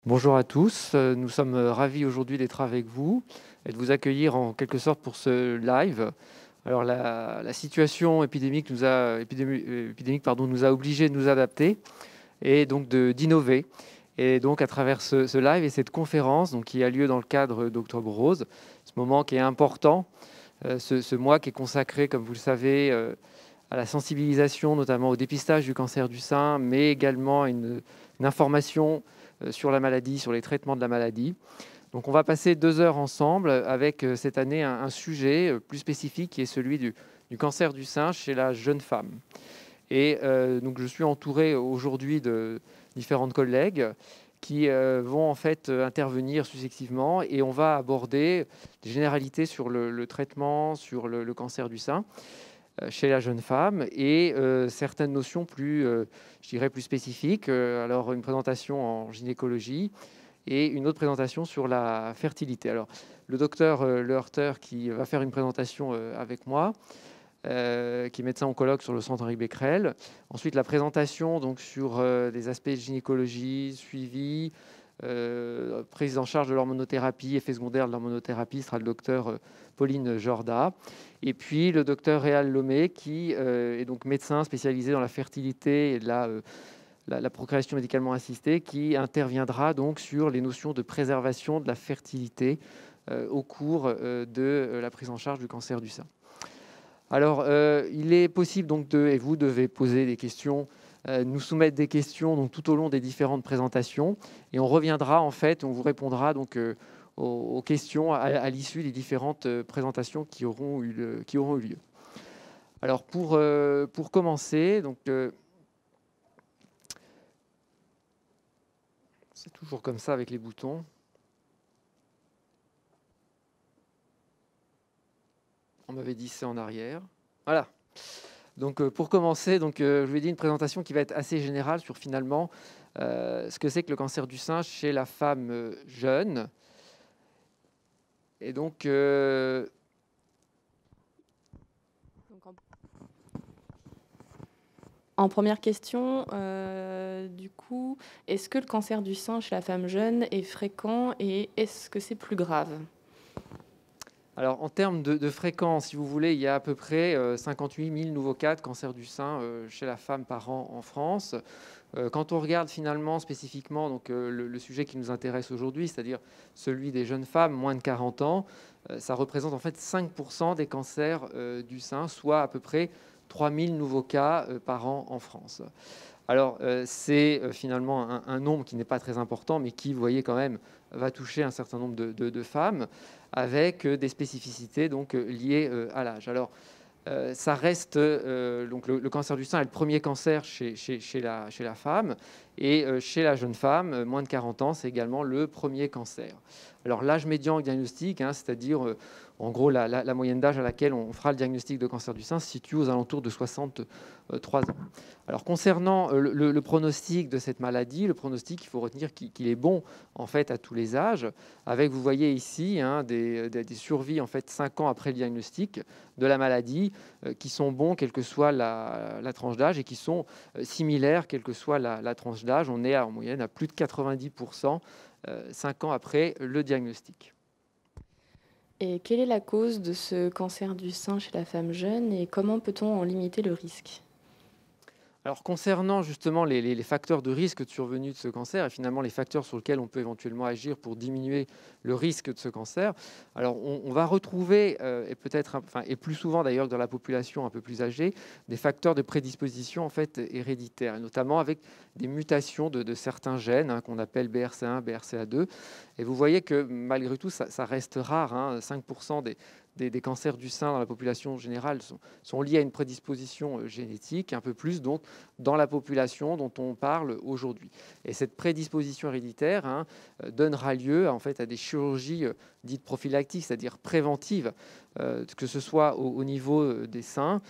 Bonjour à tous, nous sommes ravis aujourd'hui d'être avec vous et de vous accueillir en quelque sorte pour ce live. Alors la situation épidémique nous a obligés de nous adapter et donc d'innover. Et donc à travers ce live et cette conférence donc, qui a lieu dans le cadre d'Octobre Rose, ce moment qui est important, ce mois qui est consacré, comme vous le savez, à la sensibilisation, notamment au dépistage du cancer du sein, mais également à une information sur la maladie, sur les traitements de la maladie. Donc on va passer 2 heures ensemble avec cette année un sujet plus spécifique qui est celui du cancer du sein chez la jeune femme. Et donc je suis entouré aujourd'hui de différentes collègues qui vont en fait intervenir successivement et on va aborder des généralités sur le traitement, sur le cancer du sein chez la jeune femme et certaines notions plus, je dirais, plus spécifiques. Alors, une présentation en gynécologie et une autre présentation sur la fertilité. Alors, le docteur Leherter qui va faire une présentation avec moi, qui est médecin oncologue sur le centre Henri Becquerel. Ensuite, la présentation donc, sur des aspects de gynécologie, suivi, prise en charge de l'hormonothérapie, effet secondaire de l'hormonothérapie, sera le docteur Pauline Jorda. Et puis le docteur Réal Lomé, qui est donc médecin spécialisé dans la fertilité et la procréation médicalement assistée, qui interviendra donc sur les notions de préservation de la fertilité au cours de la prise en charge du cancer du sein. Alors, il est possible donc et vous devez poser des questions, nous soumettre des questions donc, tout au long des différentes présentations, et on reviendra en fait, on vous répondra donc aux questions à l'issue des différentes présentations qui auront eu lieu. Alors, pour commencer, donc c'est toujours comme ça avec les boutons. On m'avait dit c'est en arrière. Voilà. Donc, pour commencer, donc, je vous ai dit une présentation qui va être assez générale sur finalement ce que c'est que le cancer du sein chez la femme jeune. Et donc, en première question, du coup, est-ce que le cancer du sein chez la femme jeune est fréquent et est-ce que c'est plus grave ? Alors, en termes de fréquence, si vous voulez, il y a à peu près 58 000 nouveaux cas de cancer du sein chez la femme par an en France. Quand on regarde finalement spécifiquement donc, le sujet qui nous intéresse aujourd'hui, c'est-à-dire celui des jeunes femmes moins de 40 ans, ça représente en fait 5% des cancers du sein, soit à peu près 3 000 nouveaux cas par an en France. Alors, c'est finalement un nombre qui n'est pas très important, mais qui, vous voyez, quand même, va toucher un certain nombre de femmes avec des spécificités donc, liées à l'âge. Alors, ça reste, donc le cancer du sein est le premier cancer chez la femme, et chez la jeune femme, moins de 40 ans, c'est également le premier cancer. Alors, l'âge médian au diagnostic, c'est-à-dire en gros la moyenne d'âge à laquelle on fera le diagnostic de cancer du sein, se situe aux alentours de 63 ans. Alors, concernant le pronostic de cette maladie, le pronostic, il faut retenir qu'il est bon en fait à tous les âges, avec, vous voyez ici, des survies en fait 5 ans après le diagnostic de la maladie qui sont bons quelle que soit la tranche d'âge et qui sont similaires quelle que soit la tranche d'âge. On est en moyenne à plus de 90% 5 ans après le diagnostic. Et quelle est la cause de ce cancer du sein chez la femme jeune et comment peut-on en limiter le risque ? Alors, concernant justement les facteurs de risque de survenue de ce cancer et finalement les facteurs sur lesquels on peut éventuellement agir pour diminuer le risque de ce cancer, alors on va retrouver, et peut-être, et plus souvent d'ailleurs dans la population un peu plus âgée, des facteurs de prédisposition en fait héréditaires, et notamment avec des mutations de certains gènes qu'on appelle BRCA1, BRCA2. Et vous voyez que malgré tout, ça reste rare, 5% des cancers du sein dans la population générale sont liés à une prédisposition génétique, un peu plus donc dans la population dont on parle aujourd'hui. Et cette prédisposition héréditaire donnera lieu en fait à des chirurgies dites prophylactiques, c'est-à-dire préventives, que ce soit au niveau des seins,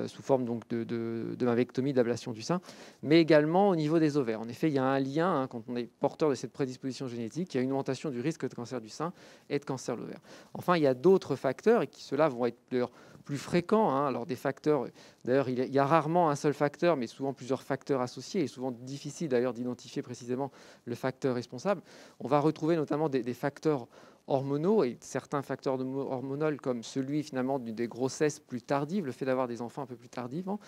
sous forme donc de mavectomie, d'ablation du sein, mais également au niveau des ovaires. En effet, il y a un lien, quand on est porteur de cette prédisposition génétique, il y a une augmentation du risque de cancer du sein et de cancer de l'ovaire. Enfin, il y a d'autres facteurs facteurs, et qui ceux-là vont être plus fréquents. Alors des facteurs, d'ailleurs il y a rarement un seul facteur, mais souvent plusieurs facteurs associés, et souvent difficile d'ailleurs d'identifier précisément le facteur responsable. On va retrouver notamment des facteurs hormonaux et certains facteurs hormonaux comme celui finalement des grossesses plus tardives, le fait d'avoir des enfants un peu plus tardivement,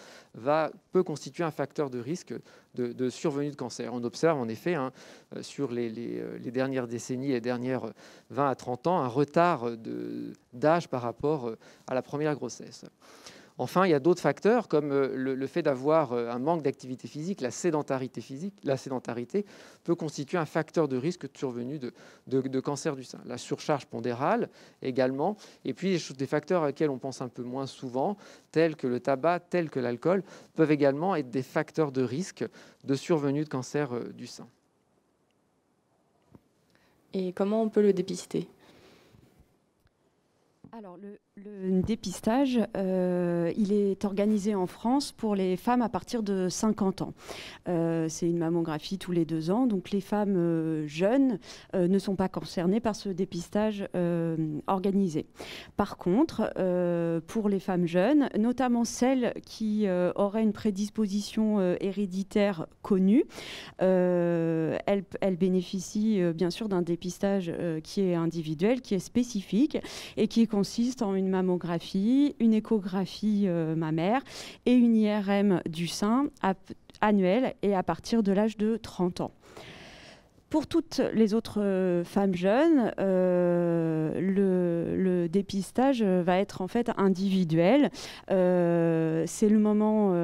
peut constituer un facteur de risque de survenue de cancer. On observe en effet sur les dernières décennies, les dernières 20 à 30 ans, un retard d'âge par rapport à la première grossesse. Enfin, il y a d'autres facteurs comme le fait d'avoir un manque d'activité physique, la sédentarité peut constituer un facteur de risque de survenue de cancer du sein. La surcharge pondérale également, et puis des facteurs auxquels on pense un peu moins souvent, tels que le tabac, tels que l'alcool, peuvent également être des facteurs de risque de survenue de cancer du sein. Et comment on peut le dépister ? Alors, le dépistage, il est organisé en France pour les femmes à partir de 50 ans. C'est une mammographie tous les 2 ans. Donc, les femmes jeunes ne sont pas concernées par ce dépistage organisé. Par contre, pour les femmes jeunes, notamment celles qui auraient une prédisposition héréditaire connue, elles bénéficient bien sûr d'un dépistage qui est individuel, qui est spécifique et qui consiste en une mammographie, une échographie mammaire et une IRM du sein annuelle et à partir de l'âge de 30 ans. Pour toutes les autres femmes jeunes, le dépistage va être en fait individuel. C'est le moment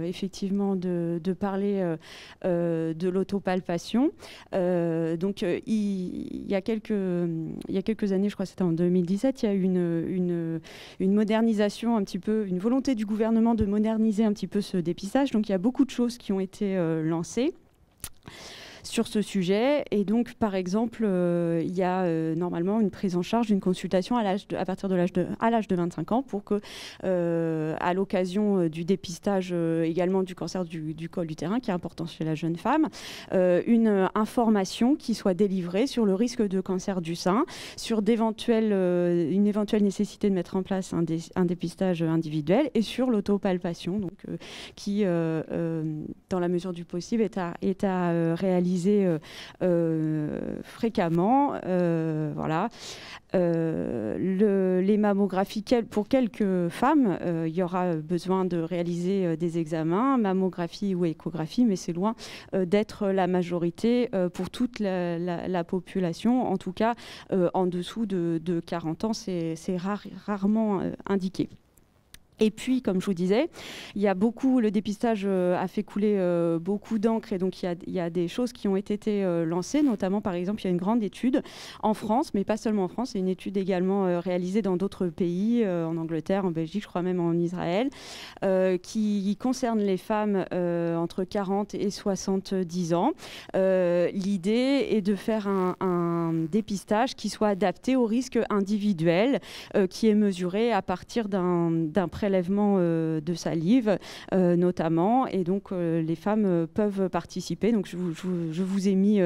effectivement de parler de l'autopalpation. Donc il y a quelques années, je crois que c'était en 2017, il y a eu une modernisation un petit peu, une volonté du gouvernement de moderniser un petit peu ce dépistage. Donc il y a beaucoup de choses qui ont été lancées sur ce sujet. Et donc, par exemple, il y a normalement une prise en charge, une consultation à partir de l'âge de 25 ans pour que, à l'occasion du dépistage également du cancer du col utérin, qui est important chez la jeune femme, une information qui soit délivrée sur le risque de cancer du sein, sur une éventuelle nécessité de mettre en place un dépistage individuel et sur l'autopalpation, donc, qui, dans la mesure du possible, est à réaliser fréquemment. Voilà. Les mammographies, pour quelques femmes, il y aura besoin de réaliser des examens, mammographie ou échographie, mais c'est loin d'être la majorité pour toute la population. En tout cas, en dessous de 40 ans, c'est rarement indiqué. Et puis, comme je vous disais, le dépistage a fait couler beaucoup d'encre, et donc il y a des choses qui ont été lancées, notamment par exemple, il y a une grande étude en France, mais pas seulement en France, c'est une étude également réalisée dans d'autres pays, en Angleterre, en Belgique, je crois même en Israël, qui concerne les femmes entre 40 et 70 ans. L'idée est de faire un dépistage qui soit adapté au risque individuel, qui est mesuré à partir d'un prélèvement de salive notamment, et donc les femmes peuvent participer. Donc je vous ai mis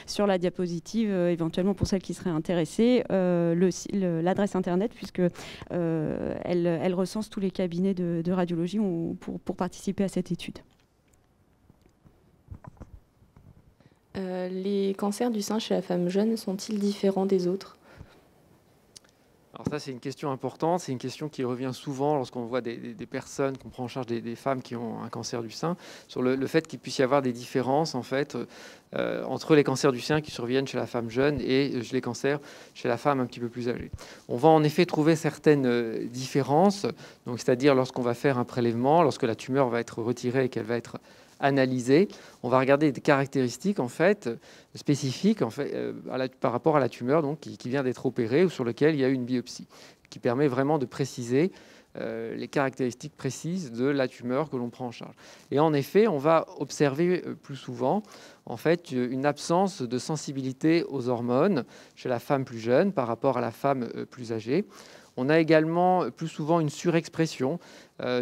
sur la diapositive, éventuellement pour celles qui seraient intéressées, l'adresse internet, puisque elle recense tous les cabinets de radiologie pour participer à cette étude. Les cancers du sein chez la femme jeune sont-ils différents des autres ? Alors ça, c'est une question importante, c'est une question qui revient souvent lorsqu'on voit des personnes, qu'on prend en charge des femmes qui ont un cancer du sein, sur le fait qu'il puisse y avoir des différences en fait, entre les cancers du sein qui surviennent chez la femme jeune et les cancers chez la femme un petit peu plus âgée. On va en effet trouver certaines différences, donc c'est-à-dire lorsqu'on va faire un prélèvement, lorsque la tumeur va être retirée et qu'elle va être analysée, on va regarder des caractéristiques en fait spécifiques en fait par rapport à la tumeur donc qui vient d'être opérée ou sur lequel il y a eu une biopsie, qui permet vraiment de préciser les caractéristiques précises de la tumeur que l'on prend en charge. Et en effet, on va observer plus souvent en fait une absence de sensibilité aux hormones chez la femme plus jeune par rapport à la femme plus âgée. On a également plus souvent une surexpression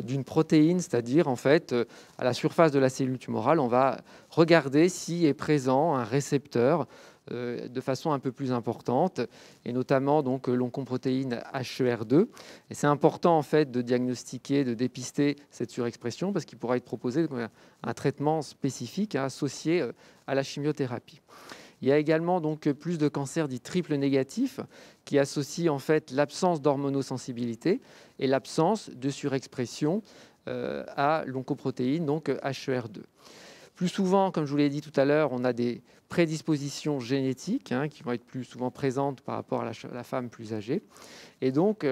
d'une protéine, c'est-à-dire en fait à la surface de la cellule tumorale, on va regarder s'il est présent un récepteur de façon un peu plus importante, et notamment donc l'oncoprotéine HER2. Et c'est important en fait de diagnostiquer, de dépister cette surexpression parce qu'il pourra être proposé un traitement spécifique associé à la chimiothérapie. Il y a également donc plus de cancers dits triple négatifs qui associent en fait l'absence d'hormonosensibilité et l'absence de surexpression à l'oncoprotéine, donc HER2. Plus souvent, comme je vous l'ai dit tout à l'heure, on a des prédispositions génétiques qui vont être plus souvent présentes par rapport à la femme plus âgée. Et donc,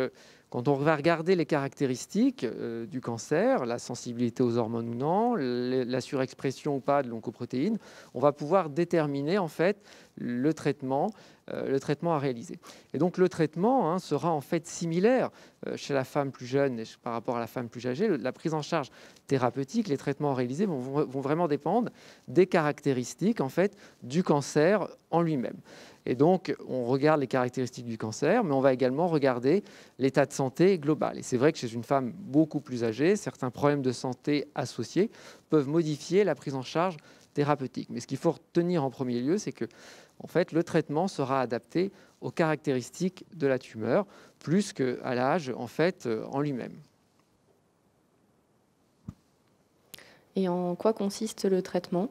quand on va regarder les caractéristiques du cancer, la sensibilité aux hormones ou non, la surexpression ou pas de l'oncoprotéine, on va pouvoir déterminer en fait le traitement à réaliser. Et donc le traitement sera en fait similaire chez la femme plus jeune et par rapport à la femme plus âgée. La prise en charge thérapeutique, les traitements à réaliser vont vraiment dépendre des caractéristiques en fait du cancer en lui-même. Et donc, on regarde les caractéristiques du cancer, mais on va également regarder l'état de santé global. Et c'est vrai que chez une femme beaucoup plus âgée, certains problèmes de santé associés peuvent modifier la prise en charge thérapeutique. Mais ce qu'il faut retenir en premier lieu, c'est que en fait, le traitement sera adapté aux caractéristiques de la tumeur, plus qu'à l'âge en fait, en lui-même. Et en quoi consiste le traitement ?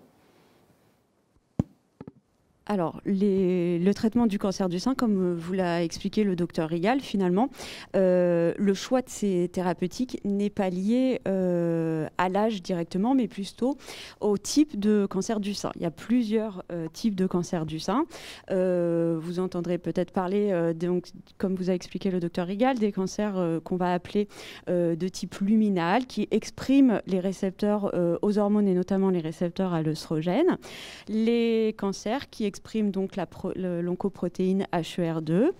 Alors, le traitement du cancer du sein, comme vous l'a expliqué le docteur Rigal, finalement, le choix de ces thérapeutiques n'est pas lié à l'âge directement, mais plutôt au type de cancer du sein. Il y a plusieurs types de cancer du sein. Vous entendrez peut-être parler, donc, comme vous a expliqué le docteur Rigal, des cancers qu'on va appeler de type luminal, qui expriment les récepteurs aux hormones et notamment les récepteurs à l'œstrogène. Les cancers qui expriment donc l'oncoprotéine HER2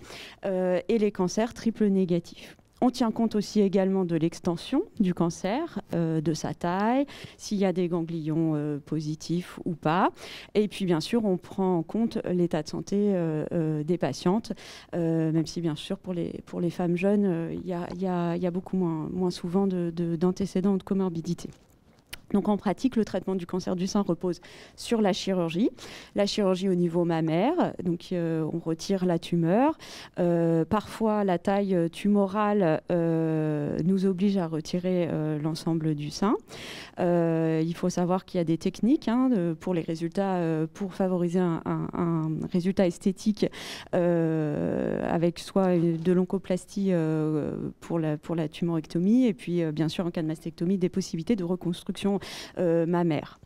et les cancers triple négatifs. On tient compte aussi également de l'extension du cancer, de sa taille, s'il y a des ganglions positifs ou pas. Et puis, bien sûr, on prend en compte l'état de santé des patientes, même si, bien sûr, pour les femmes jeunes, il y a beaucoup moins souvent d'antécédents ou de comorbidités. Donc en pratique, le traitement du cancer du sein repose sur la chirurgie au niveau mammaire. Donc on retire la tumeur. Parfois, la taille tumorale nous oblige à retirer l'ensemble du sein. Il faut savoir qu'il y a des techniques pour les résultats, pour favoriser un résultat esthétique avec soit de l'oncoplastie pour la tumorectomie et puis bien sûr en cas de mastectomie des possibilités de reconstruction mammaire.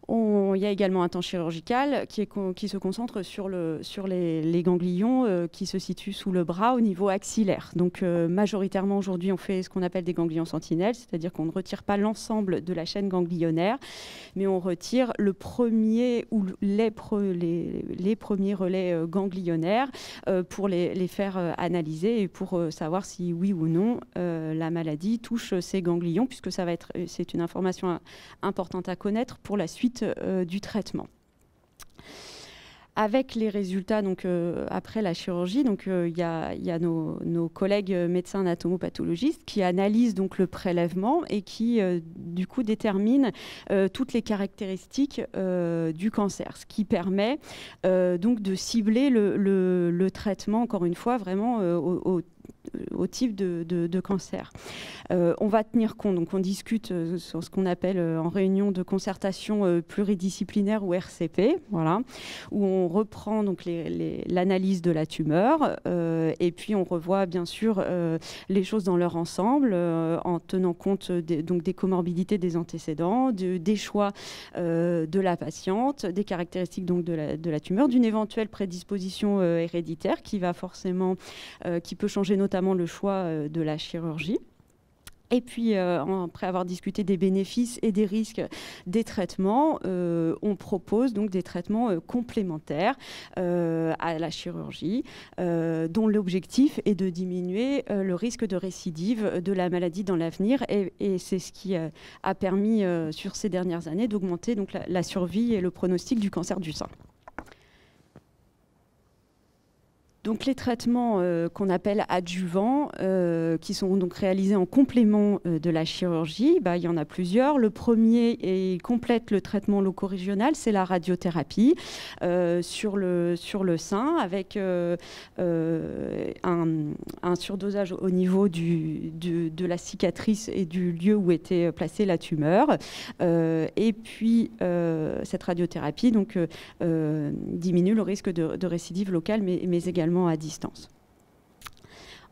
Il y a également un temps chirurgical qui se concentre sur les ganglions qui se situent sous le bras au niveau axillaire. Donc majoritairement aujourd'hui on fait ce qu'on appelle des ganglions sentinelles, c'est-à-dire qu'on ne retire pas l'ensemble de la chaîne ganglionnaire, mais on retire le premier ou les premiers relais ganglionnaires pour les faire analyser et pour savoir si oui ou non la maladie touche ces ganglions, puisque c'est une information importante à connaître pour la suite du traitement. Avec les résultats, donc, après la chirurgie, il y a nos collègues médecins anatomopathologistes qui analysent donc, le prélèvement et qui, du coup, déterminent toutes les caractéristiques du cancer, ce qui permet donc de cibler le traitement, encore une fois, vraiment au type de cancer. On va tenir compte, donc on discute sur ce qu'on appelle en réunion de concertation pluridisciplinaire ou RCP, voilà, où on reprend donc l'analyse de la tumeur et puis on revoit bien sûr les choses dans leur ensemble en tenant compte des comorbidités des antécédents, des choix de la patiente, des caractéristiques donc de la tumeur, d'une éventuelle prédisposition héréditaire qui peut changer notamment le choix de la chirurgie. Et puis, après avoir discuté des bénéfices et des risques des traitements, on propose donc des traitements complémentaires à la chirurgie, dont l'objectif est de diminuer le risque de récidive de la maladie dans l'avenir. Et c'est ce qui a permis, sur ces dernières années, d'augmenter donc la survie et le pronostic du cancer du sein. Donc les traitements qu'on appelle adjuvants, qui sont donc réalisés en complément de la chirurgie, il y en a plusieurs. Le premier et complète le traitement loco-régional, c'est la radiothérapie sur le sein, avec un surdosage au niveau de la cicatrice et du lieu où était placée la tumeur. Et puis cette radiothérapie donc, diminue le risque de récidive locale, mais également à distance.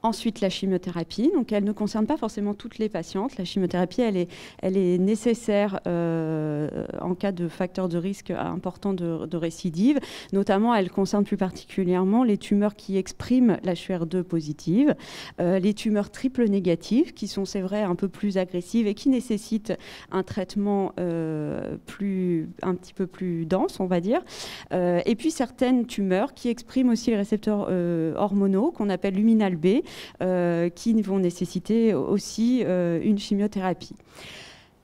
Ensuite, la chimiothérapie, donc elle ne concerne pas forcément toutes les patientes. La chimiothérapie, elle est nécessaire en cas de facteur de risque important de récidive. Notamment, elle concerne plus particulièrement les tumeurs qui expriment la HER2 positive, les tumeurs triple négatives, qui sont, c'est vrai, un peu plus agressives et qui nécessitent un traitement un petit peu plus dense, on va dire. Et puis, certaines tumeurs qui expriment aussi les récepteurs hormonaux, qu'on appelle luminal B, qui vont nécessiter aussi une chimiothérapie.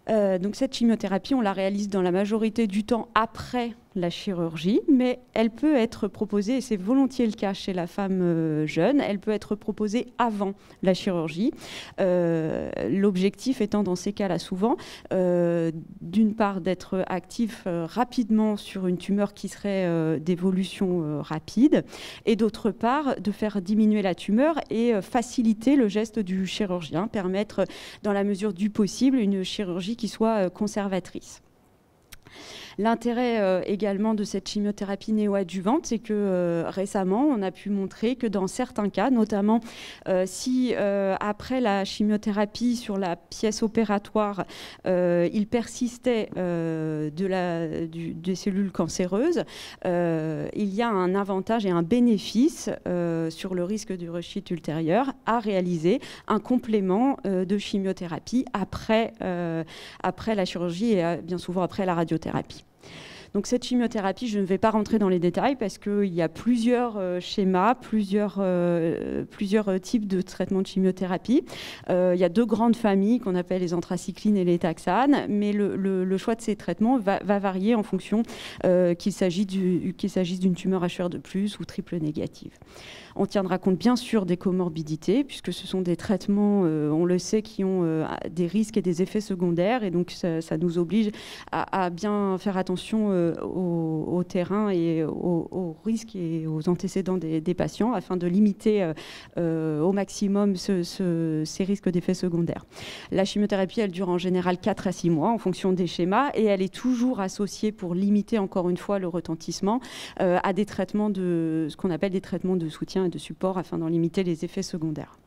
Donc cette chimiothérapie, on la réalise dans la majorité du temps après la chirurgie, mais elle peut être proposée, et c'est volontiers le cas chez la femme jeune, elle peut être proposée avant la chirurgie. L'objectif étant dans ces cas-là souvent, d'une part d'être actif rapidement sur une tumeur qui serait d'évolution rapide, et d'autre part de faire diminuer la tumeur et faciliter le geste du chirurgien, permettre dans la mesure du possible une chirurgie qui soit conservatrice. L'intérêt également de cette chimiothérapie néoadjuvante, c'est que récemment, on a pu montrer que dans certains cas, notamment si après la chimiothérapie sur la pièce opératoire, il persistait des cellules cancéreuses, il y a un avantage et un bénéfice sur le risque de rechute ultérieure à réaliser un complément de chimiothérapie après la chirurgie et bien souvent après la radiothérapie. Donc cette chimiothérapie, je ne vais pas rentrer dans les détails parce qu'il y a plusieurs schémas, plusieurs types de traitements de chimiothérapie. Il y a deux grandes familles qu'on appelle les anthracyclines et les taxanes, mais le choix de ces traitements va varier en fonction qu'il s'agisse d'une tumeur HER2+, ou triple négative. On tiendra compte bien sûr des comorbidités, puisque ce sont des traitements, on le sait, qui ont des risques et des effets secondaires, et donc ça nous oblige à bien faire attention au terrain et aux risques et aux antécédents des patients, afin de limiter au maximum ces risques d'effets secondaires. La chimiothérapie, elle dure en général 4 à 6 mois en fonction des schémas, et elle est toujours associée, pour limiter encore une fois le retentissement, à des traitements ce qu'on appelle des traitements de soutien et de support, afin d'en limiter les effets secondaires.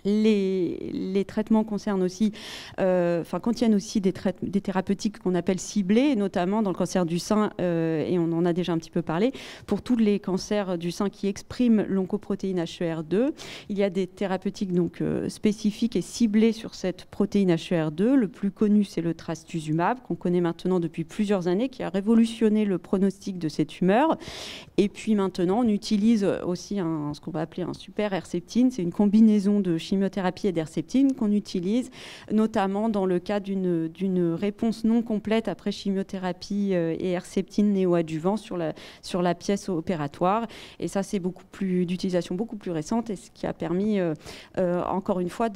Les traitements contiennent aussi des thérapeutiques qu'on appelle ciblées, notamment dans le cancer du sein, et on en a déjà un petit peu parlé, pour tous les cancers du sein qui expriment l'oncoprotéine HER2. Il y a des thérapeutiques donc, spécifiques et ciblées sur cette protéine HER2. Le plus connu, c'est le trastuzumab, qu'on connaît maintenant depuis plusieurs années, qui a révolutionné le pronostic de ces tumeurs. Et puis maintenant, on utilise aussi ce qu'on va appeler un super Herceptine. C'est une combinaison de chimiothérapie et d'herceptine qu'on utilise notamment dans le cas d'une réponse non complète après chimiothérapie et herceptine néoadjuvant sur la pièce opératoire. Et ça, c'est d'utilisation beaucoup plus récente, et ce qui a permis encore une fois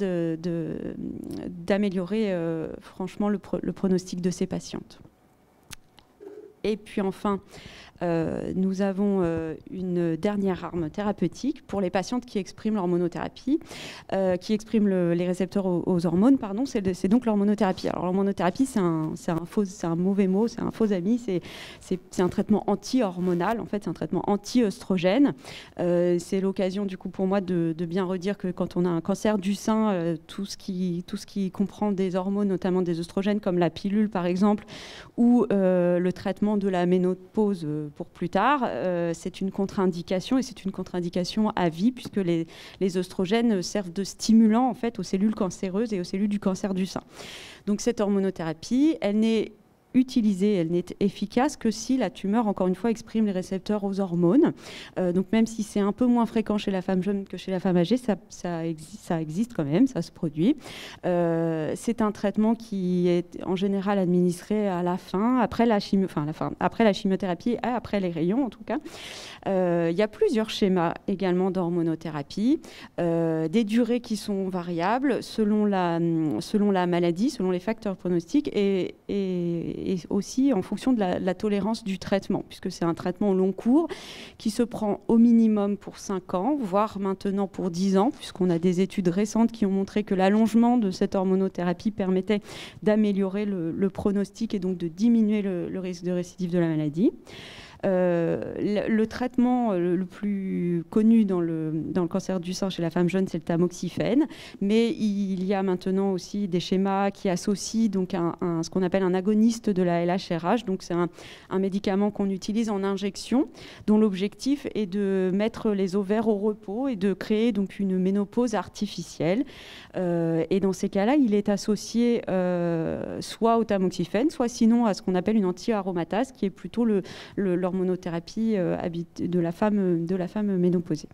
d'améliorer franchement le pronostic de ces patientes. Et puis enfin, nous avons une dernière arme thérapeutique pour les patientes qui expriment l'hormonothérapie, qui expriment les récepteurs aux hormones, pardon, c'est donc l'hormonothérapie. Alors l'hormonothérapie, c'est un mauvais mot, c'est un faux ami, c'est un traitement anti-hormonal, en fait c'est un traitement anti-œstrogène. C'est l'occasion du coup pour moi de bien redire que quand on a un cancer du sein, tout ce qui comprend des hormones, notamment des œstrogènes comme la pilule par exemple, ou le traitement de la ménopause pour plus tard, c'est une contre-indication, et c'est une contre-indication à vie, puisque les œstrogènes servent de stimulant en fait aux cellules cancéreuses et aux cellules du cancer du sein. Donc cette hormonothérapie, elle n'est utilisée, elle n'est efficace que si la tumeur, encore une fois, exprime les récepteurs aux hormones. Donc même si c'est un peu moins fréquent chez la femme jeune que chez la femme âgée, ça existe quand même, ça se produit. C'est un traitement qui est en général administré à la fin, après la chimiothérapie et après les rayons en tout cas. Il y a plusieurs schémas également d'hormonothérapie, des durées qui sont variables selon la maladie, selon les facteurs pronostiques et aussi en fonction de la tolérance du traitement, puisque c'est un traitement au long cours qui se prend au minimum pour 5 ans, voire maintenant pour 10 ans, puisqu'on a des études récentes qui ont montré que l'allongement de cette hormonothérapie permettait d'améliorer le pronostic et donc de diminuer le risque de récidive de la maladie. Le traitement le plus connu dans le cancer du sein chez la femme jeune, c'est le tamoxifène, mais il y a maintenant aussi des schémas qui associent donc ce qu'on appelle un agoniste de la LHRH. Donc c'est un médicament qu'on utilise en injection, dont l'objectif est de mettre les ovaires au repos et de créer donc une ménopause artificielle. Et dans ces cas-là, il est associé soit au tamoxifène, soit sinon à ce qu'on appelle une anti-aromatase, qui est plutôt l'hormonothérapie de la femme ménopausée.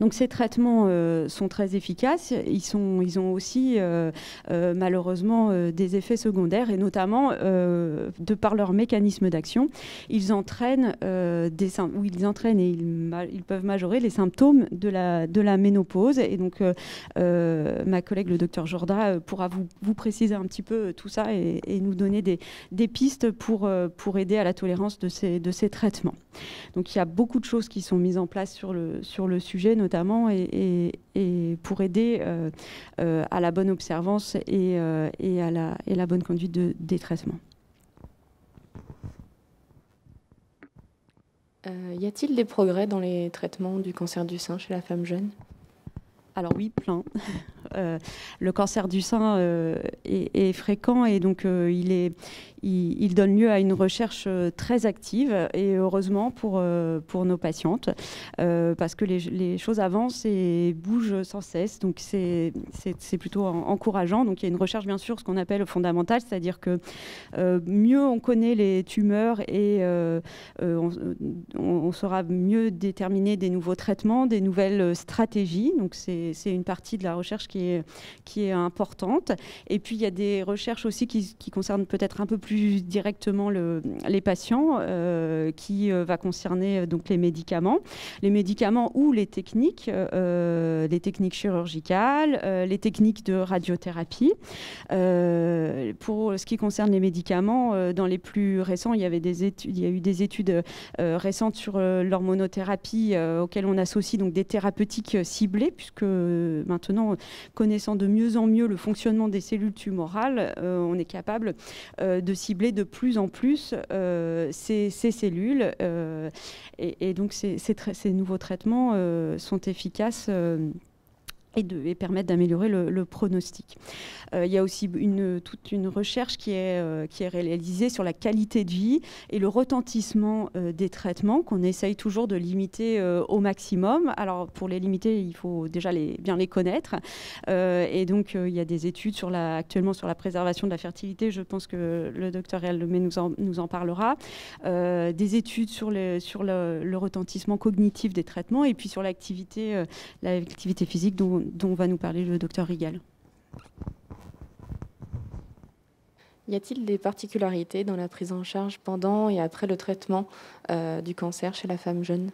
Donc ces traitements sont très efficaces. Ils ont aussi malheureusement des effets secondaires et notamment de par leur mécanisme d'action, ils entraînent et ils peuvent majorer les symptômes de la ménopause. Et donc ma collègue le docteur Jorda pourra vous préciser un petit peu tout ça et nous donner des pistes pour aider à la tolérance de ces traitements. Donc il y a beaucoup de choses qui sont mises en place sur le sujet notamment et pour aider à la bonne observance et à la bonne conduite des traitements. Y a-t-il des progrès dans les traitements du cancer du sein chez la femme jeune ? Alors oui, plein. Le cancer du sein est fréquent et donc il donne lieu à une recherche très active et heureusement pour nos patientes parce que les choses avancent et bougent sans cesse. Donc c'est plutôt encourageant. Donc il y a une recherche bien sûr, ce qu'on appelle fondamentale, c'est-à-dire que mieux on connaît les tumeurs et on saura mieux déterminer des nouveaux traitements, des nouvelles stratégies. Donc c'est une partie de la recherche qui est importante. Et puis, il y a des recherches aussi qui concernent peut-être un peu plus directement les patients, qui va concerner donc les médicaments ou les techniques chirurgicales, les techniques de radiothérapie. Pour ce qui concerne les médicaments, dans les plus récents, il y a eu des études récentes sur l'hormonothérapie auxquelles on associe donc des thérapeutiques ciblées, puisque maintenant, connaissant de mieux en mieux le fonctionnement des cellules tumorales, on est capable de cibler de plus en plus ces cellules. Et donc, ces nouveaux traitements sont efficaces et permettent d'améliorer le pronostic. Il y a aussi toute une recherche qui est réalisée sur la qualité de vie et le retentissement des traitements qu'on essaye toujours de limiter au maximum. Alors pour les limiter, il faut déjà bien les connaître. Et donc il y a des études actuellement sur la préservation de la fertilité. Je pense que le docteur Lemay nous en parlera. Des études sur le retentissement cognitif des traitements et puis sur l'activité physique dont va nous parler le docteur Rigal. Y a-t-il des particularités dans la prise en charge pendant et après le traitement du cancer chez la femme jeune ?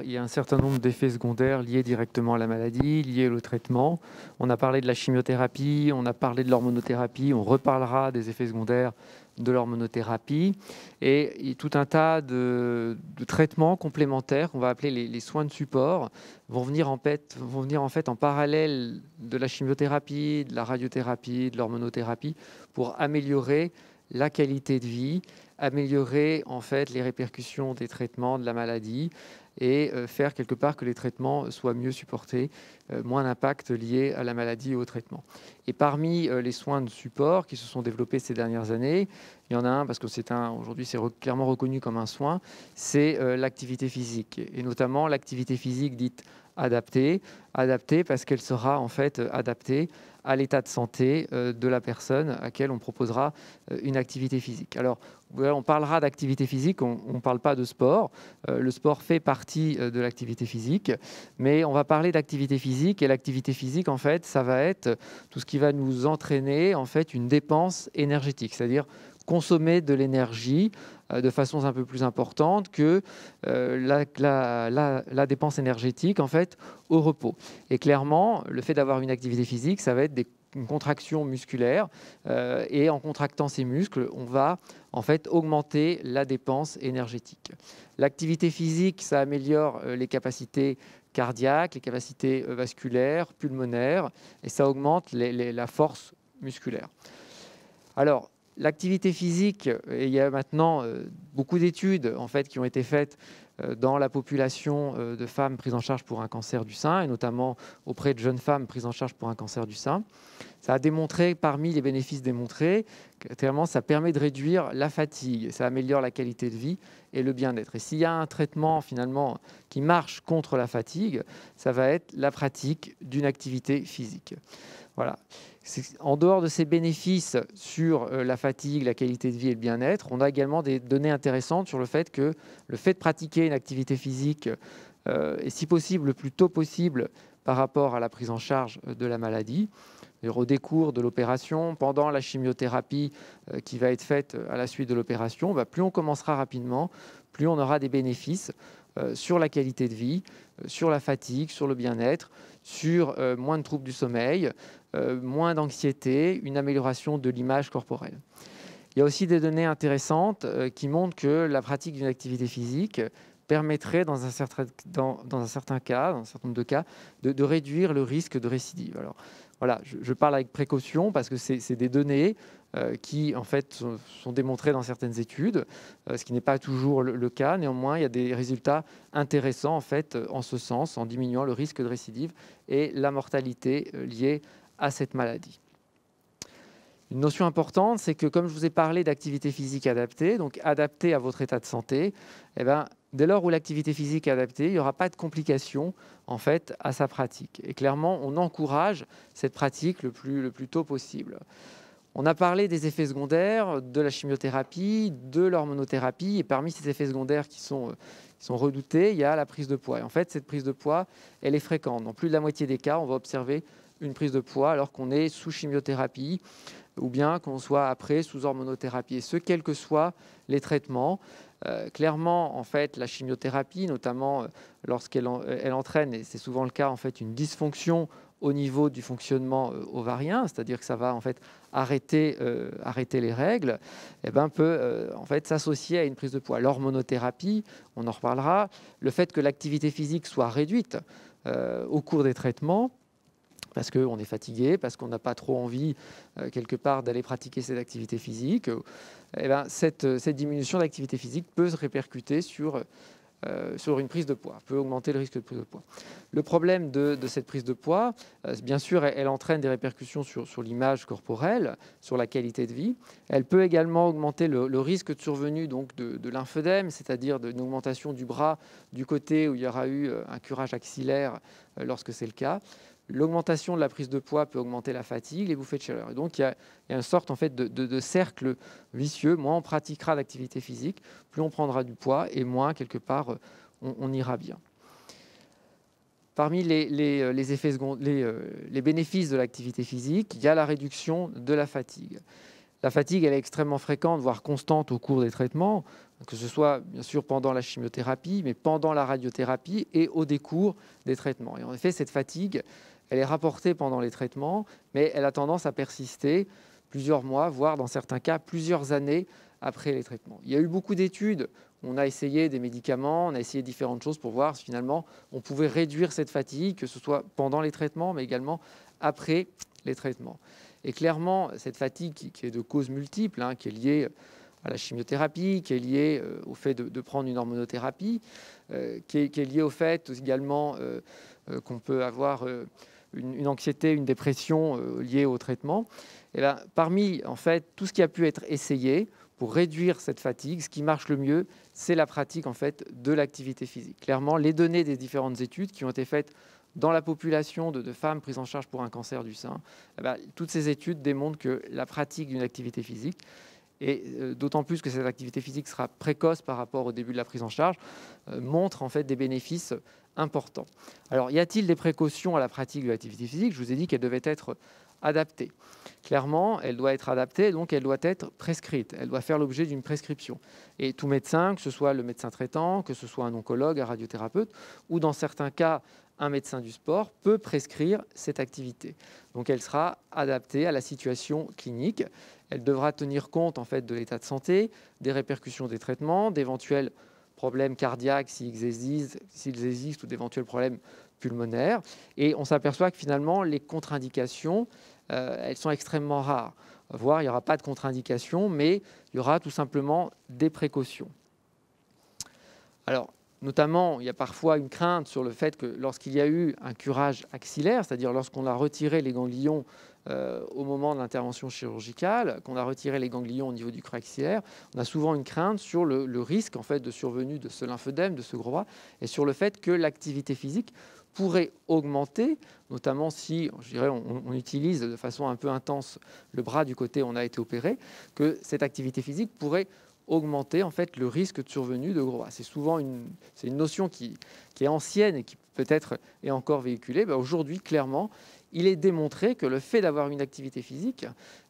Il y a un certain nombre d'effets secondaires liés directement à la maladie, liés au traitement. On a parlé de la chimiothérapie, on a parlé de l'hormonothérapie, on reparlera des effets secondaires de l'hormonothérapie et tout un tas de traitements complémentaires qu'on va appeler les soins de support vont venir en fait en parallèle de la chimiothérapie, de la radiothérapie, de l'hormonothérapie pour améliorer la qualité de vie, améliorer en fait les répercussions des traitements de la maladie et faire quelque part que les traitements soient mieux supportés, moins d'impact lié à la maladie et au traitement. Et parmi les soins de support qui se sont développés ces dernières années, il y en a un parce que aujourd'hui c'est clairement reconnu comme un soin, c'est l'activité physique et notamment l'activité physique dite adaptée parce qu'elle sera en fait adaptée à l'état de santé de la personne à laquelle on proposera une activité physique. Alors, on parlera d'activité physique, on ne parle pas de sport. Le sport fait partie de l'activité physique, mais on va parler d'activité physique, et l'activité physique, en fait, ça va être tout ce qui va nous entraîner, en fait, une dépense énergétique, c'est-à-dire consommer de l'énergie de façon un peu plus importante que la dépense énergétique en fait au repos. Et clairement, le fait d'avoir une activité physique, ça va être une contraction musculaire et en contractant ces muscles, on va en fait augmenter la dépense énergétique. L'activité physique, ça améliore les capacités cardiaques, les capacités vasculaires, pulmonaires, et ça augmente la force musculaire. Alors, l'activité physique, il y a maintenant beaucoup d'études en fait, qui ont été faites dans la population de femmes prises en charge pour un cancer du sein, et notamment auprès de jeunes femmes prises en charge pour un cancer du sein. Ça a démontré, parmi les bénéfices démontrés, que clairement, ça permet de réduire la fatigue, ça améliore la qualité de vie et le bien-être. Et s'il y a un traitement finalement qui marche contre la fatigue, ça va être la pratique d'une activité physique. Voilà. En dehors de ces bénéfices sur la fatigue, la qualité de vie et le bien-être, on a également des données intéressantes sur le fait que le fait de pratiquer une activité physique est si possible le plus tôt possible par rapport à la prise en charge de la maladie. Au décours de l'opération, pendant la chimiothérapie qui va être faite à la suite de l'opération, plus on commencera rapidement, plus on aura des bénéfices sur la qualité de vie, sur la fatigue, sur le bien-être, sur moins de troubles du sommeil, moins d'anxiété, une amélioration de l'image corporelle. Il y a aussi des données intéressantes qui montrent que la pratique d'une activité physique permettrait, dans un certain nombre de cas, de réduire le risque de récidive. Alors, voilà, je parle avec précaution parce que c'est des données qui, en fait, sont démontrées dans certaines études, ce qui n'est pas toujours le cas. Néanmoins, il y a des résultats intéressants, en fait, en ce sens, en diminuant le risque de récidive et la mortalité liée à cette maladie. Une notion importante, c'est que comme je vous ai parlé d'activité physique adaptée, donc adaptée à votre état de santé, dès lors où l'activité physique est adaptée, il n'y aura pas de complications en fait, à sa pratique. Et clairement, on encourage cette pratique le plus tôt possible. On a parlé des effets secondaires, de la chimiothérapie, de l'hormonothérapie, et parmi ces effets secondaires qui sont redoutés, il y a la prise de poids. Et en fait, cette prise de poids, elle est fréquente. Dans plus de la moitié des cas, on va observer une prise de poids alors qu'on est sous chimiothérapie ou bien qu'on soit après sous hormonothérapie, et ce, quels que soient les traitements. Clairement, en fait, la chimiothérapie, notamment lorsqu'elle entraîne, et c'est souvent le cas, en fait, une dysfonction au niveau du fonctionnement ovarien, c'est-à-dire que ça va en fait arrêter les règles, peut en fait s'associer à une prise de poids. L'hormonothérapie, on en reparlera, le fait que l'activité physique soit réduite au cours des traitements, parce qu'on est fatigué, parce qu'on n'a pas trop envie, quelque part, d'aller pratiquer cette activité physique, cette diminution d'activité physique peut se répercuter sur une prise de poids, peut augmenter le risque de prise de poids. Le problème de cette prise de poids, bien sûr, elle entraîne des répercussions sur l'image corporelle, sur la qualité de vie. Elle peut également augmenter le risque de survenue donc, de lymphœdème, c'est-à-dire d'une augmentation du bras du côté où il y aura eu un curage axillaire lorsque c'est le cas. L'augmentation de la prise de poids peut augmenter la fatigue, les bouffées de chaleur. Et donc, il y a une sorte en fait, de cercle vicieux. Moins on pratiquera d'activité physique, plus on prendra du poids et moins, quelque part, on ira bien. Parmi les effets les bénéfices de l'activité physique, il y a la réduction de la fatigue. La fatigue, elle est extrêmement fréquente, voire constante au cours des traitements, que ce soit bien sûr pendant la chimiothérapie, mais pendant la radiothérapie et au décours des traitements. Et en effet, cette fatigue, elle est rapportée pendant les traitements, mais elle a tendance à persister plusieurs mois, voire dans certains cas plusieurs années après les traitements. Il y a eu beaucoup d'études, on a essayé des médicaments, on a essayé différentes choses pour voir si finalement on pouvait réduire cette fatigue, que ce soit pendant les traitements, mais également après les traitements. Et clairement, cette fatigue qui est de causes multiples, qui est liée à la chimiothérapie, qui est liée au fait de prendre une hormonothérapie, qui est liée au fait également qu'on peut avoir une anxiété, une dépression liée au traitement. Et parmi en fait, tout ce qui a pu être essayé pour réduire cette fatigue, ce qui marche le mieux, c'est la pratique en fait de l'activité physique. Clairement, les données des différentes études qui ont été faites dans la population de femmes prises en charge pour un cancer du sein, toutes ces études démontrent que la pratique d'une activité physique, et d'autant plus que cette activité physique sera précoce par rapport au début de la prise en charge, montre en fait des bénéfices importants. Alors, y a-t-il des précautions à la pratique de l'activité physique? Je vous ai dit qu'elle devait être adaptée. Clairement, elle doit être adaptée, donc elle doit être prescrite. Elle doit faire l'objet d'une prescription. Et tout médecin, que ce soit le médecin traitant, que ce soit un oncologue, un radiothérapeute, ou dans certains cas, un médecin du sport, peut prescrire cette activité. Donc elle sera adaptée à la situation clinique. Elle devra tenir compte en fait de l'état de santé, des répercussions des traitements, d'éventuels problèmes cardiaques s'ils existent ou d'éventuels problèmes pulmonaires. Et on s'aperçoit que finalement, les contre-indications, elles sont extrêmement rares. Voire, il n'y aura pas de contre-indications, mais il y aura tout simplement des précautions. Alors, notamment, il y a parfois une crainte sur le fait que lorsqu'il y a eu un curage axillaire, c'est-à-dire lorsqu'on a retiré les ganglions au moment de l'intervention chirurgicale, qu'on a retiré les ganglions au niveau du creux axillaire, on a souvent une crainte sur le risque en fait, de survenue de ce lymphœdème, de ce gros bras, et sur le fait que l'activité physique pourrait augmenter, notamment si, je dirais, on utilise de façon un peu intense le bras du côté où on a été opéré, que cette activité physique pourrait augmenter en fait le risque de survenue de gros bras. C'est souvent une notion qui est ancienne et qui peut-être est encore véhiculée. Aujourd'hui, clairement, il est démontré que le fait d'avoir une activité physique,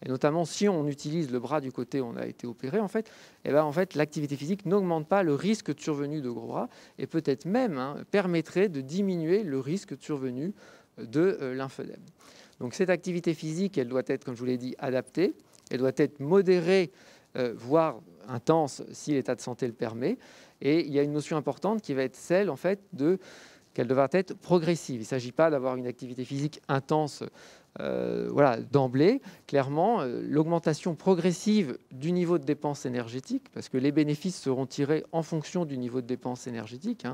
et notamment si on utilise le bras du côté où on a été opéré, en fait, l'activité physique n'augmente pas le risque de survenue de gros bras et peut-être même permettrait de diminuer le risque de survenue de lymphœdème. Donc cette activité physique, elle doit être, comme je vous l'ai dit, adaptée, elle doit être modérée, voire intense si l'état de santé le permet. Et il y a une notion importante qui va être celle en fait qu'elle devra être progressive. Il ne s'agit pas d'avoir une activité physique intense d'emblée. Clairement, l'augmentation progressive du niveau de dépense énergétique, parce que les bénéfices seront tirés en fonction du niveau de dépense énergétique.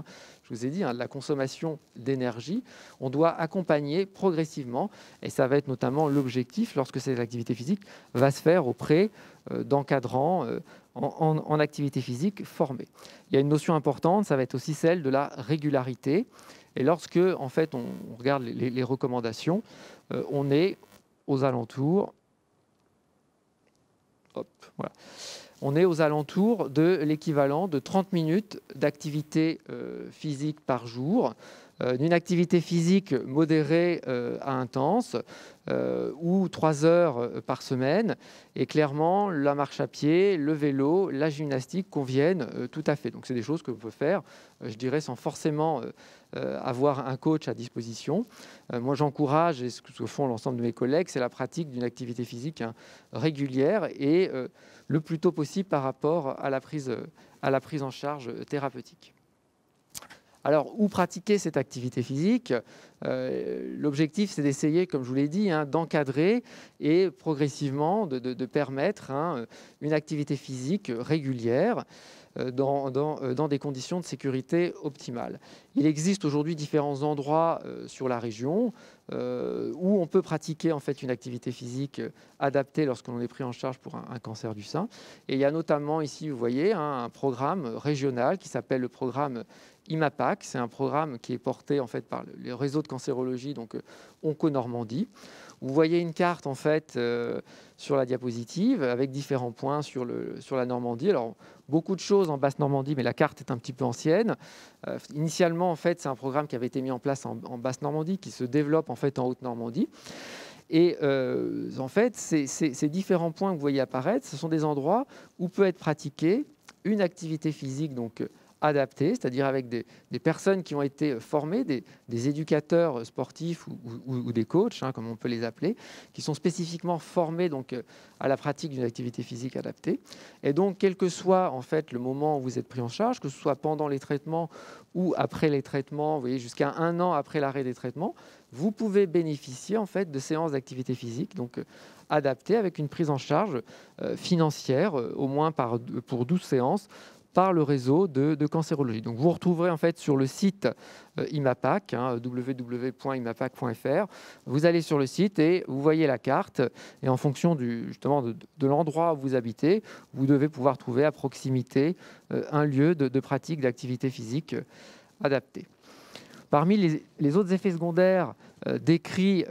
Je vous ai dit, la consommation d'énergie, on doit accompagner progressivement, et ça va être notamment l'objectif lorsque cette activité physique va se faire auprès d'encadrants en activité physique formés. Il y a une notion importante, ça va être aussi celle de la régularité. Et lorsque, en fait, on regarde les recommandations, on est aux alentours. On est aux alentours de l'équivalent de 30 minutes d'activité physique par jour, d'une activité physique modérée à intense, ou 3 heures par semaine. Et clairement, la marche à pied, le vélo, la gymnastique conviennent tout à fait. Donc, c'est des choses que vous pouvez faire, je dirais, sans forcément avoir un coach à disposition. Moi, j'encourage, et ce que font l'ensemble de mes collègues, c'est la pratique d'une activité physique régulière et le plus tôt possible par rapport à la prise en charge thérapeutique. Alors, où pratiquer cette activité physique? L'objectif, c'est d'essayer, comme je vous l'ai dit, d'encadrer et progressivement de permettre une activité physique régulière dans des conditions de sécurité optimales. Il existe aujourd'hui différents endroits sur la région où on peut pratiquer en fait une activité physique adaptée lorsqu'on est pris en charge pour un cancer du sein. Et il y a notamment ici, vous voyez, un programme régional qui s'appelle le programme IMAPAC. C'est un programme qui est porté en fait par le réseau de cancérologie, donc Onco-Normandie. Vous voyez une carte en fait sur la diapositive avec différents points sur la Normandie. Alors beaucoup de choses en Basse-Normandie, mais la carte est un petit peu ancienne. Initialement, en fait, c'est un programme qui avait été mis en place en Basse-Normandie, qui se développe en fait en Haute-Normandie. Et en fait, ces différents points que vous voyez apparaître, ce sont des endroits où peut être pratiquée une activité physique donc adaptée, c'est-à-dire avec des personnes qui ont été formées, des éducateurs sportifs ou des coachs, comme on peut les appeler, qui sont spécifiquement formés donc, à la pratique d'une activité physique adaptée. Et donc, quel que soit en fait, le moment où vous êtes pris en charge, que ce soit pendant les traitements ou après les traitements, vous voyez, jusqu'à 1 an après l'arrêt des traitements, vous pouvez bénéficier en fait, de séances d'activité physique donc, adaptées avec une prise en charge financière, au moins pour 12 séances, par le réseau de cancérologie. Donc vous retrouverez en fait sur le site IMAPAC, www.imapac.fr. Vous allez sur le site et vous voyez la carte, et en fonction justement de l'endroit où vous habitez, vous devez pouvoir trouver à proximité un lieu de pratique d'activité physique adapté. Parmi les autres effets secondaires décrits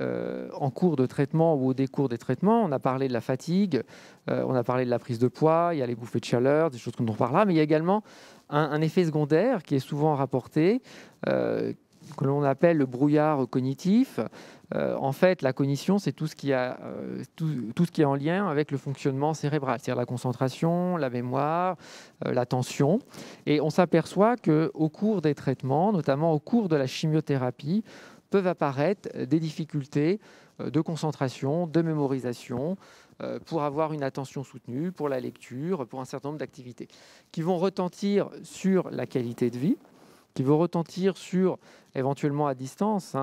en cours de traitement ou au décours des traitements, on a parlé de la fatigue, on a parlé de la prise de poids, il y a les bouffées de chaleur, des choses qu'on en parlera, mais il y a également un effet secondaire qui est souvent rapporté, que l'on appelle le brouillard cognitif. En fait, la cognition, c'est tout ce qui est en lien avec le fonctionnement cérébral, c'est-à-dire la concentration, la mémoire, l'attention. Et on s'aperçoit qu'au cours des traitements, notamment au cours de la chimiothérapie, peuvent apparaître des difficultés de concentration, de mémorisation, pour avoir une attention soutenue, pour la lecture, pour un certain nombre d'activités, qui vont retentir sur la qualité de vie, qui vont retentir sur, éventuellement à distance,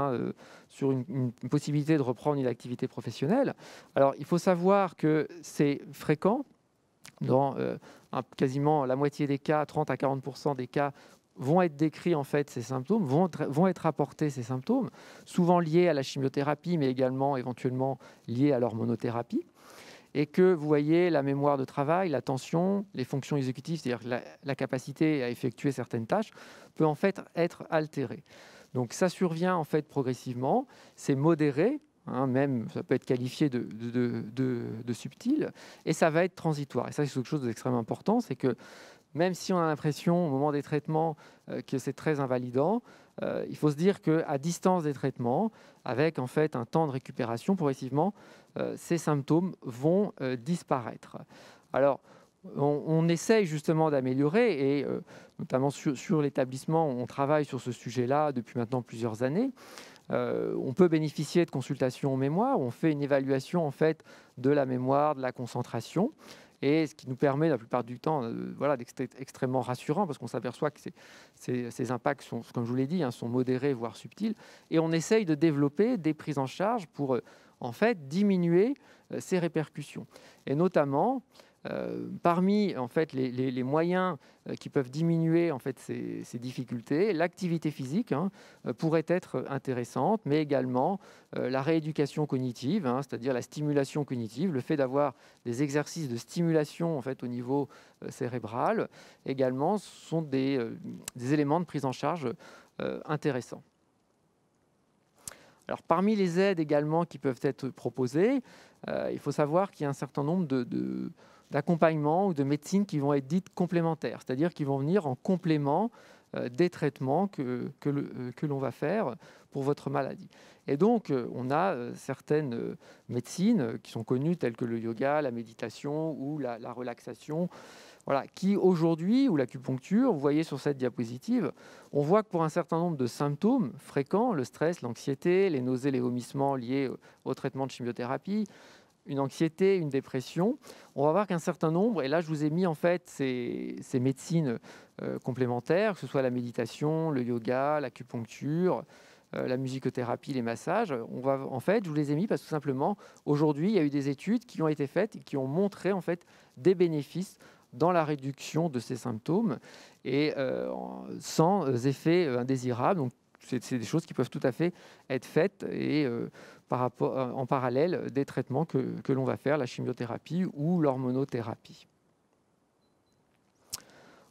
sur une possibilité de reprendre une activité professionnelle. Alors, il faut savoir que c'est fréquent, dans quasiment la moitié des cas, 30 à 40% des cas, vont être décrits en fait ces symptômes, vont être rapportés ces symptômes, souvent liés à la chimiothérapie, mais également éventuellement liés à l'hormonothérapie. Et que vous voyez la mémoire de travail, l'attention, les fonctions exécutives, c'est-à-dire la capacité à effectuer certaines tâches, peut en fait être altérée. Donc ça survient en fait progressivement, c'est modéré, même ça peut être qualifié de subtil, et ça va être transitoire. Et ça, c'est quelque chose d'extrêmement important, c'est que même si on a l'impression au moment des traitements que c'est très invalidant, il faut se dire qu'à distance des traitements, avec en fait un temps de récupération, progressivement, ces symptômes vont disparaître. Alors, on essaye justement d'améliorer, et notamment sur l'établissement, on travaille sur ce sujet-là depuis maintenant plusieurs années. On peut bénéficier de consultations en mémoire, on fait une évaluation en fait de la mémoire, de la concentration, et ce qui nous permet la plupart du temps d'être extrêmement rassurant, parce qu'on s'aperçoit que ces impacts sont, comme je vous l'ai dit, sont modérés, voire subtils, et on essaye de développer des prises en charge pour en fait diminuer ces répercussions. Et notamment, parmi en fait, les moyens qui peuvent diminuer en fait, ces difficultés, l'activité physique pourrait être intéressante, mais également la rééducation cognitive, c'est-à-dire la stimulation cognitive, le fait d'avoir des exercices de stimulation en fait, au niveau cérébral, également, sont des éléments de prise en charge intéressants. Alors, parmi les aides également qui peuvent être proposées, il faut savoir qu'il y a un certain nombre d'accompagnements ou de médecines qui vont être dites complémentaires, c'est-à-dire qui vont venir en complément des traitements que l'on va faire pour votre maladie. Et donc, on a certaines médecines qui sont connues, telles que le yoga, la méditation ou la relaxation, qui aujourd'hui, ou l'acupuncture, vous voyez sur cette diapositive, on voit que pour un certain nombre de symptômes fréquents, le stress, l'anxiété, les nausées, les vomissements liés au traitement de chimiothérapie, une anxiété, une dépression, on va voir qu'un certain nombre, et là je vous ai mis en fait ces médecines complémentaires, que ce soit la méditation, le yoga, l'acupuncture, la musicothérapie, les massages, en fait, je vous les ai mis parce que tout simplement, aujourd'hui, il y a eu des études qui ont été faites et qui ont montré en fait des bénéfices dans la réduction de ces symptômes et sans effets indésirables. Donc, c'est des choses qui peuvent tout à fait être faites et en parallèle des traitements que l'on va faire, la chimiothérapie ou l'hormonothérapie.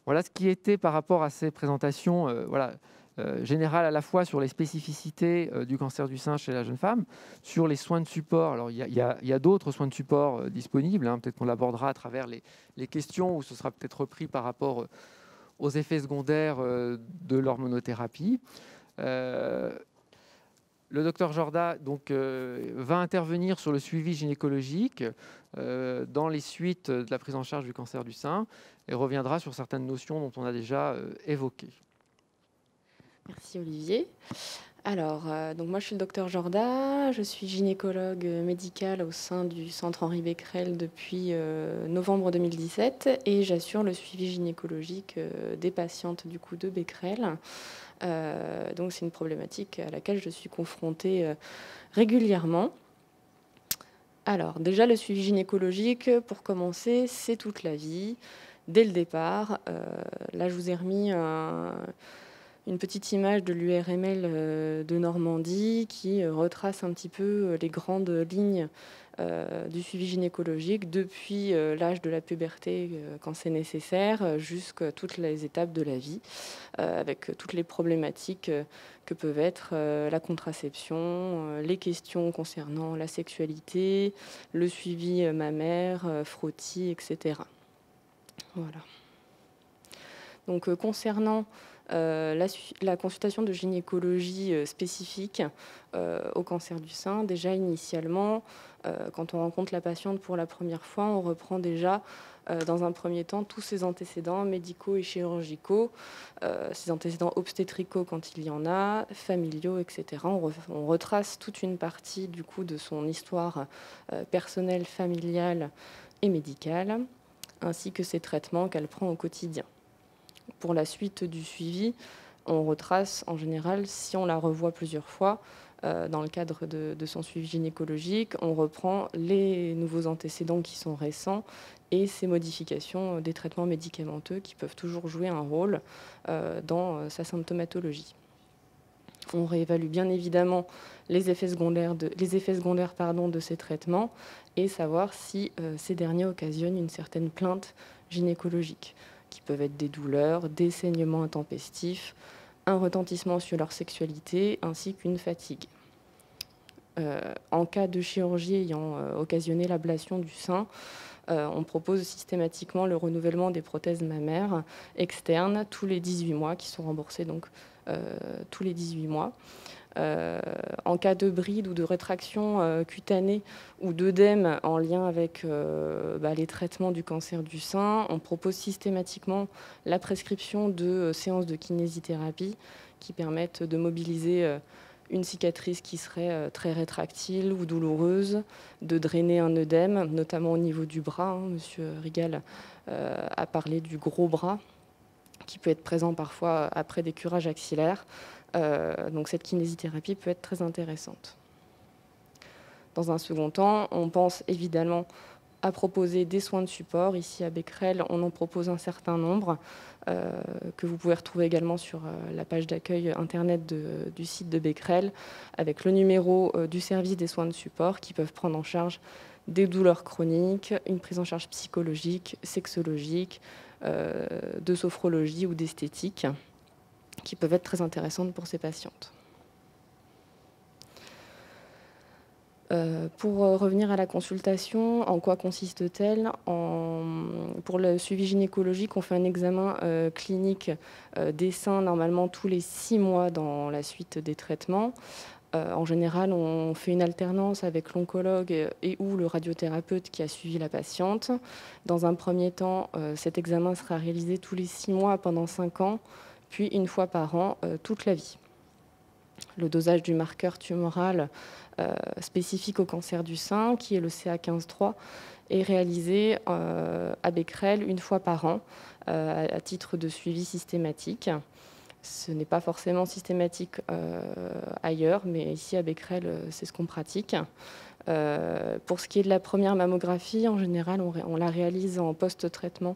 Voilà ce qui était par rapport à ces présentations générales à la fois sur les spécificités du cancer du sein chez la jeune femme, sur les soins de support. Alors il y a d'autres soins de support disponibles, peut-être qu'on l'abordera à travers les questions, ou ce sera peut-être repris par rapport aux effets secondaires de l'hormonothérapie. Le docteur Jorda va intervenir sur le suivi gynécologique dans les suites de la prise en charge du cancer du sein et reviendra sur certaines notions dont on a déjà évoquées. Merci Olivier. Alors, donc moi je suis le docteur Jorda, je suis gynécologue médicale au sein du centre Henri Becquerel depuis novembre 2017 et j'assure le suivi gynécologique des patientes du coup de Becquerel. Donc c'est une problématique à laquelle je suis confrontée régulièrement. Alors déjà le suivi gynécologique, pour commencer, c'est toute la vie. dès le départ. Là, je vous ai remis une petite image de l'URML de Normandie qui retrace un petit peu les grandes lignes du suivi gynécologique depuis l'âge de la puberté quand c'est nécessaire jusqu'à toutes les étapes de la vie avec toutes les problématiques que peuvent être la contraception, les questions concernant la sexualité, le suivi mammaire, frottis, etc. Voilà. Donc concernant la consultation de gynécologie spécifique au cancer du sein, déjà initialement, quand on rencontre la patiente pour la première fois, on reprend déjà dans un premier temps tous ses antécédents médicaux et chirurgicaux, ses antécédents obstétricaux quand il y en a, familiaux, etc. On retrace toute une partie du coup de son histoire personnelle, familiale et médicale, ainsi que ses traitements qu'elle prend au quotidien. Pour la suite du suivi, on retrace en général, si on la revoit plusieurs fois, dans le cadre de son suivi gynécologique, on reprend les nouveaux antécédents qui sont récents et ces modifications des traitements médicamenteux qui peuvent toujours jouer un rôle dans sa symptomatologie. On réévalue bien évidemment les effets secondaires de ces traitements et savoir si ces derniers occasionnent une certaine plainte gynécologique, qui peuvent être des douleurs, des saignements intempestifs, un retentissement sur leur sexualité ainsi qu'une fatigue. En cas de chirurgie ayant occasionné l'ablation du sein, on propose systématiquement le renouvellement des prothèses mammaires externes tous les 18 mois, qui sont remboursées donc tous les 18 mois. En cas de bride ou de rétraction cutanée ou d'œdème en lien avec les traitements du cancer du sein, on propose systématiquement la prescription de séances de kinésithérapie qui permettent de mobiliser une cicatrice qui serait très rétractile ou douloureuse, de drainer un œdème, notamment au niveau du bras. Monsieur Rigal a parlé du gros bras, qui peut être présent parfois après des curages axillaires. Donc cette kinésithérapie peut être très intéressante. Dans un second temps, on pense évidemment à proposer des soins de support. Ici à Becquerel, on en propose un certain nombre que vous pouvez retrouver également sur la page d'accueil internet du site de Becquerel, avec le numéro du service des soins de support qui peuvent prendre en charge des douleurs chroniques, une prise en charge psychologique, sexologique, de sophrologie ou d'esthétique, qui peuvent être très intéressantes pour ces patientes. Pour revenir à la consultation, en quoi consiste-t-elle ? Pour le suivi gynécologique, on fait un examen clinique des seins normalement tous les 6 mois dans la suite des traitements. En général, on fait une alternance avec l'oncologue et ou le radiothérapeute qui a suivi la patiente. Dans un premier temps, cet examen sera réalisé tous les 6 mois pendant 5 ans, puis une fois par an, toute la vie. Le dosage du marqueur tumoral spécifique au cancer du sein, qui est le CA15-3, est réalisé à Becquerel une fois par an à titre de suivi systématique. Ce n'est pas forcément systématique ailleurs, mais ici à Becquerel, c'est ce qu'on pratique. Pour ce qui est de la première mammographie, en général, on la réalise en post-traitement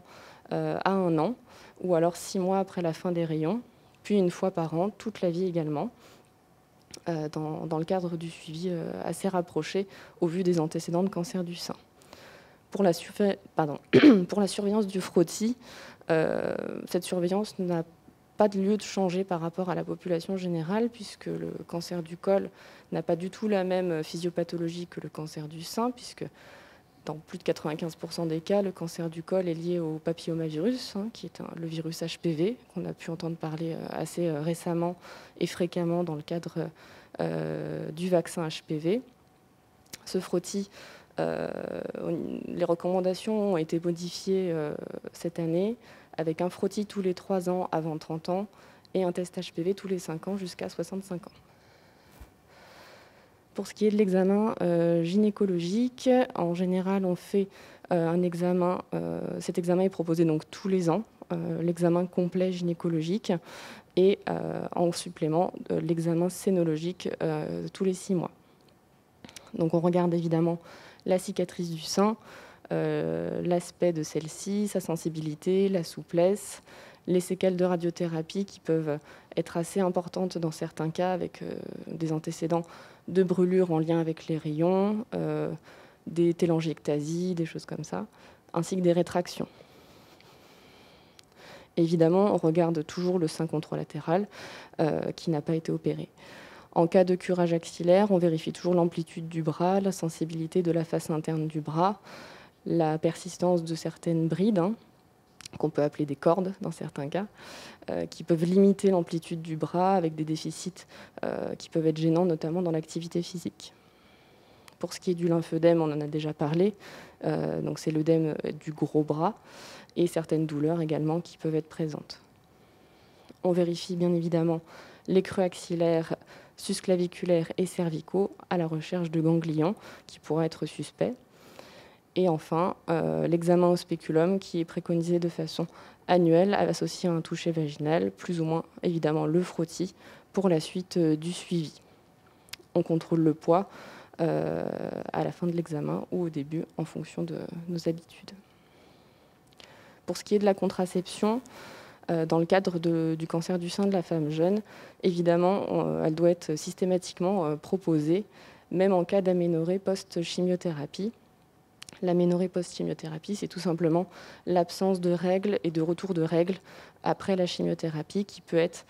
à 1 an, ou alors 6 mois après la fin des rayons, puis une fois par an, toute la vie également. Dans le cadre du suivi assez rapproché au vu des antécédents de cancer du sein. Pour la surveillance du frottis, cette surveillance n'a pas de lieu de changer par rapport à la population générale, puisque le cancer du col n'a pas du tout la même physiopathologie que le cancer du sein, puisque dans plus de 95% des cas, le cancer du col est lié au papillomavirus, qui est le virus HPV, qu'on a pu entendre parler assez récemment et fréquemment dans le cadre du vaccin HPV. Ce frottis, les recommandations ont été modifiées cette année, avec un frottis tous les 3 ans avant 30 ans et un test HPV tous les 5 ans jusqu'à 65 ans. Pour ce qui est de l'examen gynécologique, en général, on fait un examen. Cet examen est proposé donc tous les ans, l'examen complet gynécologique, et en supplément l'examen sénologique tous les 6 mois. Donc on regarde évidemment la cicatrice du sein, l'aspect de celle-ci, sa sensibilité, la souplesse, les séquelles de radiothérapie qui peuvent être assez importantes dans certains cas avec des antécédents de brûlures en lien avec les rayons, des télangiectasies, des choses comme ça, ainsi que des rétractions. Évidemment, on regarde toujours le sein contralatéral qui n'a pas été opéré. En cas de curage axillaire, on vérifie toujours l'amplitude du bras, la sensibilité de la face interne du bras, la persistance de certaines brides, qu'on peut appeler des cordes dans certains cas, qui peuvent limiter l'amplitude du bras avec des déficits qui peuvent être gênants, notamment dans l'activité physique. Pour ce qui est du lymphœdème, on en a déjà parlé, donc c'est l'œdème du gros bras, et certaines douleurs également qui peuvent être présentes. On vérifie bien évidemment les creux axillaires, susclaviculaires et cervicaux à la recherche de ganglions qui pourraient être suspects. Et enfin, l'examen au spéculum qui est préconisé de façon annuelle associé à un toucher vaginal, plus ou moins évidemment le frottis, pour la suite du suivi. On contrôle le poids à la fin de l'examen ou au début en fonction de nos habitudes. Pour ce qui est de la contraception, dans le cadre du cancer du sein de la femme jeune, évidemment, elle doit être systématiquement proposée, même en cas d'aménorrhée post-chimiothérapie. L'aménorrhée post-chimiothérapie, c'est tout simplement l'absence de règles et de retour de règles après la chimiothérapie qui peut être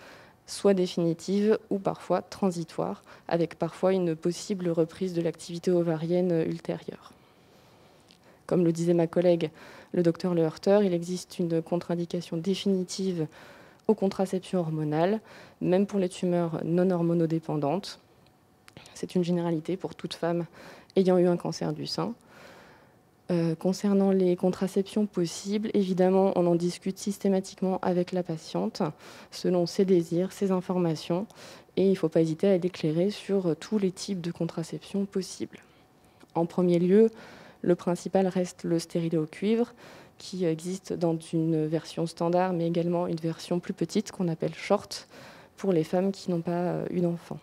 soit définitive ou parfois transitoire, avec parfois une possible reprise de l'activité ovarienne ultérieure. Comme le disait ma collègue, le docteur Le Heurter, il existe une contre-indication définitive aux contraceptions hormonales, même pour les tumeurs non hormonodépendantes. C'est une généralité pour toute femme ayant eu un cancer du sein. Concernant les contraceptions possibles, évidemment, on en discute systématiquement avec la patiente, selon ses désirs, ses informations, et il ne faut pas hésiter à l'éclairer sur tous les types de contraception possibles. En premier lieu, le principal reste le stérilet au cuivre, qui existe dans une version standard, mais également une version plus petite qu'on appelle short, pour les femmes qui n'ont pas eu d'enfant.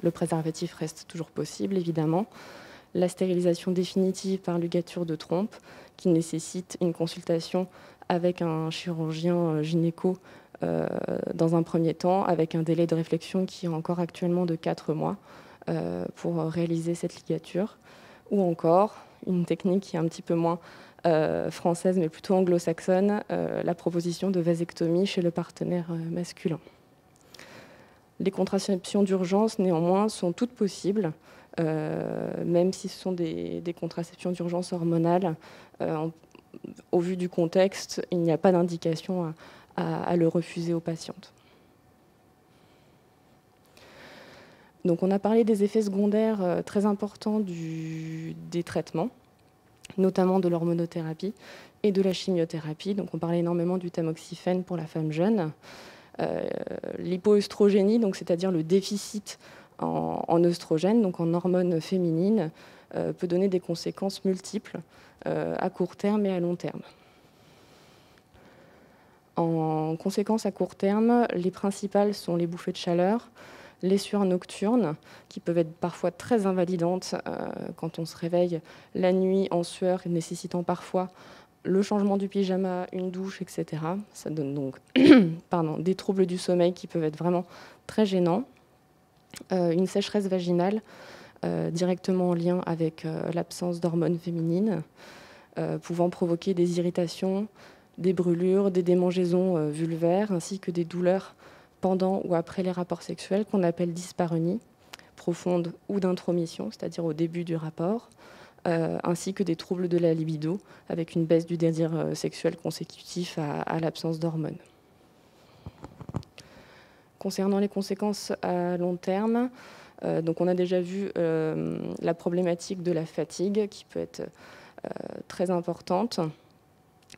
Le préservatif reste toujours possible, évidemment. La stérilisation définitive par ligature de trompe, qui nécessite une consultation avec un chirurgien gynéco dans un premier temps, avec un délai de réflexion qui est encore actuellement de 4 mois pour réaliser cette ligature. Ou encore, une technique qui est un petit peu moins française, mais plutôt anglo-saxonne, la proposition de vasectomie chez le partenaire masculin. Les contraceptions d'urgence, néanmoins, sont toutes possibles, même si ce sont des contraceptions d'urgence hormonales. Au vu du contexte, il n'y a pas d'indication à le refuser aux patientes. Donc on a parlé des effets secondaires très importants des traitements, notamment de l'hormonothérapie et de la chimiothérapie. Donc on parlait énormément du tamoxifène pour la femme jeune. L'hypoœstrogénie, donc c'est-à-dire le déficit en œstrogène, donc en hormones féminines, peut donner des conséquences multiples à court terme et à long terme. En conséquence à court terme, les principales sont les bouffées de chaleur, les sueurs nocturnes, qui peuvent être parfois très invalidantes quand on se réveille la nuit en sueur, nécessitant parfois le changement du pyjama, une douche, etc. Ça donne donc des troubles du sommeil qui peuvent être vraiment très gênants. Une sécheresse vaginale directement en lien avec l'absence d'hormones féminines, pouvant provoquer des irritations, des brûlures, des démangeaisons vulvaires, ainsi que des douleurs pendant ou après les rapports sexuels qu'on appelle dyspareunie profonde ou d'intromission, c'est-à-dire au début du rapport, ainsi que des troubles de la libido avec une baisse du désir sexuel consécutif à l'absence d'hormones. Concernant les conséquences à long terme, donc on a déjà vu la problématique de la fatigue qui peut être très importante,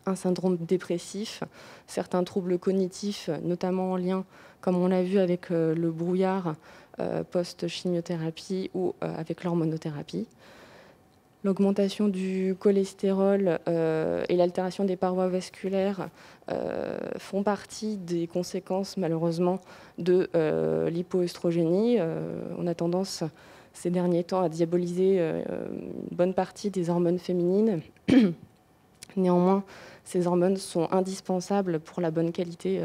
un syndrome dépressif, certains troubles cognitifs, notamment en lien, comme on l'a vu avec le brouillard post-chimiothérapie ou avec l'hormonothérapie. L'augmentation du cholestérol et l'altération des parois vasculaires font partie des conséquences, malheureusement, de l'hypoœstrogénie. On a tendance, ces derniers temps, a diabolisé une bonne partie des hormones féminines. Néanmoins, ces hormones sont indispensables pour la bonne qualité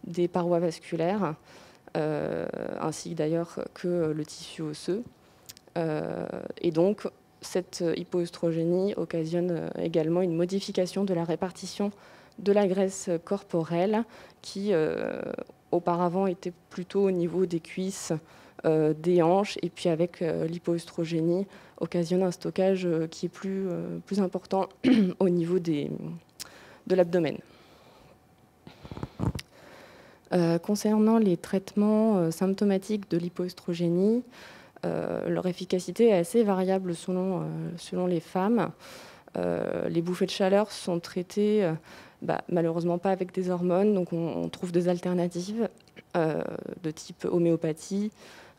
des parois vasculaires, ainsi d'ailleurs que le tissu osseux. Et donc, cette hypoœstrogénie occasionne également une modification de la répartition de la graisse corporelle qui, auparavant, était plutôt au niveau des cuisses, des hanches, et puis avec l'hypoœstrogénie, occasionne un stockage qui est plus important au niveau de l'abdomen. Concernant les traitements symptomatiques de l'hypoœstrogénie, leur efficacité est assez variable selon les femmes. Les bouffées de chaleur sont traitées malheureusement pas avec des hormones, donc on trouve des alternatives de type homéopathie,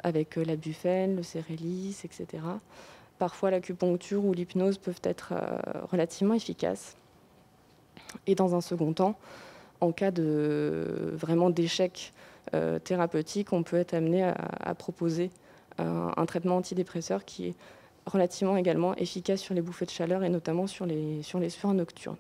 avec la bufène, le Cérélis, etc. Parfois l'acupuncture ou l'hypnose peuvent être relativement efficaces. Et dans un second temps, en cas vraiment d'échec thérapeutique, on peut être amené à proposer un traitement antidépresseur qui est relativement également efficace sur les bouffées de chaleur et notamment sur les sueurs nocturnes.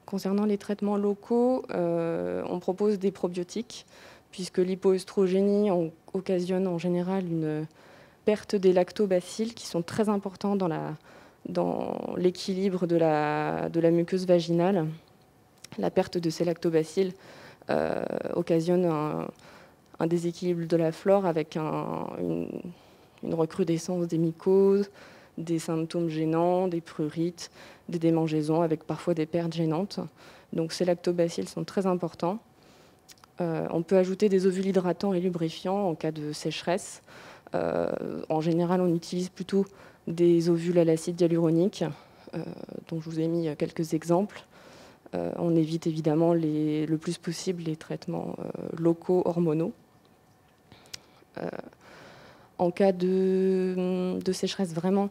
Concernant les traitements locaux, on propose des probiotiques, puisque l'hypoœstrogénie occasionne en général une perte des lactobacilles qui sont très importants dans l'équilibre de la muqueuse vaginale. La perte de ces lactobacilles occasionne un déséquilibre de la flore avec une recrudescence des mycoses, des symptômes gênants, des prurites, des démangeaisons avec parfois des pertes gênantes. Donc ces lactobacilles sont très importants. On peut ajouter des ovules hydratants et lubrifiants en cas de sécheresse. En général, on utilise plutôt des ovules à l'acide hyaluronique, dont je vous ai mis quelques exemples. On évite évidemment le plus possible les traitements locaux hormonaux. En cas de sécheresse vraiment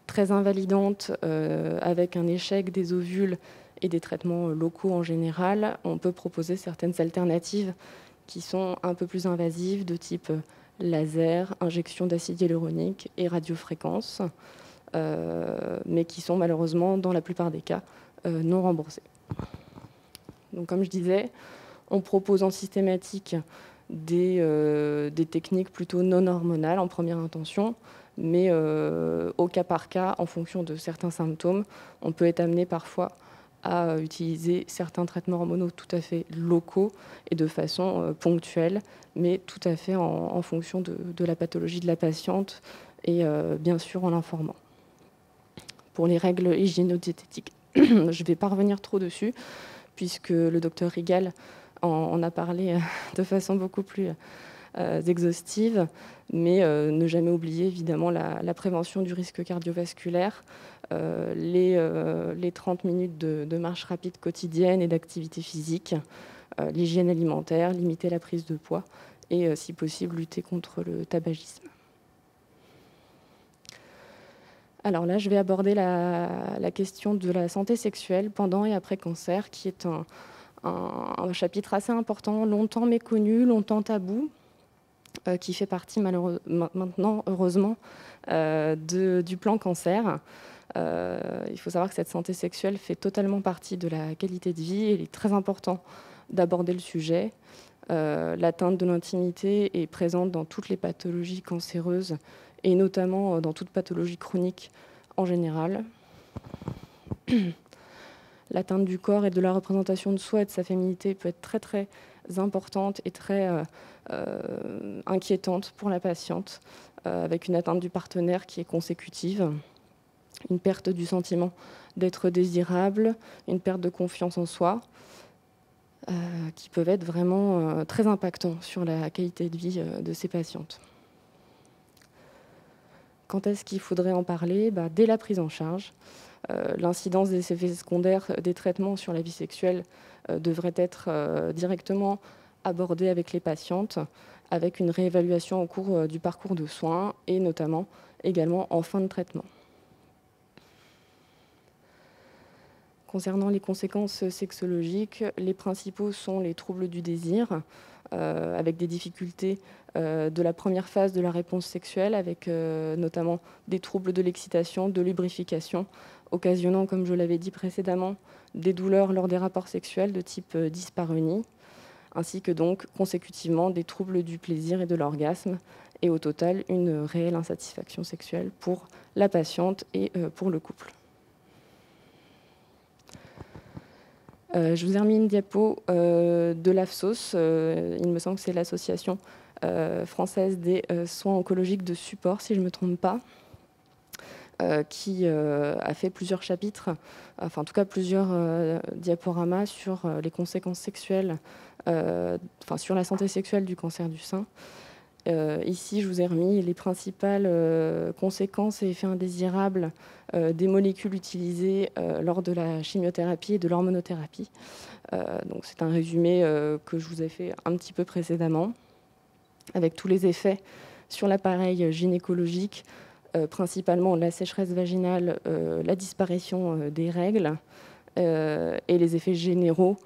très invalidante, avec un échec des ovules et des traitements locaux en général, on peut proposer certaines alternatives qui sont un peu plus invasives, de type laser, injection d'acide hyaluronique et radiofréquence, mais qui sont malheureusement, dans la plupart des cas, non remboursées. Donc, comme je disais, on propose en systématique des techniques plutôt non hormonales en première intention, mais au cas par cas, en fonction de certains symptômes, on peut être amené parfois à utiliser certains traitements hormonaux tout à fait locaux et de façon ponctuelle, mais tout à fait en fonction de la pathologie de la patiente et bien sûr en l'informant. Pour les règles hygiéno-diététiques, je ne vais pas revenir trop dessus, puisque le docteur Rigal en a parlé de façon beaucoup plus exhaustive, mais ne jamais oublier évidemment la prévention du risque cardiovasculaire, les 30 minutes de marche rapide quotidienne et d'activité physique, l'hygiène alimentaire, limiter la prise de poids et, si possible, lutter contre le tabagisme. Alors là, je vais aborder la question de la santé sexuelle pendant et après cancer, qui est un chapitre assez important, longtemps méconnu, longtemps tabou, qui fait partie maintenant, heureusement, du plan cancer. Il faut savoir que cette santé sexuelle fait totalement partie de la qualité de vie et il est très important d'aborder le sujet. L'atteinte de l'intimité est présente dans toutes les pathologies cancéreuses et notamment dans toute pathologie chronique en général. L'atteinte du corps et de la représentation de soi et de sa féminité peut être très très importante et très inquiétante pour la patiente, avec une atteinte du partenaire qui est consécutive, une perte du sentiment d'être désirable, une perte de confiance en soi, qui peuvent être vraiment très impactants sur la qualité de vie de ces patientes. Quand est-ce qu'il faudrait en parler ? Dès la prise en charge. L'incidence des effets secondaires des traitements sur la vie sexuelle devrait être directement abordée avec les patientes, avec une réévaluation au cours du parcours de soins et notamment également en fin de traitement. Concernant les conséquences sexologiques, les principaux sont les troubles du désir, avec des difficultés de la première phase de la réponse sexuelle, avec notamment des troubles de l'excitation, de lubrification, occasionnant, comme je l'avais dit précédemment, des douleurs lors des rapports sexuels de type dyspareunie, ainsi que donc consécutivement des troubles du plaisir et de l'orgasme, et au total une réelle insatisfaction sexuelle pour la patiente et pour le couple. Je vous ai remis une diapo de l'AFSOS, il me semble que c'est l'association française des soins oncologiques de support, si je ne me trompe pas, qui a fait plusieurs chapitres, enfin en tout cas plusieurs diaporamas sur les conséquences sexuelles, sur la santé sexuelle du cancer du sein. Ici, je vous ai remis les principales conséquences et effets indésirables des molécules utilisées lors de la chimiothérapie et de l'hormonothérapie. Donc, c'est un résumé que je vous ai fait un petit peu précédemment, avec tous les effets sur l'appareil gynécologique, principalement la sécheresse vaginale, la disparition des règles et les effets généraux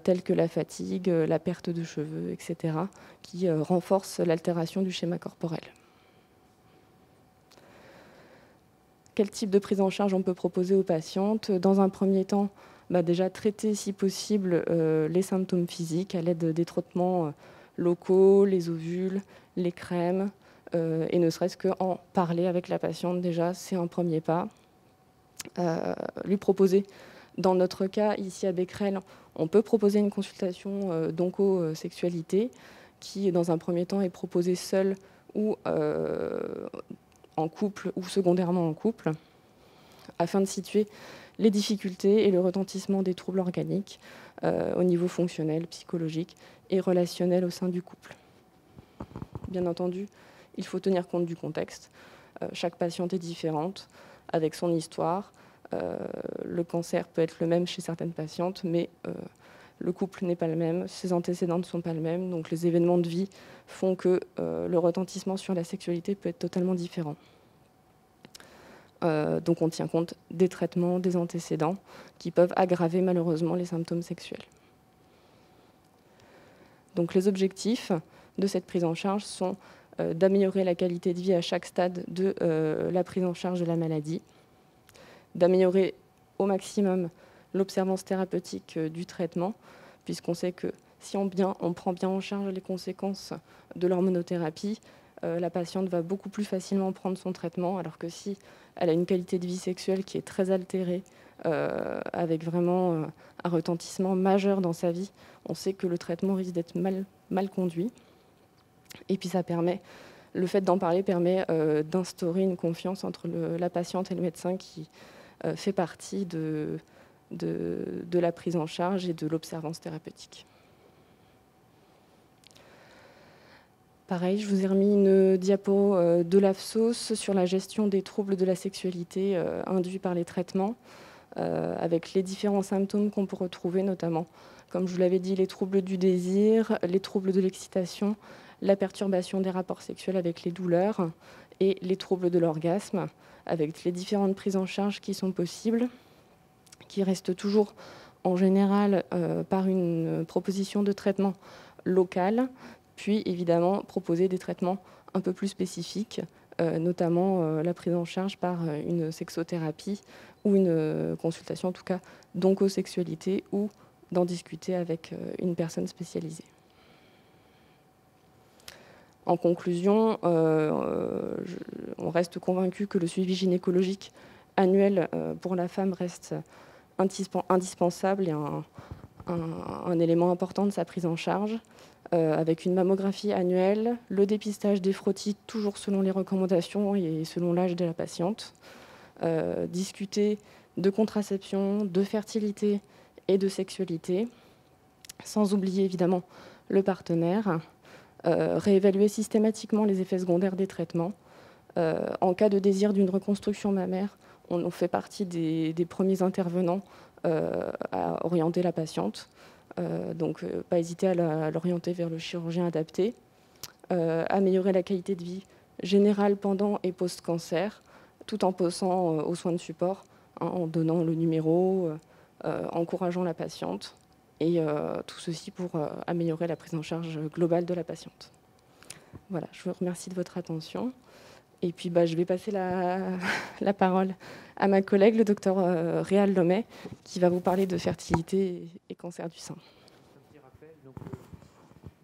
tels que la fatigue, la perte de cheveux, etc., qui renforcent l'altération du schéma corporel. Quel type de prise en charge on peut proposer aux patientes? Dans un premier temps, déjà traiter si possible les symptômes physiques à l'aide des traitements locaux, les ovules, les crèmes, et ne serait-ce qu'en parler avec la patiente, déjà, c'est un premier pas. Lui proposer, dans notre cas, ici à Becquerel, on peut proposer une consultation d'oncosexualité qui, dans un premier temps, est proposée seule ou en couple ou secondairement en couple, afin de situer les difficultés et le retentissement des troubles organiques au niveau fonctionnel, psychologique et relationnel au sein du couple. Bien entendu, il faut tenir compte du contexte. Chaque patiente est différente, avec son histoire. Le cancer peut être le même chez certaines patientes, mais le couple n'est pas le même, ses antécédents ne sont pas le même, donc les événements de vie font que le retentissement sur la sexualité peut être totalement différent. Donc on tient compte des traitements, des antécédents, qui peuvent aggraver malheureusement les symptômes sexuels. Donc les objectifs de cette prise en charge sont d'améliorer la qualité de vie à chaque stade de la prise en charge de la maladie, d'améliorer au maximum l'observance thérapeutique du traitement, puisqu'on sait que si on prend bien en charge les conséquences de l'hormonothérapie, la patiente va beaucoup plus facilement prendre son traitement, alors que si elle a une qualité de vie sexuelle qui est très altérée, avec vraiment un retentissement majeur dans sa vie, on sait que le traitement risque d'être mal conduit. Et puis ça permet, le fait d'en parler permet d'instaurer une confiance entre la patiente et le médecin qui fait partie de la prise en charge et de l'observance thérapeutique. Pareil, je vous ai remis une diapo de l'AFSOS sur la gestion des troubles de la sexualité induits par les traitements, avec les différents symptômes qu'on peut retrouver, notamment, comme je vous l'avais dit, les troubles du désir, les troubles de l'excitation, la perturbation des rapports sexuels avec les douleurs et les troubles de l'orgasme, avec les différentes prises en charge qui sont possibles, qui restent toujours en général par une proposition de traitement local, puis évidemment proposer des traitements un peu plus spécifiques, notamment la prise en charge par une sexothérapie ou une consultation en tout cas d'oncosexualité ou d'en discuter avec une personne spécialisée. En conclusion, on reste convaincu que le suivi gynécologique annuel pour la femme reste indispensable et un élément important de sa prise en charge, avec une mammographie annuelle, le dépistage des frottis toujours selon les recommandations et selon l'âge de la patiente, discuter de contraception, de fertilité et de sexualité, sans oublier évidemment le partenaire, réévaluer systématiquement les effets secondaires des traitements. En cas de désir d'une reconstruction mammaire, on fait partie des premiers intervenants à orienter la patiente. Donc, pas hésiter à l'orienter vers le chirurgien adapté. Améliorer la qualité de vie générale pendant et post-cancer, tout en pensant aux soins de support, en donnant le numéro encourageant la patiente. Et tout ceci pour améliorer la prise en charge globale de la patiente. Voilà, je vous remercie de votre attention. Et puis, je vais passer la parole à ma collègue, le docteur Réal Lomé, qui va vous parler de fertilité et cancer du sein.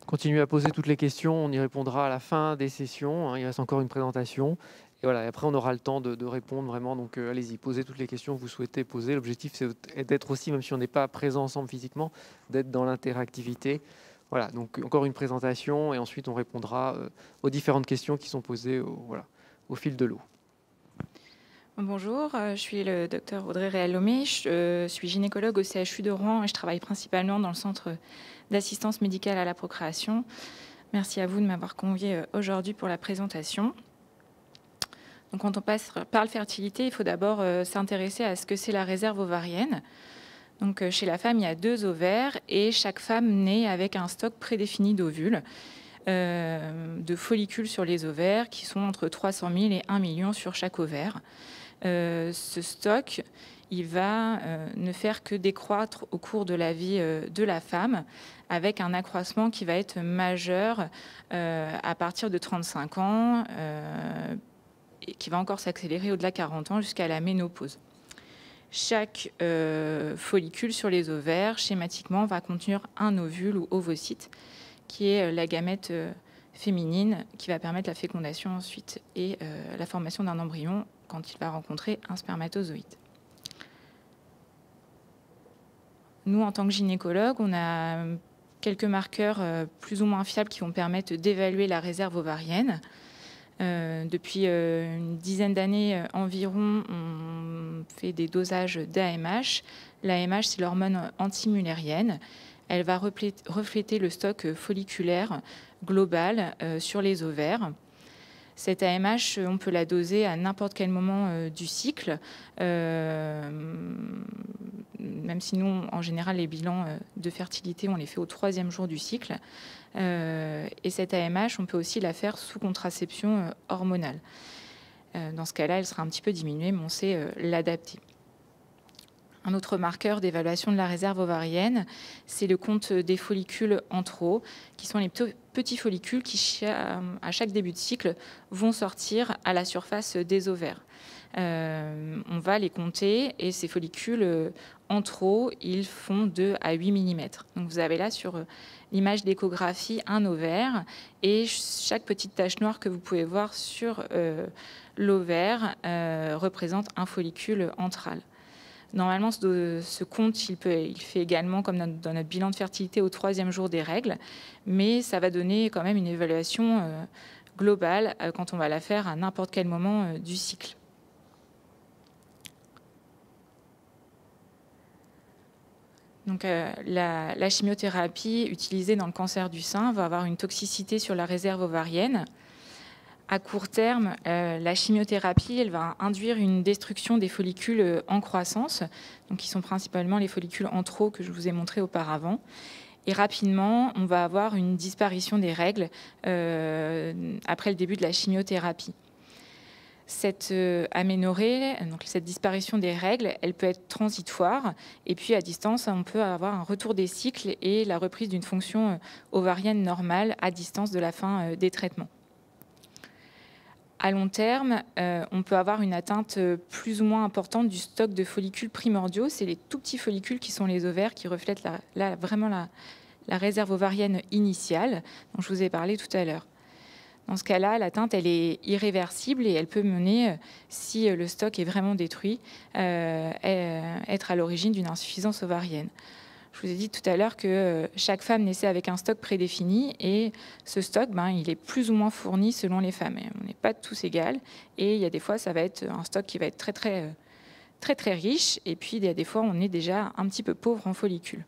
Continuez à poser toutes les questions, on y répondra à la fin des sessions. Il reste encore une présentation. Et voilà, et après, on aura le temps de répondre vraiment. Donc, allez-y, posez toutes les questions que vous souhaitez poser. L'objectif, c'est d'être aussi, même si on n'est pas présent ensemble physiquement, d'être dans l'interactivité. Voilà, donc encore une présentation et ensuite on répondra aux différentes questions qui sont posées au fil de l'eau. Bonjour, je suis le docteur Audrey Réal-Lomé, je suis gynécologue au CHU de Rouen et je travaille principalement dans le centre d'assistance médicale à la procréation. Merci à vous de m'avoir convié aujourd'hui pour la présentation. Donc, quand on parle fertilité, il faut d'abord s'intéresser à ce que c'est la réserve ovarienne. Donc, chez la femme, il y a 2 ovaires et chaque femme naît avec un stock prédéfini d'ovules, de follicules sur les ovaires qui sont entre 300 000 et 1 million sur chaque ovaire. Ce stock, il va ne faire que décroître au cours de la vie de la femme, avec un accroissement qui va être majeur à partir de 35 ans, et qui va encore s'accélérer au-delà de 40 ans jusqu'à la ménopause. Chaque follicule sur les ovaires, schématiquement, va contenir un ovule ou ovocyte, qui est la gamète féminine, qui va permettre la fécondation ensuite et la formation d'un embryon quand il va rencontrer un spermatozoïde. Nous, en tant que gynécologue, on a quelques marqueurs plus ou moins fiables qui vont permettre d'évaluer la réserve ovarienne. Depuis une dizaine d'années environ, on fait des dosages d'AMH. L'AMH, c'est l'hormone antimullérienne. Elle va refléter le stock folliculaire global sur les ovaires. Cette AMH, on peut la doser à n'importe quel moment du cycle, même si nous, en général, les bilans de fertilité, on les fait au 3e jour du cycle. Et cette AMH, on peut aussi la faire sous contraception hormonale. Dans ce cas-là, elle sera un petit peu diminuée, mais on sait l'adapter. Un autre marqueur d'évaluation de la réserve ovarienne, c'est le compte des follicules en trop, qui sont les petits follicules qui, à chaque début de cycle, vont sortir à la surface des ovaires. On va les compter et ces follicules en trop, ils font 2 à 8 mm. Donc vous avez là sur l'image d'échographie un ovaire et chaque petite tache noire que vous pouvez voir sur l'ovaire représente un follicule antral. Normalement, ce compte, il fait également, comme dans notre bilan de fertilité, au 3e jour des règles, mais ça va donner quand même une évaluation globale quand on va la faire à n'importe quel moment du cycle. Donc, la chimiothérapie utilisée dans le cancer du sein va avoir une toxicité sur la réserve ovarienne. À court terme, la chimiothérapie, elle va induire une destruction des follicules en croissance, donc qui sont principalement les follicules en trop que je vous ai montré auparavant. Et rapidement, on va avoir une disparition des règles après le début de la chimiothérapie. Cette aménorrhée, donc cette disparition des règles, elle peut être transitoire. Et puis à distance, on peut avoir un retour des cycles et la reprise d'une fonction ovarienne normale à distance de la fin des traitements. À long terme, on peut avoir une atteinte plus ou moins importante du stock de follicules primordiaux. C'est les tout petits follicules qui sont les ovaires qui reflètent vraiment la réserve ovarienne initiale dont je vous ai parlé tout à l'heure. Dans ce cas-là, l'atteinte, elle est irréversible et elle peut mener, si le stock est vraiment détruit, être à l'origine d'une insuffisance ovarienne. Je vous ai dit tout à l'heure que chaque femme naissait avec un stock prédéfini et ce stock, il est plus ou moins fourni selon les femmes. Et on n'est pas tous égales et il y a des fois, ça va être un stock qui va être très riche et puis il y a des fois, on est déjà un petit peu pauvre en follicules.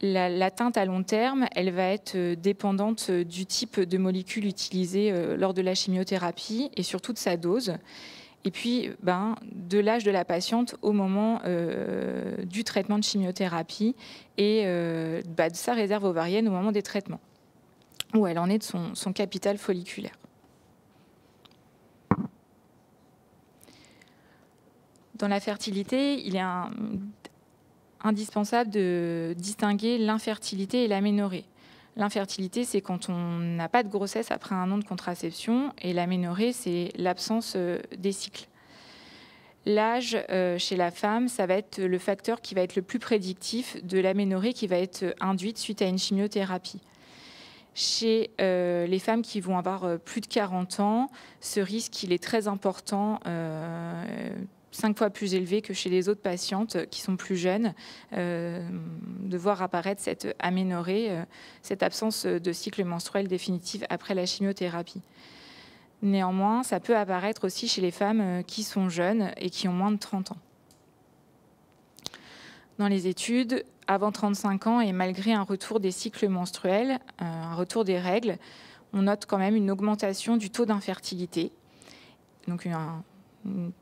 L'atteinte à long terme, elle va être dépendante du type de molécule utilisée lors de la chimiothérapie et surtout de sa dose. Et puis, de l'âge de la patiente au moment du traitement de chimiothérapie et de sa réserve ovarienne au moment des traitements, où elle en est de son capital folliculaire. Dans la fertilité, il est indispensable de distinguer l'infertilité et l'aménorrhée. L'infertilité, c'est quand on n'a pas de grossesse après un an de contraception, et l'aménorrhée, c'est l'absence des cycles. L'âge chez la femme, ça va être le facteur qui va être le plus prédictif de l'aménorrhée qui va être induite suite à une chimiothérapie. Chez les femmes qui vont avoir plus de 40 ans, ce risque il est très important, 5 fois plus élevé que chez les autres patientes qui sont plus jeunes, de voir apparaître cette aménorrhée, cette absence de cycle menstruel définitif après la chimiothérapie. Néanmoins, ça peut apparaître aussi chez les femmes qui sont jeunes et qui ont moins de 30 ans. Dans les études, avant 35 ans et malgré un retour des cycles menstruels, un retour des règles, on note quand même une augmentation du taux d'infertilité, donc une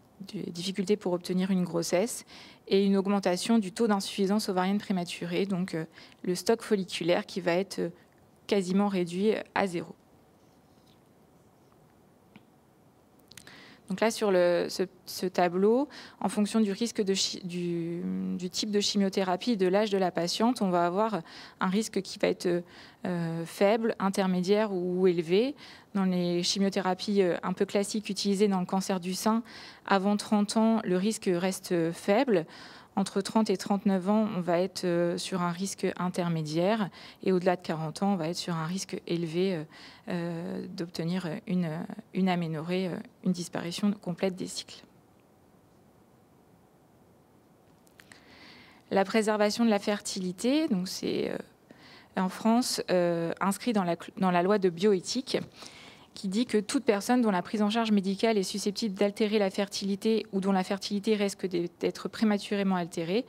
difficulté pour obtenir une grossesse, et une augmentation du taux d'insuffisance ovarienne prématurée, donc le stock folliculaire qui va être quasiment réduit à 0. Donc là, sur ce tableau, en fonction du risque du type de chimiothérapie et de l'âge de la patiente, on va avoir un risque qui va être faible, intermédiaire ou élevé. Dans les chimiothérapies un peu classiques utilisées dans le cancer du sein, avant 30 ans, le risque reste faible. Entre 30 et 39 ans, on va être sur un risque intermédiaire, et au-delà de 40 ans, on va être sur un risque élevé d'obtenir une aménorrhée, une disparition complète des cycles. La préservation de la fertilité, donc c'est en France inscrit dans la loi de bioéthique, qui dit que toute personne dont la prise en charge médicale est susceptible d'altérer la fertilité ou dont la fertilité risque d'être prématurément altérée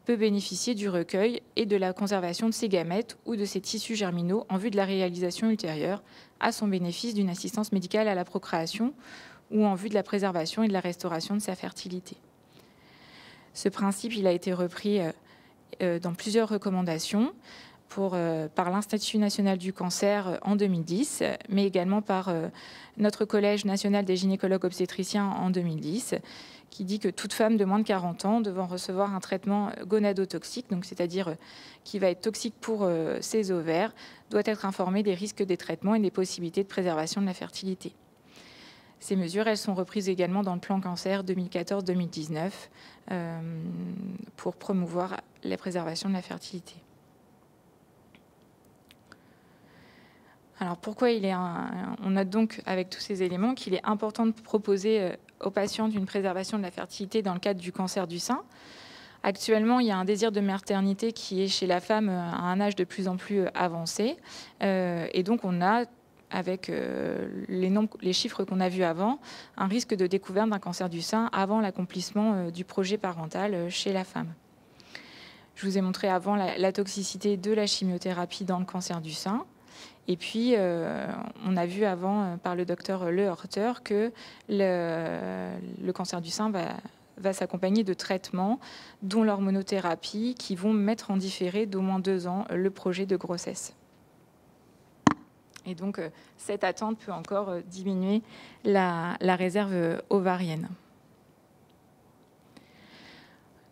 peut bénéficier du recueil et de la conservation de ses gamètes ou de ses tissus germinaux en vue de la réalisation ultérieure à son bénéfice d'une assistance médicale à la procréation ou en vue de la préservation et de la restauration de sa fertilité. Ce principe, il a été repris dans plusieurs recommandations par l'Institut national du cancer en 2010, mais également par notre Collège national des gynécologues obstétriciens en 2010, qui dit que toute femme de moins de 40 ans devant recevoir un traitement gonadotoxique, donc c'est-à-dire qui va être toxique pour ses ovaires, doit être informée des risques des traitements et des possibilités de préservation de la fertilité. Ces mesures, elles sont reprises également dans le plan cancer 2014-2019 pour promouvoir la préservation de la fertilité. Alors pourquoi on note donc avec tous ces éléments qu'il est important de proposer aux patientes une préservation de la fertilité dans le cadre du cancer du sein. Actuellement, il y a un désir de maternité qui est chez la femme à un âge de plus en plus avancé. Et donc on a, avec les chiffres qu'on a vus avant, un risque de découverte d'un cancer du sein avant l'accomplissement du projet parental chez la femme. Je vous ai montré avant la toxicité de la chimiothérapie dans le cancer du sein. Et puis, on a vu avant par le docteur Le Horter que le cancer du sein va s'accompagner de traitements, dont l'hormonothérapie, qui vont mettre en différé d'au moins 2 ans le projet de grossesse. Et donc, cette attente peut encore diminuer la réserve ovarienne.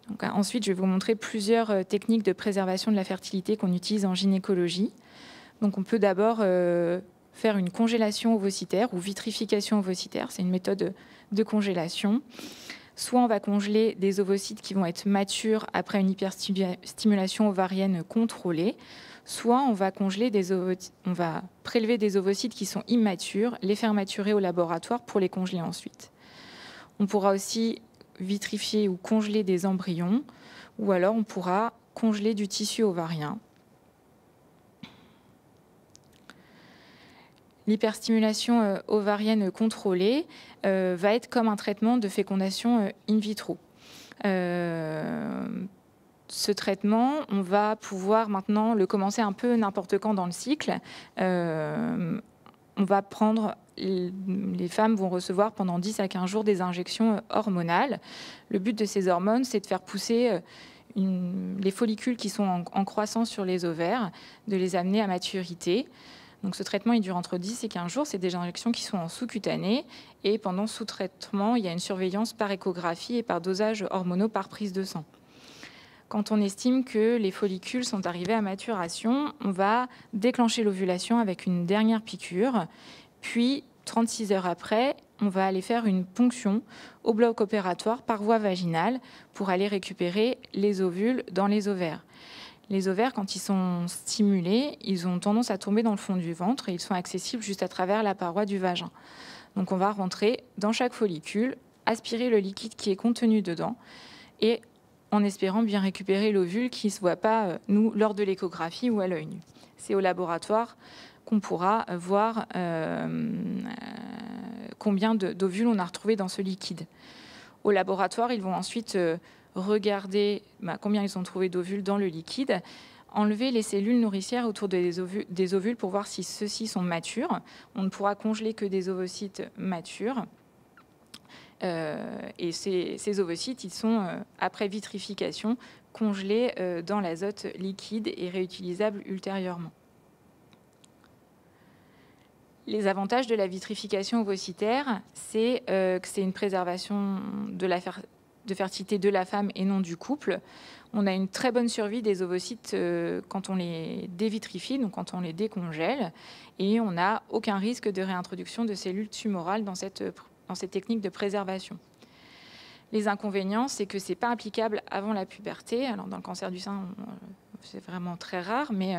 Donc, ensuite, je vais vous montrer plusieurs techniques de préservation de la fertilité qu'on utilise en gynécologie. Donc, on peut d'abord faire une congélation ovocytaire ou vitrification ovocytaire. C'est une méthode de congélation. Soit on va congeler des ovocytes qui vont être matures après une hyperstimulation ovarienne contrôlée, soit on va prélever des ovocytes qui sont immatures, les faire maturer au laboratoire pour les congeler ensuite. On pourra aussi vitrifier ou congeler des embryons, ou alors on pourra congeler du tissu ovarien. L'hyperstimulation ovarienne contrôlée va être comme un traitement de fécondation in vitro. Ce traitement, on va pouvoir maintenant le commencer un peu n'importe quand dans le cycle. On va prendre, les femmes vont recevoir pendant 10 à 15 jours des injections hormonales. Le but de ces hormones, c'est de faire pousser les follicules qui sont en croissance sur les ovaires, de les amener à maturité. Donc ce traitement, il dure entre 10 et 15 jours. C'est des injections qui sont en sous-cutané. Et pendant sous-traitement, il y a une surveillance par échographie et par dosage hormonaux par prise de sang. Quand on estime que les follicules sont arrivés à maturation, on va déclencher l'ovulation avec une dernière piqûre. Puis, 36 heures après, on va aller faire une ponction au bloc opératoire par voie vaginale pour aller récupérer les ovules dans les ovaires. Les ovaires, quand ils sont stimulés, ils ont tendance à tomber dans le fond du ventre et ils sont accessibles juste à travers la paroi du vagin. Donc on va rentrer dans chaque follicule, aspirer le liquide qui est contenu dedans et en espérant bien récupérer l'ovule qui ne se voit pas, nous, lors de l'échographie ou à l'œil nu. C'est au laboratoire qu'on pourra voir combien d'ovules on a retrouvé dans ce liquide. Au laboratoire, ils vont ensuite regarder combien ils ont trouvé d'ovules dans le liquide, enlever les cellules nourricières autour des ovules pour voir si ceux-ci sont matures. On ne pourra congeler que des ovocytes matures. Et ces ovocytes, ils sont, après vitrification, congelés dans l'azote liquide et réutilisables ultérieurement. Les avantages de la vitrification ovocytaire, c'est que c'est une préservation de fertilité de la femme et non du couple. On a une très bonne survie des ovocytes quand on les dévitrifie, donc quand on les décongèle, et on n'a aucun risque de réintroduction de cellules tumorales dans cette technique de préservation. Les inconvénients, c'est que ce n'est pas applicable avant la puberté. Alors, dans le cancer du sein, c'est vraiment très rare, mais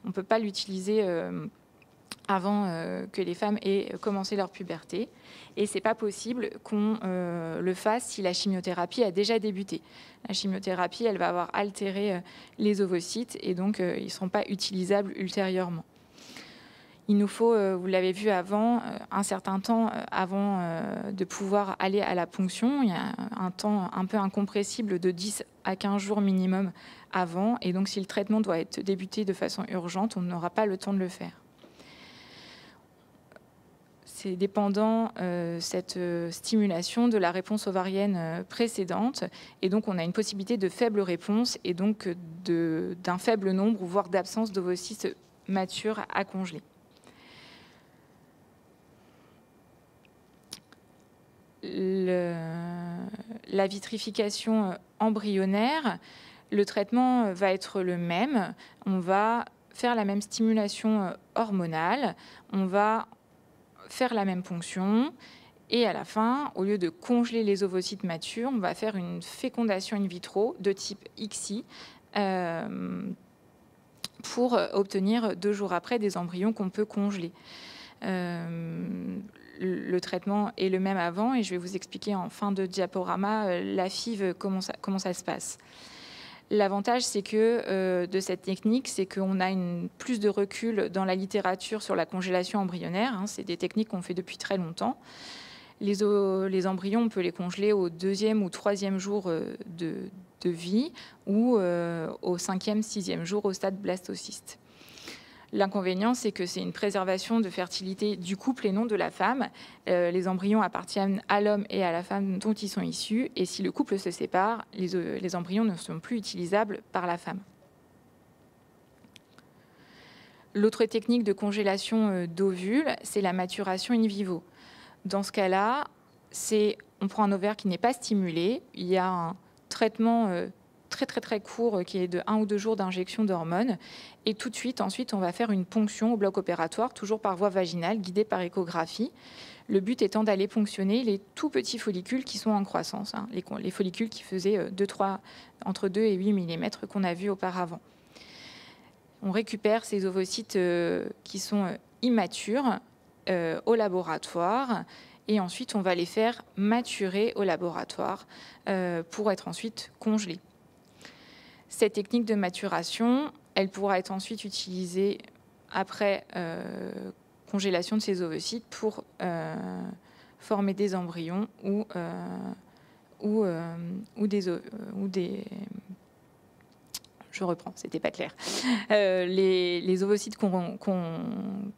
on ne peut pas l'utiliser avant que les femmes aient commencé leur puberté. Et ce n'est pas possible qu'on le fasse si la chimiothérapie a déjà débuté. La chimiothérapie, elle va avoir altéré les ovocytes et donc ils ne seront pas utilisables ultérieurement. Il nous faut, vous l'avez vu avant, un certain temps avant de pouvoir aller à la ponction. Il y a un temps un peu incompressible de 10 à 15 jours minimum avant. Et donc, si le traitement doit être débuté de façon urgente, on n'aura pas le temps de le faire. C'est dépendant, cette stimulation, de la réponse ovarienne précédente. Et donc, on a une possibilité de faible réponse et donc d'un faible nombre, voire d'absence d'ovocytes matures à congeler. La vitrification embryonnaire, le traitement va être le même. On va faire la même stimulation hormonale, on va faire la même ponction et à la fin, au lieu de congeler les ovocytes matures, on va faire une fécondation in vitro de type ICSI pour obtenir 2 jours après des embryons qu'on peut congeler. Le traitement est le même avant et je vais vous expliquer en fin de diaporama la FIV, comment ça se passe. L'avantage, c'est que de cette technique, c'est qu'on a plus de recul dans la littérature sur la congélation embryonnaire. Hein, c'est des techniques qu'on fait depuis très longtemps. Les embryons, on peut les congeler au 2e ou 3e jour de vie ou au 5e, 6e jour au stade blastocyste. L'inconvénient, c'est que c'est une préservation de fertilité du couple et non de la femme. Les embryons appartiennent à l'homme et à la femme dont ils sont issus. Et si le couple se sépare, les embryons ne sont plus utilisables par la femme. L'autre technique de congélation d'ovules, c'est la maturation in vivo. Dans ce cas-là, on prend un ovaire qui n'est pas stimulé. Il y a un traitement très court qui est de 1 ou 2 jours d'injection d'hormones. Et tout de suite, ensuite, on va faire une ponction au bloc opératoire, toujours par voie vaginale, guidée par échographie. Le but étant d'aller ponctionner les tout petits follicules qui sont en croissance, hein, les follicules qui faisaient entre 2 et 8 mm qu'on a vus auparavant. On récupère ces ovocytes qui sont immatures au laboratoire et ensuite on va les faire maturer au laboratoire pour être ensuite congelés. Cette technique de maturation, elle pourra être ensuite utilisée après congélation de ces ovocytes pour former des embryons ou des... Je reprends, c'était pas clair. Les ovocytes qu'on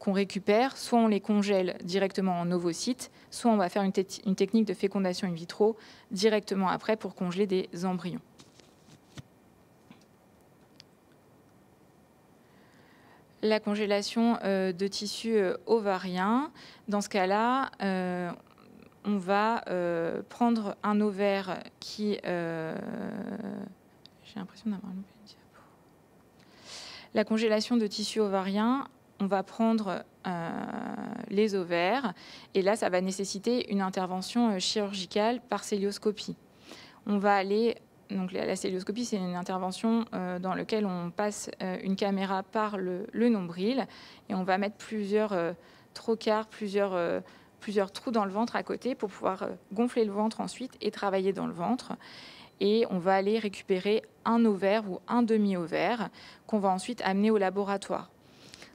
récupère, soit on les congèle directement en ovocytes, soit on va faire une technique de fécondation in vitro directement après pour congeler des embryons. la congélation de tissu ovarien. Dans ce cas-là, on va prendre un ovaire qui... J'ai l'impression d'avoir loupé une diapo. La congélation de tissu ovarien, on va prendre les ovaires. Et là, ça va nécessiter une intervention chirurgicale par cœlioscopie. On va aller... Donc la cœlioscopie, c'est une intervention dans laquelle on passe une caméra par le nombril et on va mettre plusieurs trocars, plusieurs trous dans le ventre à côté pour pouvoir gonfler le ventre ensuite et travailler dans le ventre. Et on va aller récupérer un ovaire ou un demi-ovaire qu'on va ensuite amener au laboratoire.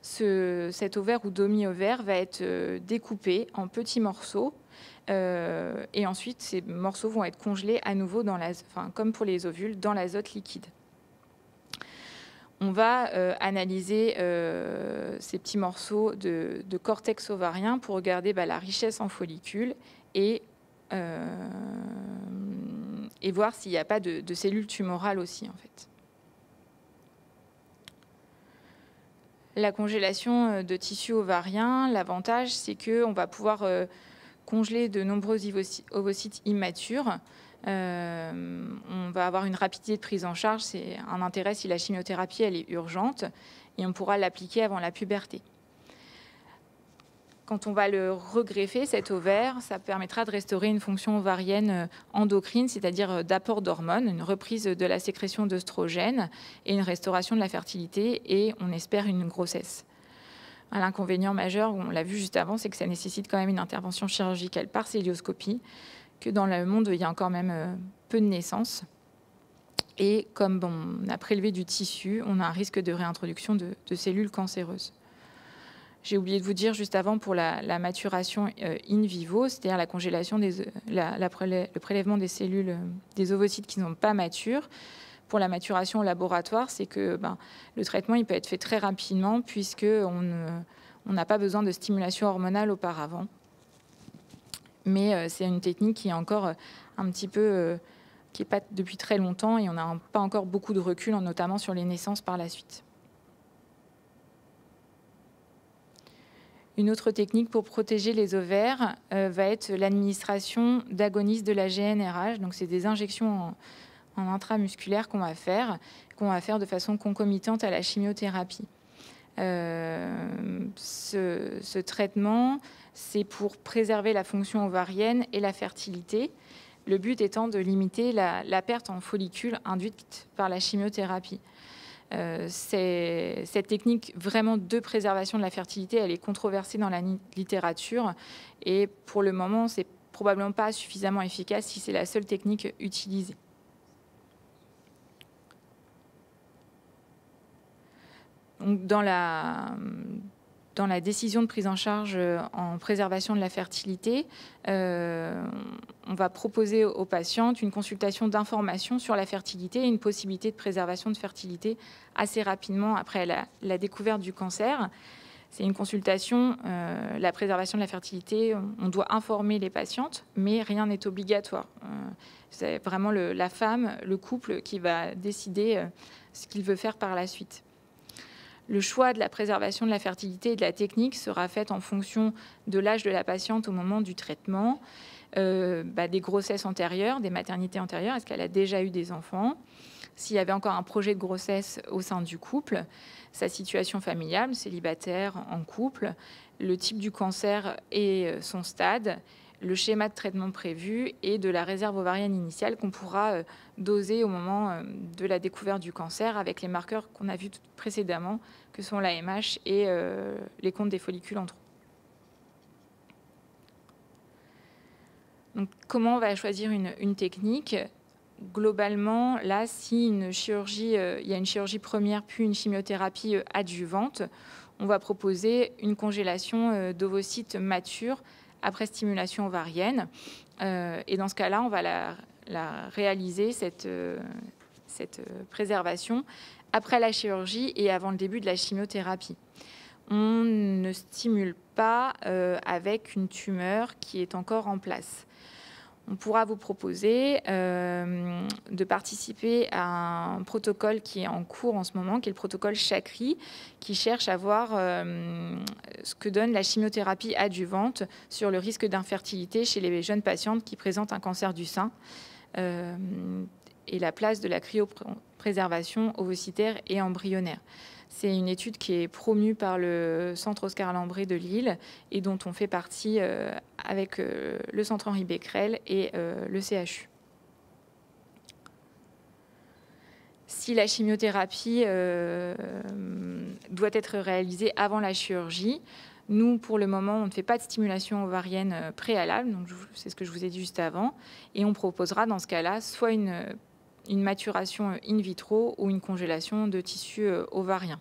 Cet ovaire ou demi-ovaire va être découpé en petits morceaux. Et ensuite, ces morceaux vont être congelés à nouveau, comme pour les ovules, dans l'azote liquide. On va analyser ces petits morceaux de cortex ovarien pour regarder la richesse en follicules et voir s'il n'y a pas de cellules tumorales aussi, en fait. La congélation de tissu ovarien, l'avantage, c'est qu'on va pouvoir congeler de nombreux ovocytes immatures. On va avoir une rapidité de prise en charge. C'est un intérêt si la chimiothérapie elle est urgente et on pourra l'appliquer avant la puberté. Quand on va le regreffer, cet ovaire, ça permettra de restaurer une fonction ovarienne endocrine, c'est-à-dire d'apport d'hormones, une reprise de la sécrétion d'œstrogènes et une restauration de la fertilité et on espère une grossesse. L'inconvénient majeur, on l'a vu juste avant, c'est que ça nécessite quand même une intervention chirurgicale par cœlioscopie, que dans le monde, il y a encore même peu de naissances. Et comme on a prélevé du tissu, on a un risque de réintroduction de cellules cancéreuses. J'ai oublié de vous dire juste avant pour la maturation in vivo, c'est-à-dire la congélation, le prélèvement des cellules, des ovocytes qui ne sont pas matures. Pour la maturation au laboratoire, c'est que le traitement il peut être fait très rapidement puisqu'on n'a pas besoin de stimulation hormonale auparavant. Mais c'est une technique qui est encore un petit peu, qui n'est pas depuis très longtemps et on n'a pas encore beaucoup de recul, notamment sur les naissances par la suite. Une autre technique pour protéger les ovaires va être l'administration d'agonistes de la GnRH. Donc c'est des injections en intramusculaire qu'on va faire de façon concomitante à la chimiothérapie. Ce traitement, c'est pour préserver la fonction ovarienne et la fertilité, le but étant de limiter la perte en follicules induite par la chimiothérapie. Cette technique vraiment de préservation de la fertilité, elle est controversée dans la littérature et pour le moment, c'est probablement pas suffisamment efficace si c'est la seule technique utilisée. Donc, dans la décision de prise en charge en préservation de la fertilité, on va proposer aux patientes une consultation d'information sur la fertilité et une possibilité de préservation de fertilité assez rapidement après la découverte du cancer. C'est une consultation, la préservation de la fertilité, on doit informer les patientes, mais rien n'est obligatoire. C'est vraiment la femme, le couple qui va décider ce qu'il veut faire par la suite. Le choix de la préservation de la fertilité et de la technique sera fait en fonction de l'âge de la patiente au moment du traitement, des grossesses antérieures, des maternités antérieures, est-ce qu'elle a déjà eu des enfants, s'il y avait encore un projet de grossesse au sein du couple, sa situation familiale, célibataire, en couple, le type du cancer et son stade, le schéma de traitement prévu et de la réserve ovarienne initiale qu'on pourra doser au moment de la découverte du cancer avec les marqueurs qu'on a vus précédemment, que sont l'AMH et les comptes des follicules en trop. Donc, comment on va choisir une technique ? Globalement, là, si il y a une chirurgie première puis une chimiothérapie adjuvante, on va proposer une congélation d'ovocytes matures après stimulation ovarienne. Et dans ce cas-là, on va la réaliser, cette préservation, après la chirurgie et avant le début de la chimiothérapie. On ne stimule pas avec une tumeur qui est encore en place. On pourra vous proposer de participer à un protocole qui est en cours en ce moment, qui est le protocole Chakri, qui cherche à voir ce que donne la chimiothérapie adjuvante sur le risque d'infertilité chez les jeunes patientes qui présentent un cancer du sein et la place de la cryopréservation ovocytaire et embryonnaire. C'est une étude qui est promue par le Centre Oscar Lambré de Lille et dont on fait partie avec le Centre Henri Becquerel et le CHU. Si la chimiothérapie doit être réalisée avant la chirurgie, nous, pour le moment, on ne fait pas de stimulation ovarienne préalable, donc c'est ce que je vous ai dit juste avant, et on proposera dans ce cas-là soit une maturation in vitro ou une congélation de tissu ovarien.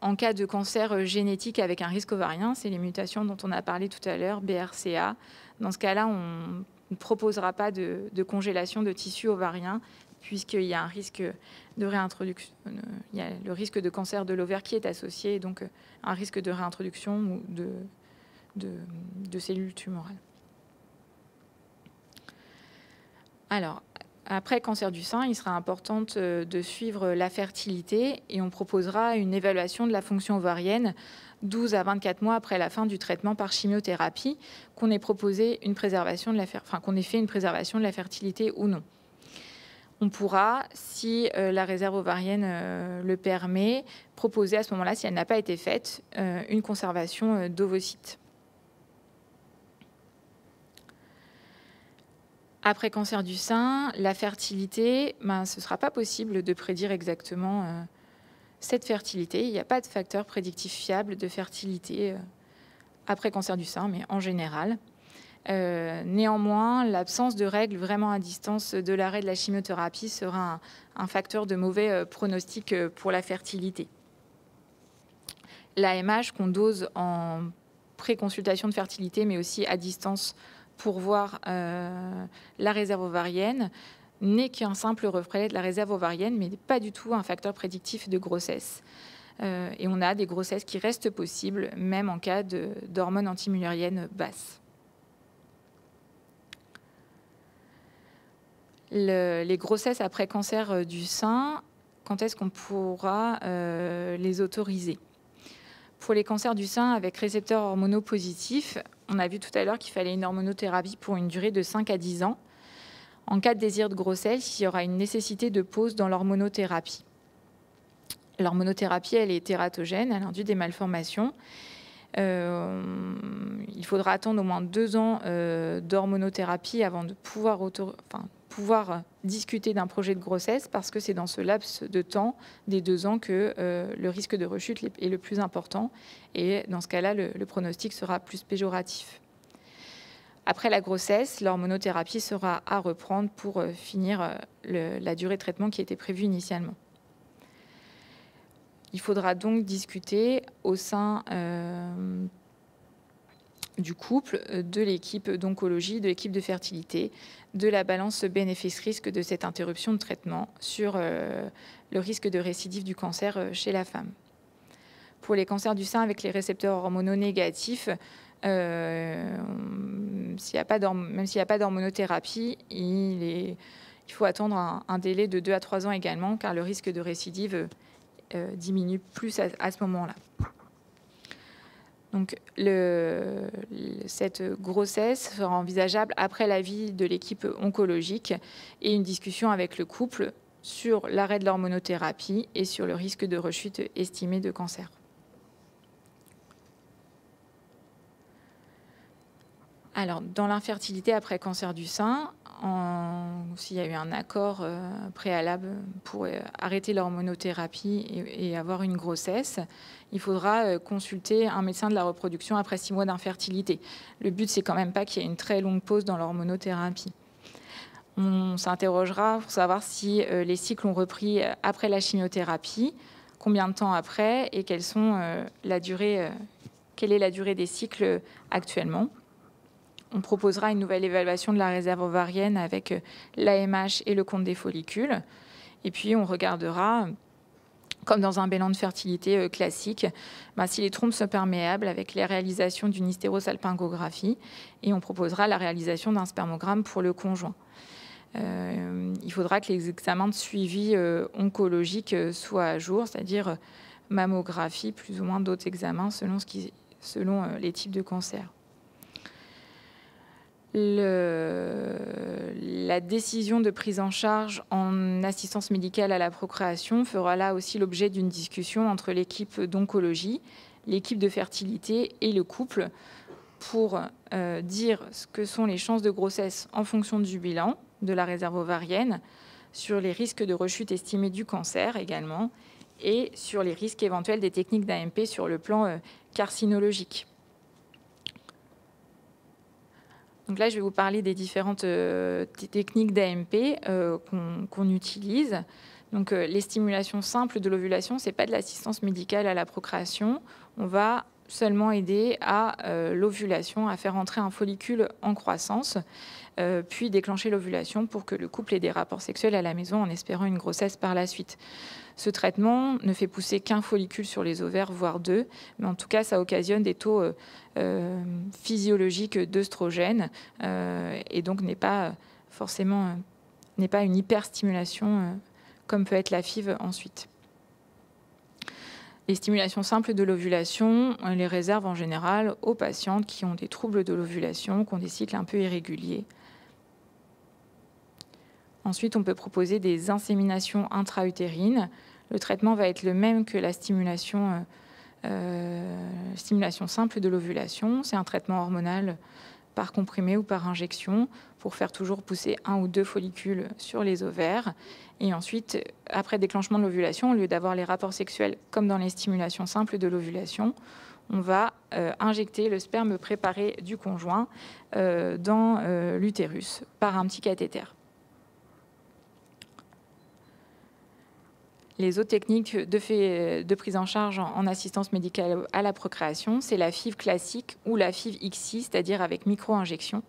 En cas de cancer génétique avec un risque ovarien, c'est les mutations dont on a parlé tout à l'heure, BRCA. Dans ce cas-là, on ne proposera pas de congélation de tissu ovarien puisqu'il y a un risque de réintroduction, il y a le risque de cancer de l'ovaire qui est associé, et donc un risque de réintroduction ou de cellules tumorales. Alors, après cancer du sein, il sera important de suivre la fertilité et on proposera une évaluation de la fonction ovarienne 12 à 24 mois après la fin du traitement par chimiothérapie, qu'on ait proposé une préservation de qu'on ait fait une préservation de la fertilité ou non. On pourra, si la réserve ovarienne le permet, proposer à ce moment-là, si elle n'a pas été faite, une conservation d'ovocytes. Après cancer du sein, la fertilité, ce ne sera pas possible de prédire exactement cette fertilité. Il n'y a pas de facteur prédictif fiable de fertilité après cancer du sein, mais en général. Néanmoins, l'absence de règles vraiment à distance de l'arrêt de la chimiothérapie sera un facteur de mauvais pronostic pour la fertilité. L'AMH qu'on dose en pré-consultation de fertilité, mais aussi à distance pour voir la réserve ovarienne, n'est qu'un simple reflet de la réserve ovarienne, mais pas du tout un facteur prédictif de grossesse. Et on a des grossesses qui restent possibles, même en cas d'hormones antimullériennes basses. Les grossesses après cancer du sein, quand est-ce qu'on pourra les autoriser? Pour les cancers du sein avec récepteurs hormonaux positifs, on a vu tout à l'heure qu'il fallait une hormonothérapie pour une durée de 5 à 10 ans. En cas de désir de grossesse, il y aura une nécessité de pause dans l'hormonothérapie. L'hormonothérapie, elle est tératogène, elle induit des malformations. Il faudra attendre au moins 2 ans d'hormonothérapie avant de pouvoir discuter d'un projet de grossesse, parce que c'est dans ce laps de temps des 2 ans que le risque de rechute est le plus important. Et dans ce cas-là, le pronostic sera plus péjoratif. Après la grossesse, l'hormonothérapie sera à reprendre pour finir la durée de traitement qui était prévue initialement. Il faudra donc discuter au sein du couple, de l'équipe d'oncologie, de l'équipe de fertilité, de la balance bénéfice-risque de cette interruption de traitement sur le risque de récidive du cancer chez la femme. Pour les cancers du sein avec les récepteurs hormonaux négatifs, même s'il n'y a pas d'hormonothérapie, il faut attendre un délai de 2 à 3 ans également, car le risque de récidive diminue plus à ce moment-là. Donc, cette grossesse sera envisageable après l'avis de l'équipe oncologique et une discussion avec le couple sur l'arrêt de l'hormonothérapie et sur le risque de rechute estimé de cancer. Alors, dans l'infertilité après cancer du sein, s'il y a eu un accord préalable pour arrêter l'hormonothérapie et avoir une grossesse, il faudra consulter un médecin de la reproduction après 6 mois d'infertilité. Le but, c'est quand même pas qu'il y ait une très longue pause dans l'hormonothérapie. On s'interrogera pour savoir si les cycles ont repris après la chimiothérapie, combien de temps après et quelle est la durée des cycles actuellement. On proposera une nouvelle évaluation de la réserve ovarienne avec l'AMH et le compte des follicules. Et puis, on regardera comme dans un bilan de fertilité classique, si les trompes sont perméables, avec la réalisation d'une hystérosalpingographie, et on proposera la réalisation d'un spermogramme pour le conjoint. Il faudra que les examens de suivi oncologique soient à jour, c'est-à-dire mammographie, plus ou moins d'autres examens selon les types de cancers. La décision de prise en charge en assistance médicale à la procréation fera là aussi l'objet d'une discussion entre l'équipe d'oncologie, l'équipe de fertilité et le couple pour dire ce que sont les chances de grossesse en fonction du bilan de la réserve ovarienne, sur les risques de rechute estimés du cancer également, et sur les risques éventuels des techniques d'AMP sur le plan carcinologique. Donc là, je vais vous parler des différentes techniques d'AMP qu'on utilise. Donc, les stimulations simples de l'ovulation, ce n'est pas de l'assistance médicale à la procréation. On va seulement aider à l'ovulation, à faire entrer un follicule en croissance, puis déclencher l'ovulation pour que le couple ait des rapports sexuels à la maison en espérant une grossesse par la suite. Ce traitement ne fait pousser qu'un follicule sur les ovaires, voire 2, mais en tout cas, ça occasionne des taux physiologiques d'œstrogène et donc n'est pas une hyperstimulation comme peut être la FIV ensuite. Les stimulations simples de l'ovulation, on les réserve en général aux patientes qui ont des troubles de l'ovulation, qui ont des cycles un peu irréguliers. Ensuite, on peut proposer des inséminations intra-utérines. Le traitement va être le même que la stimulation simple de l'ovulation. C'est un traitement hormonal par comprimé ou par injection pour faire toujours pousser 1 ou 2 follicules sur les ovaires. Et ensuite, après déclenchement de l'ovulation, au lieu d'avoir les rapports sexuels comme dans les stimulations simples de l'ovulation, on va injecter le sperme préparé du conjoint dans l'utérus par un petit cathéter. Les autres techniques de prise en charge en assistance médicale à la procréation, c'est la FIV classique ou la FIV ICSI, c'est-à-dire avec micro-injection.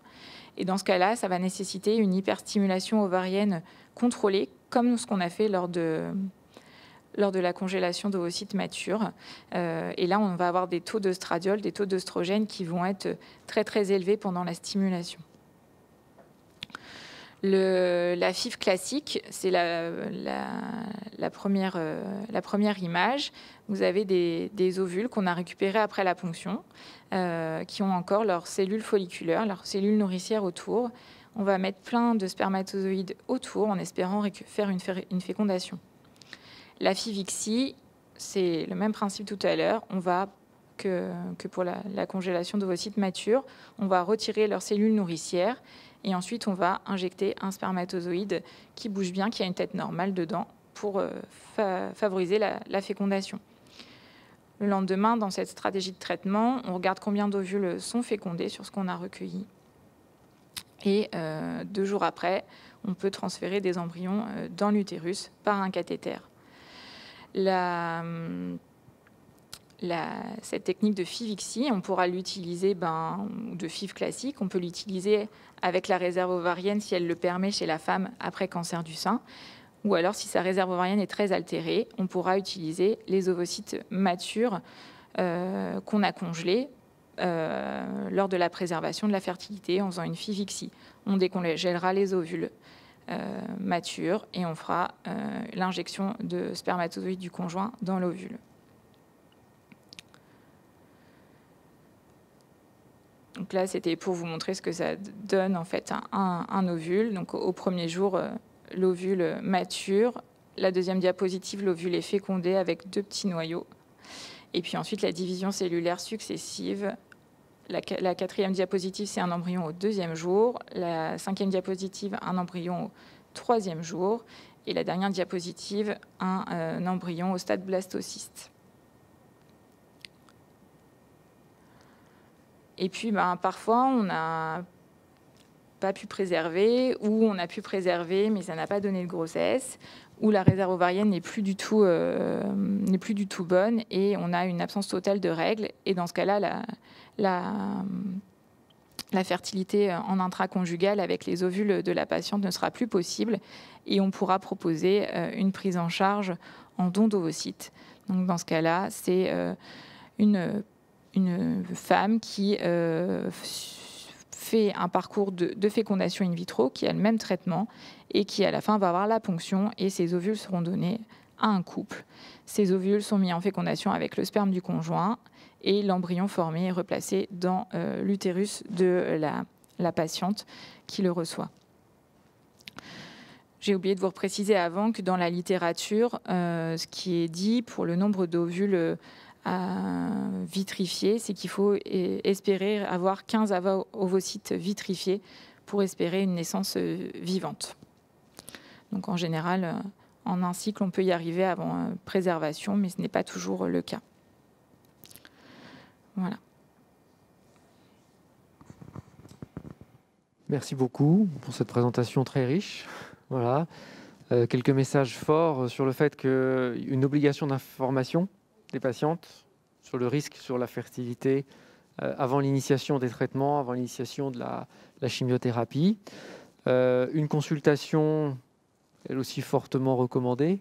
Et dans ce cas-là, ça va nécessiter une hyperstimulation ovarienne contrôlée, comme ce qu'on a fait lors de la congélation d'ovocytes matures. Et là, on va avoir des taux d'œstradiol, des taux d'œstrogène qui vont être très, très élevés pendant la stimulation. La FIV classique, c'est la première image. Vous avez des ovules qu'on a récupérés après la ponction, qui ont encore leurs cellules folliculaires, leurs cellules nourricières autour. On va mettre plein de spermatozoïdes autour en espérant faire une fécondation. La FIV ICSI, c'est le même principe tout à l'heure. On va que pour la congélation d'ovocytes matures, on va retirer leurs cellules nourricières. Et ensuite, on va injecter un spermatozoïde qui bouge bien, qui a une tête normale dedans, pour favoriser la fécondation. Le lendemain, dans cette stratégie de traitement, on regarde combien d'ovules sont fécondés sur ce qu'on a recueilli. Et 2 jours après, on peut transférer des embryons dans l'utérus par un cathéter. Cette technique de FIV ICSI, on pourra l'utiliser de FIV classique. On peut l'utiliser avec la réserve ovarienne si elle le permet chez la femme après cancer du sein. Ou alors, si sa réserve ovarienne est très altérée, on pourra utiliser les ovocytes matures qu'on a congelés lors de la préservation de la fertilité en faisant une FIV ICSI. On décongélera les ovules matures et on fera l'injection de spermatozoïdes du conjoint dans l'ovule. Donc là, c'était pour vous montrer ce que ça donne en fait un ovule. Donc au premier jour, l'ovule mature. La deuxième diapositive, l'ovule est fécondé avec 2 petits noyaux. Et puis ensuite, la division cellulaire successive. La 4e diapositive, c'est un embryon au 2e jour. La 5e diapositive, un embryon au 3e jour. Et la dernière diapositive, un embryon au stade blastocyste. Et puis, parfois, on n'a pas pu préserver, ou on a pu préserver, mais ça n'a pas donné de grossesse, ou la réserve ovarienne n'est plus du tout bonne, et on a une absence totale de règles. Et dans ce cas-là, la fertilité en intraconjugale avec les ovules de la patiente ne sera plus possible, et on pourra proposer une prise en charge en don d'ovocytes. Donc dans ce cas-là, c'est une femme qui fait un parcours de fécondation in vitro, qui a le même traitement et qui à la fin va avoir la ponction et ses ovules seront donnés à un couple. Ces ovules sont mis en fécondation avec le sperme du conjoint et l'embryon formé est replacé dans l'utérus de la patiente qui le reçoit. J'ai oublié de vous préciser avant que dans la littérature, ce qui est dit pour le nombre d'ovules à vitrifier, c'est qu'il faut espérer avoir 15 ovocytes vitrifiés pour espérer une naissance vivante. Donc en général, en un cycle, on peut y arriver avant préservation, mais ce n'est pas toujours le cas. Voilà. Merci beaucoup pour cette présentation très riche. Voilà. Quelques messages forts sur le fait qu'une obligation d'information des patientes sur le risque sur la fertilité avant l'initiation des traitements, avant l'initiation de la chimiothérapie. Une consultation, elle aussi fortement recommandée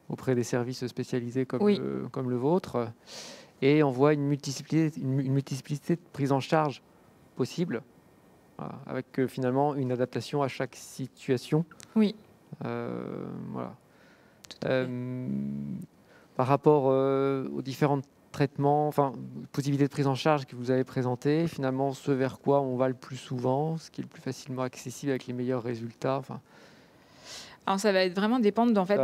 auprès des services spécialisés comme, oui. Comme le vôtre. Et on voit une multiplicité de prises en charge possibles, avec finalement une adaptation à chaque situation. Oui. Voilà. Par rapport aux différents traitements, enfin, possibilités de prise en charge que vous avez présentées, finalement, ce vers quoi on va le plus souvent, ce qui est le plus facilement accessible avec les meilleurs résultats. Enfin, alors ça va vraiment dépendre en fait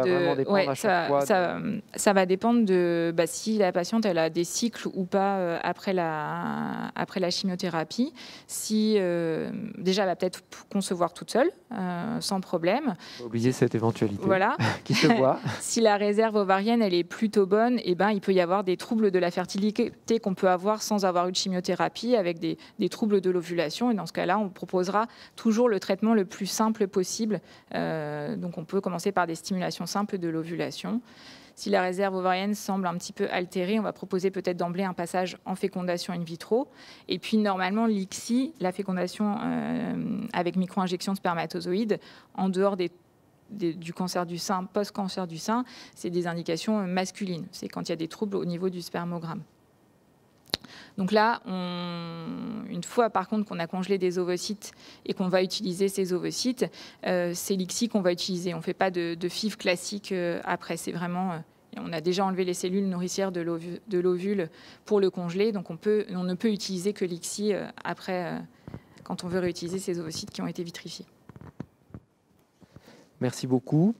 ça va dépendre de si la patiente elle a des cycles ou pas après la chimiothérapie. Si déjà elle va peut-être concevoir toute seule sans problème. Faut oublier cette éventualité. Voilà. Qui se voit. Si la réserve ovarienne elle est plutôt bonne, et il peut y avoir des troubles de la fertilité qu'on peut avoir sans avoir eu de chimiothérapie, avec des troubles de l'ovulation. Et dans ce cas-là, on proposera toujours le traitement le plus simple possible. Donc on peut commencer par des stimulations simples de l'ovulation. Si la réserve ovarienne semble un petit peu altérée, on va proposer peut-être d'emblée un passage en fécondation in vitro. Et puis normalement, l'ICSI, la fécondation avec micro-injection de spermatozoïdes, en dehors du cancer du sein, post-cancer du sein, c'est des indications masculines. C'est quand il y a des troubles au niveau du spermogramme. Donc là, une fois par contre qu'on a congelé des ovocytes et qu'on va utiliser ces ovocytes, c'est l'ICSI qu'on va utiliser. On ne fait pas de FIV classique après. C'est vraiment, on a déjà enlevé les cellules nourricières de l'ovule pour le congeler. Donc on ne peut utiliser que l'ICSI après, quand on veut réutiliser ces ovocytes qui ont été vitrifiés. Merci beaucoup.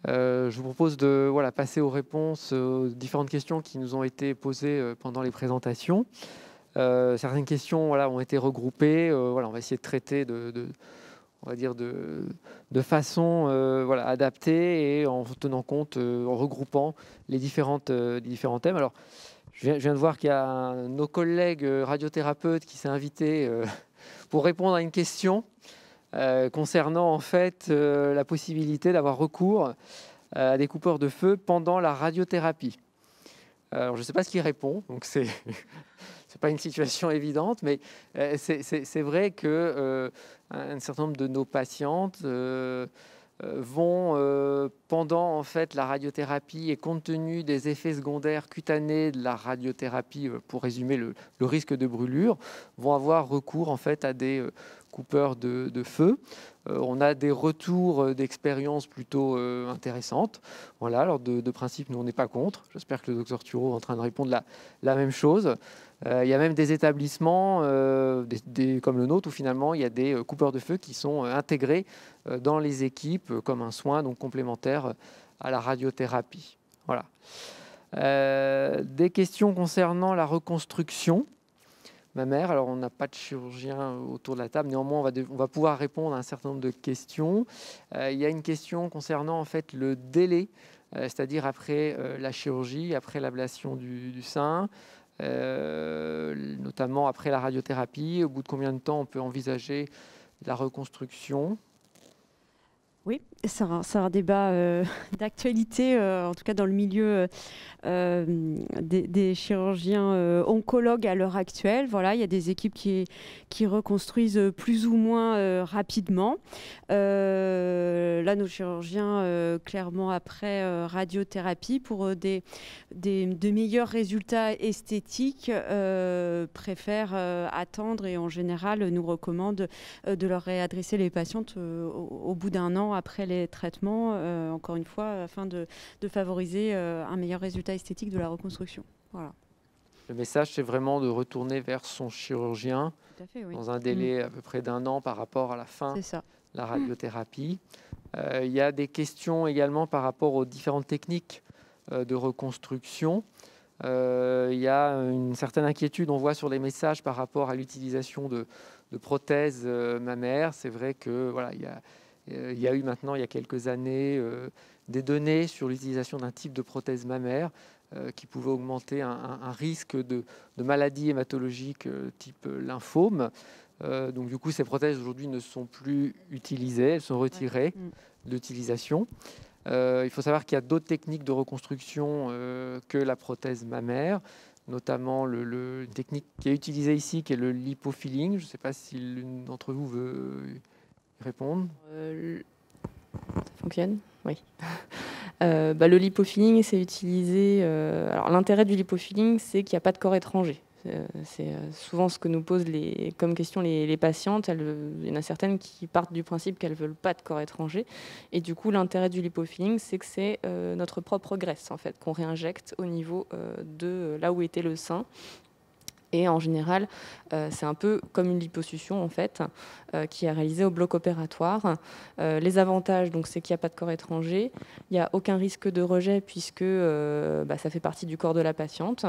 Je vous propose de passer aux réponses aux différentes questions qui nous ont été posées pendant les présentations. Certaines questions ont été regroupées. On va essayer de traiter de façon adaptée et en tenant compte, en regroupant les différents thèmes. Alors, je viens de voir qu'il y a nos collègues radiothérapeutes qui s'est invité pour répondre à une question concernant en fait la possibilité d'avoir recours à des coupeurs de feu pendant la radiothérapie. Alors, je ne sais pas ce qu'il répond, donc c'est pas une situation évidente, mais c'est vrai que un certain nombre de nos patientes vont pendant en fait la radiothérapie et compte tenu des effets secondaires cutanés de la radiothérapie, pour résumer le risque de brûlure, vont avoir recours en fait à des coupeurs de feu. On a des retours d'expérience plutôt intéressantes. Voilà, alors de principe, nous on n'est pas contre. J'espère que le docteur Thureau est en train de répondre la même chose. Il y a même des établissements comme le nôtre où finalement il y a des coupeurs de feu qui sont intégrés dans les équipes comme un soin donc complémentaire à la radiothérapie. Voilà. Des questions concernant la reconstruction mammaire. Alors on n'a pas de chirurgien autour de la table, néanmoins on va pouvoir répondre à un certain nombre de questions. Il y a une question concernant en fait le délai, c'est-à-dire après la chirurgie, après l'ablation du sein. Notamment après la radiothérapie, au bout de combien de temps on peut envisager la reconstruction? Oui, c'est un débat d'actualité, en tout cas dans le milieu des chirurgiens oncologues à l'heure actuelle. Voilà, il y a des équipes qui reconstruisent plus ou moins rapidement. Là, nos chirurgiens, clairement après radiothérapie, pour de meilleurs résultats esthétiques, préfèrent attendre et en général nous recommandent de leur réadresser les patientes au bout d'un an après les traitements, encore une fois, afin de favoriser un meilleur résultat esthétique de la reconstruction. Voilà. Le message, c'est vraiment de retourner vers son chirurgien Tout à fait, oui. dans un délai à peu près d'1 an par rapport à la fin C'est ça. de la radiothérapie. Il y a des questions également par rapport aux différentes techniques de reconstruction. Il y a une certaine inquiétude, on voit sur les messages par rapport à l'utilisation de prothèses mammaires. C'est vrai que voilà, il y a eu maintenant, il y a quelques années, des données sur l'utilisation d'un type de prothèse mammaire qui pouvait augmenter un risque de maladies hématologiques type lymphome. Donc du coup, ces prothèses aujourd'hui ne sont plus utilisées, elles sont retirées de l'utilisation. Il faut savoir qu'il y a d'autres techniques de reconstruction que la prothèse mammaire, notamment une technique qui est utilisée ici, qui est le lipofilling. Je ne sais pas si l'une d'entre vous veut y répondre. Ça fonctionne ? Oui. Le lipofilling, c'est utilisé... alors, l'intérêt du lipofilling, c'est qu'il n'y a pas de corps étranger. C'est souvent ce que nous posent comme question les patientes. Il y en a certaines qui partent du principe qu'elles ne veulent pas de corps étranger. Et du coup, l'intérêt du lipofilling, c'est que c'est notre propre graisse, en fait, qu'on réinjecte au niveau de là où était le sein. Et en général, c'est un peu comme une liposuction en fait, qui est réalisée au bloc opératoire. Les avantages, donc, c'est qu'il n'y a pas de corps étranger, il n'y a aucun risque de rejet puisque ça fait partie du corps de la patiente.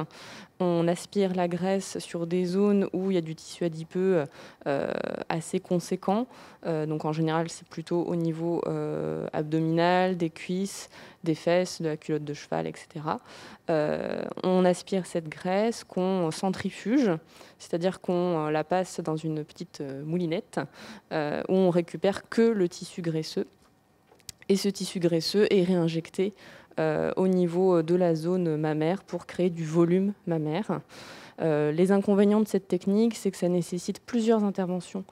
On aspire la graisse sur des zones où il y a du tissu adipeux assez conséquent. Donc en général, c'est plutôt au niveau abdominal, des cuisses, des fesses, de la culotte de cheval, etc. On aspire cette graisse qu'on centrifuge, c'est-à-dire qu'on la passe dans une petite moulinette où on récupère que le tissu graisseux. Et ce tissu graisseux est réinjecté au niveau de la zone mammaire pour créer du volume mammaire. Les inconvénients de cette technique, c'est que ça nécessite plusieurs interventions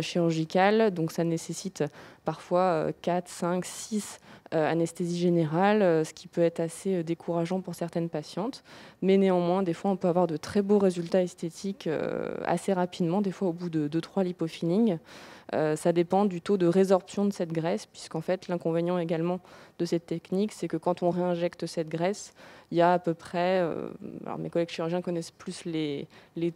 chirurgicales. Donc ça nécessite parfois 4, 5, 6 anesthésies générales, ce qui peut être assez décourageant pour certaines patientes. Mais néanmoins, des fois, on peut avoir de très beaux résultats esthétiques assez rapidement, des fois au bout de 2-3 lipofillings. Ça dépend du taux de résorption de cette graisse, puisqu'en fait, l'inconvénient également de cette technique, c'est que quand on réinjecte cette graisse, il y a à peu près, alors mes collègues chirurgiens connaissent plus les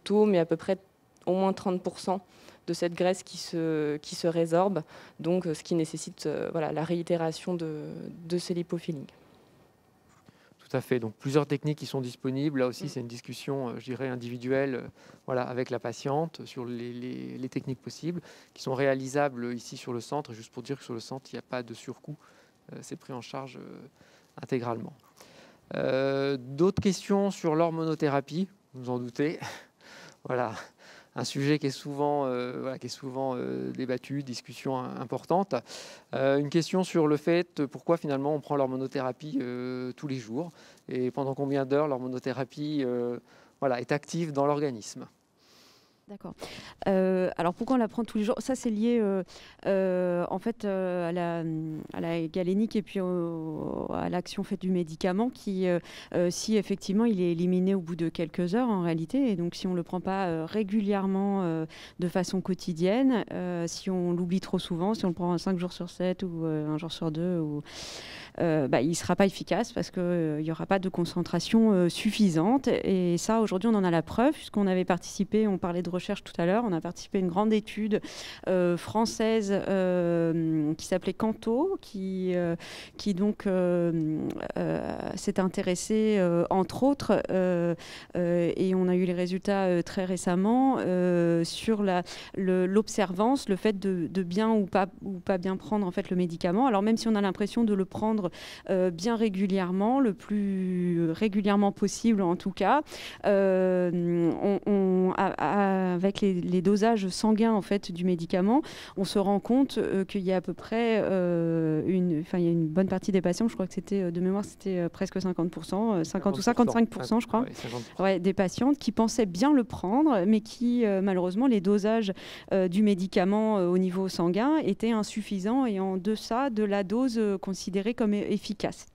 taux, mais à peu près au moins 30% de cette graisse qui se résorbe, donc ce qui nécessite la réitération de ces lipofillings. Tout à fait. Donc plusieurs techniques qui sont disponibles. Là aussi, c'est une discussion, je dirais, individuelle avec la patiente sur les techniques possibles qui sont réalisables ici sur le centre. Juste pour dire que sur le centre, il n'y a pas de surcoût. C'est pris en charge intégralement. D'autres questions sur l'hormonothérapie, vous en doutez. Voilà. Un sujet qui est souvent, débattu, discussion importante. Une question sur le fait pourquoi finalement on prend l'hormonothérapie tous les jours et pendant combien d'heures l'hormonothérapie est active dans l'organisme. D'accord. Alors pourquoi on la prend tous les jours? Ça, c'est lié en fait à la galénique et puis à l'action faite du médicament qui, si effectivement il est éliminé au bout de quelques heures en réalité, et donc si on ne le prend pas régulièrement de façon quotidienne, si on l'oublie trop souvent, si on le prend 5 jours sur 7 ou 1 jour sur 2, il ne sera pas efficace parce qu'il n'y aura pas de concentration suffisante. Et ça, aujourd'hui, on en a la preuve puisqu'on avait participé, on parlait de recherche tout à l'heure, on a participé à une grande étude française qui s'appelait Canto, qui donc s'est intéressée, entre autres, et on a eu les résultats très récemment sur l'observance, le fait de bien ou pas bien prendre en fait le médicament. Alors même si on a l'impression de le prendre prendre bien régulièrement, le plus régulièrement possible en tout cas. Avec les dosages sanguins en fait, du médicament, on se rend compte qu'il y a à peu près il y a une bonne partie des patients, je crois que c'était de mémoire, c'était presque 50%, 50 ou 55%, je crois, des patientes qui pensaient bien le prendre, mais qui malheureusement les dosages du médicament au niveau sanguin étaient insuffisants et en deçà de la dose considérée comme efficace.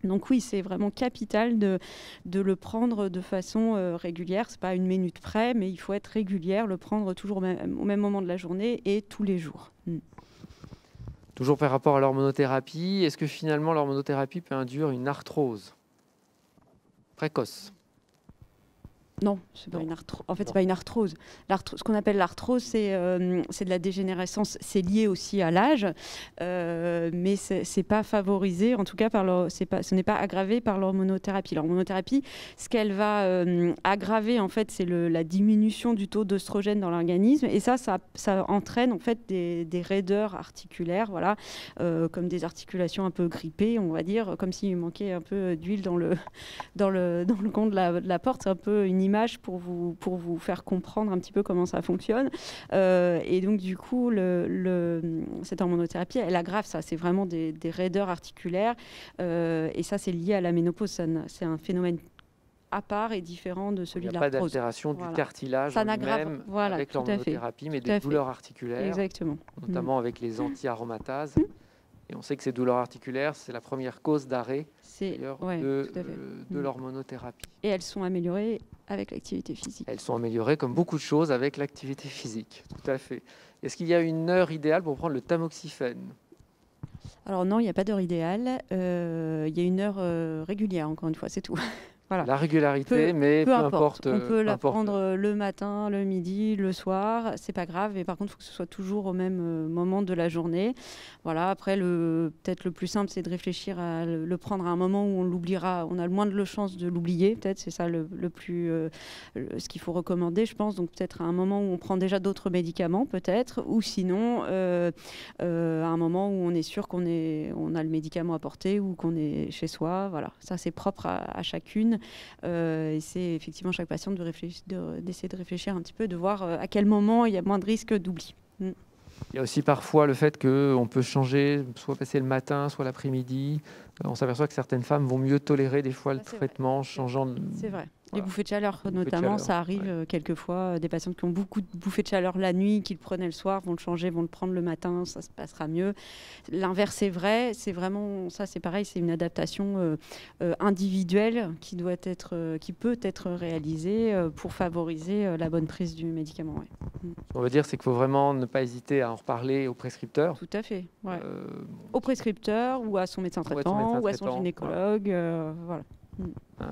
Donc oui, c'est vraiment capital de le prendre de façon régulière. Ce n'est pas une minute près, mais il faut être régulière, le prendre toujours au même moment de la journée et tous les jours. Toujours par rapport à l'hormonothérapie, est-ce que finalement l'hormonothérapie peut induire une arthrose précoce? Non, c'est pas une arthrose. En fait, c'est pas une arthrose. Ce qu'on appelle l'arthrose, c'est de la dégénérescence. C'est lié aussi à l'âge, mais c'est pas favorisé, en tout cas, ce n'est pas aggravé par l'hormonothérapie. L'hormonothérapie, ce qu'elle va aggraver, en fait, c'est la diminution du taux d'œstrogène dans l'organisme, et ça entraîne en fait des raideurs articulaires, voilà, comme des articulations un peu grippées, on va dire, comme s'il manquait un peu d'huile dans le con de la porte. C'est un peu une image pour vous faire comprendre un petit peu comment ça fonctionne. Et donc, du coup, cette hormonothérapie, elle aggrave ça. C'est vraiment des raideurs articulaires. Et ça, c'est lié à la ménopause. C'est un phénomène à part et différent de celui de l'arthrose. Il n'y a pas d'altération du cartilage ça en lui-même avec l'hormonothérapie, mais des douleurs articulaires, exactement, notamment avec les anti-aromatases. Et on sait que ces douleurs articulaires, c'est la première cause d'arrêt de l'hormonothérapie. Et elles sont améliorées avec l'activité physique. Elles sont améliorées comme beaucoup de choses avec l'activité physique, tout à fait. Est-ce qu'il y a une heure idéale pour prendre le tamoxifène? Alors non, il n'y a pas d'heure idéale. Il y a une heure régulière, encore une fois, c'est tout. Voilà. La régularité, mais peu importe. On peut la prendre le matin, le midi, le soir, c'est pas grave. Mais par contre, il faut que ce soit toujours au même moment de la journée. Voilà. Après, peut-être le plus simple, c'est de réfléchir à le prendre à un moment où on l'oubliera. On a le moins de chances de l'oublier. Peut-être, c'est ça ce qu'il faut recommander, je pense. Donc peut-être à un moment où on prend déjà d'autres médicaments, peut-être, ou sinon à un moment où on est sûr qu'on a le médicament à porter ou qu'on est chez soi. Voilà. Ça, c'est propre à chacune. Et c'est effectivement chaque patiente d'essayer de réfléchir un petit peu, de voir à quel moment il y a moins de risque d'oubli. Il y a aussi parfois le fait qu'on peut changer, soit passer le matin, soit l'après-midi. On s'aperçoit que certaines femmes vont mieux tolérer des fois le traitement changeant. C'est vrai. Les bouffées de chaleur, notamment, ça arrive quelquefois. Des patientes qui ont beaucoup de bouffées de chaleur la nuit, qui le prenaient le soir, vont le changer, vont le prendre le matin, ça se passera mieux. L'inverse est vrai. C'est vraiment ça, c'est pareil. C'est une adaptation individuelle qui peut être réalisée pour favoriser la bonne prise du médicament. Ouais. Ce qu'on veut dire, c'est qu'il faut vraiment ne pas hésiter à en reparler au prescripteur. Tout à fait. Ouais. Au prescripteur ou à son médecin traitant ou à son gynécologue. Voilà.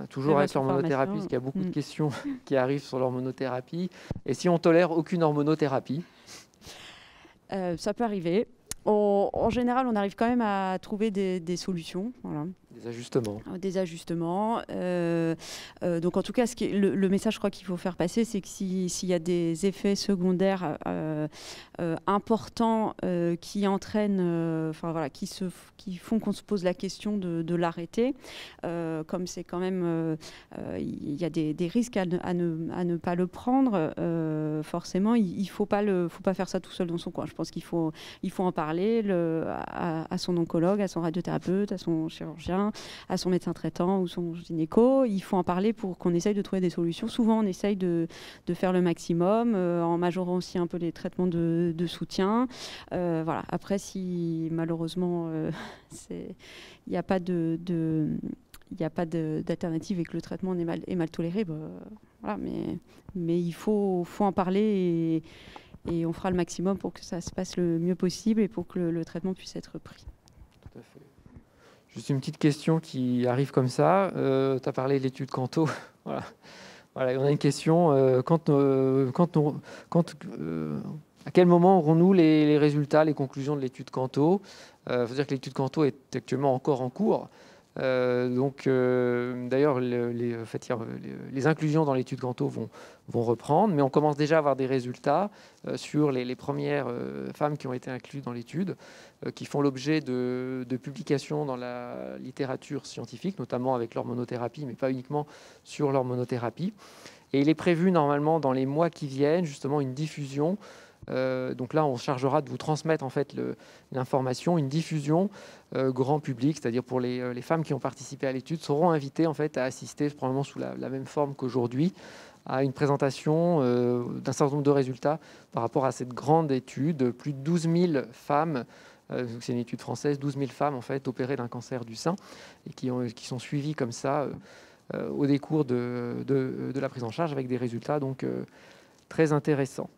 Toujours avec l'hormonothérapie, parce qu'il y a beaucoup de questions qui arrivent sur l'hormonothérapie. Et si on tolère aucune hormonothérapie? Ça peut arriver. En général, on arrive quand même à trouver des solutions. Voilà. Des ajustements. Des ajustements. Donc en tout cas, le message, je crois qu'il faut faire passer, c'est que s'il y a des effets secondaires importants qui entraînent, qui font qu'on se pose la question de l'arrêter, comme c'est quand même, il y a des risques à ne pas le prendre. Forcément, il faut pas faire ça tout seul dans son coin. Je pense qu'il faut en parler à son oncologue, à son radiothérapeute, à son chirurgien, à son médecin traitant ou son gynéco. Il faut en parler pour qu'on essaye de trouver des solutions. Souvent, on essaye de faire le maximum en majorant aussi un peu les traitements de soutien. Voilà. Après, si malheureusement, il n'y a pas d'alternative et que le traitement est mal toléré, voilà, mais il faut en parler et on fera le maximum pour que ça se passe le mieux possible et pour que le traitement puisse être pris. Tout à fait. Juste une petite question qui arrive comme ça. Tu as parlé de l'étude Canto. Voilà, on a une question. À quel moment aurons-nous les résultats, les conclusions de l'étude Canto? Il faut dire que l'étude Canto est actuellement encore en cours. D'ailleurs, les inclusions dans l'étude Ganto vont reprendre, mais on commence déjà à avoir des résultats sur les premières femmes qui ont été incluses dans l'étude, qui font l'objet de publications dans la littérature scientifique, notamment avec l'hormonothérapie, mais pas uniquement sur l'hormonothérapie. Et il est prévu normalement dans les mois qui viennent, justement, une diffusion. Donc là, on chargera de vous transmettre en fait l'information, une diffusion grand public, c'est-à-dire pour les femmes qui ont participé à l'étude seront invitées en fait à assister, probablement sous la même forme qu'aujourd'hui, à une présentation d'un certain nombre de résultats par rapport à cette grande étude. Plus de 12 000 femmes, c'est une étude française, 12 000 femmes en fait opérées d'un cancer du sein et qui sont suivies comme ça au décours de la prise en charge avec des résultats donc très intéressants.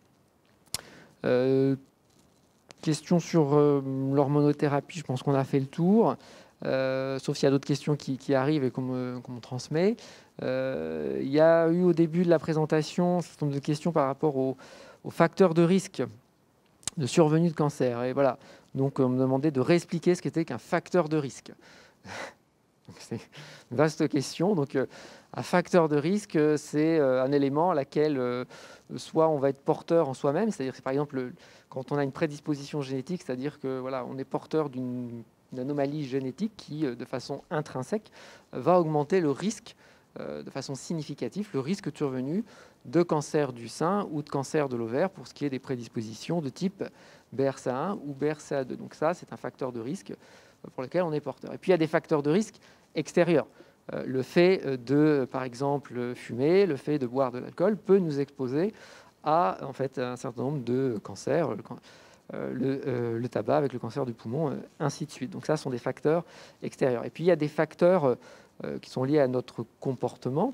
Question sur l'hormonothérapie, je pense qu'on a fait le tour, sauf s'il y a d'autres questions qui arrivent et qu'on me transmet. Il y a eu au début de la présentation un certain nombre de questions par rapport aux facteurs de risque de survenue de cancer. Et voilà, donc on me demandait de réexpliquer ce qu'était qu'un facteur de risque. C'est une vaste question. Donc, un facteur de risque, c'est un élément à laquelle soit on va être porteur en soi-même, c'est-à-dire que par exemple quand on a une prédisposition génétique, c'est-à-dire que voilà, on est porteur d'une anomalie génétique qui, de façon intrinsèque, va augmenter le risque de façon significative, le risque de survenue de cancer du sein ou de cancer de l'ovaire pour ce qui est des prédispositions de type BRCA1 ou BRCA2. Donc ça, c'est un facteur de risque pour lequel on est porteur. Et puis il y a des facteurs de risque extérieurs. Le fait de, par exemple, fumer, le fait de boire de l'alcool peut nous exposer à en fait, un certain nombre de cancers, le tabac avec le cancer du poumon, ainsi de suite. Donc ça, ce sont des facteurs extérieurs. Et puis il y a des facteurs qui sont liés à notre comportement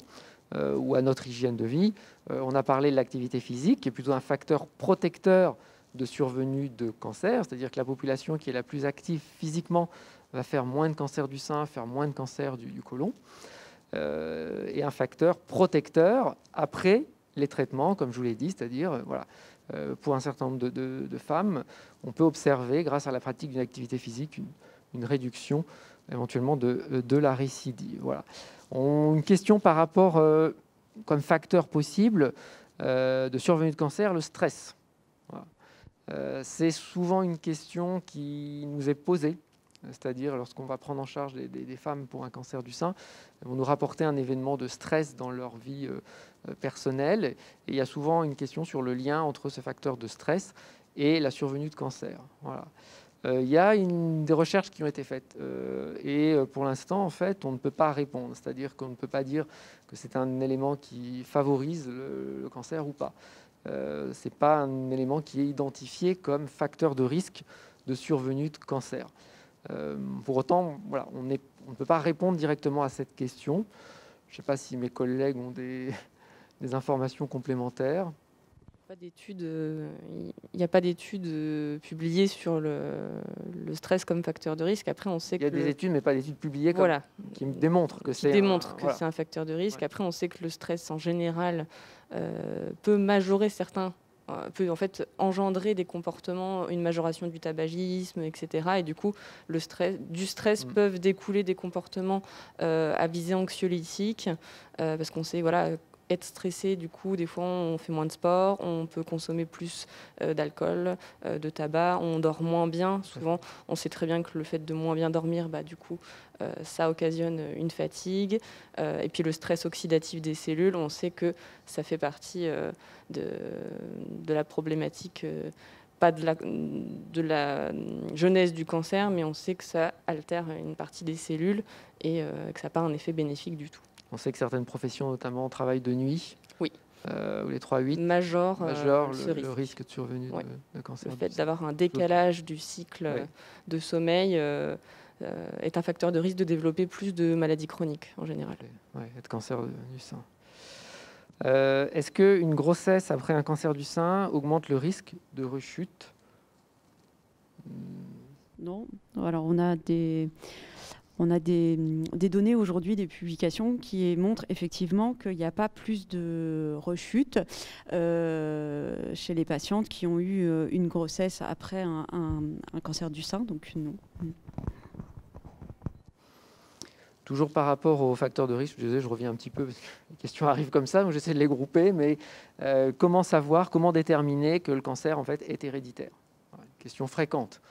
ou à notre hygiène de vie. On a parlé de l'activité physique, qui est plutôt un facteur protecteur de survenue de cancer, c'est-à-dire que la population qui est la plus active physiquement va faire moins de cancer du sein, faire moins de cancer du côlon, et un facteur protecteur après les traitements, comme je vous l'ai dit, c'est-à-dire voilà, pour un certain nombre de femmes, on peut observer, grâce à la pratique d'une activité physique, une réduction éventuellement de la récidive. Voilà. Une question par rapport, comme facteur possible de survenue de cancer, le stress. Voilà. C'est souvent une question qui nous est posée, c'est-à-dire lorsqu'on va prendre en charge des femmes pour un cancer du sein, elles vont nous rapporter un événement de stress dans leur vie personnelle. Et il y a souvent une question sur le lien entre ce facteur de stress et la survenue de cancer. Voilà. Il y a des recherches qui ont été faites et pour l'instant, en fait, on ne peut pas répondre. C'est-à-dire qu'on ne peut pas dire que c'est un élément qui favorise le cancer ou pas. Ce n'est pas un élément qui est identifié comme facteur de risque de survenue de cancer. Pour autant, voilà, on ne peut pas répondre directement à cette question. Je ne sais pas si mes collègues ont des informations complémentaires. Il n'y a pas d'études publiées sur le stress comme facteur de risque. Après, on sait qu'il y a des études, mais pas d'études publiées qui démontrent que c'est un facteur de risque. Ouais. Après, on sait que le stress, en général, peut majorer peut en fait engendrer des comportements, une majoration du tabagisme, etc. Et du coup, du stress peuvent découler des comportements à visée anxiolytique, parce qu'on sait, voilà, être stressé, du coup, des fois, on fait moins de sport, on peut consommer plus d'alcool, de tabac, on dort moins bien. Souvent, on sait très bien que le fait de moins bien dormir, du coup, ça occasionne une fatigue. Et puis le stress oxydatif des cellules, on sait que ça fait partie de la problématique, pas de la genèse du cancer, mais on sait que ça altère une partie des cellules et que ça n'a pas un effet bénéfique du tout. On sait que certaines professions, notamment, travaillent de nuit. Oui. Ou les 3-8. Major le risque de survenue de cancer. Le fait d'avoir un décalage du cycle de sommeil est un facteur de risque de développer plus de maladies chroniques en général. Oui, et de cancer du sein. Est-ce qu'une grossesse après un cancer du sein augmente le risque de rechute? Non. Alors on a des données aujourd'hui, des publications qui montrent effectivement qu'il n'y a pas plus de rechute chez les patientes qui ont eu une grossesse après un cancer du sein. Donc non. Toujours par rapport aux facteurs de risque, je reviens un petit peu, parce que les questions arrivent comme ça, donc j'essaie de les grouper, mais comment savoir, comment déterminer que le cancer en fait, est héréditaire? Voilà, une question fréquente.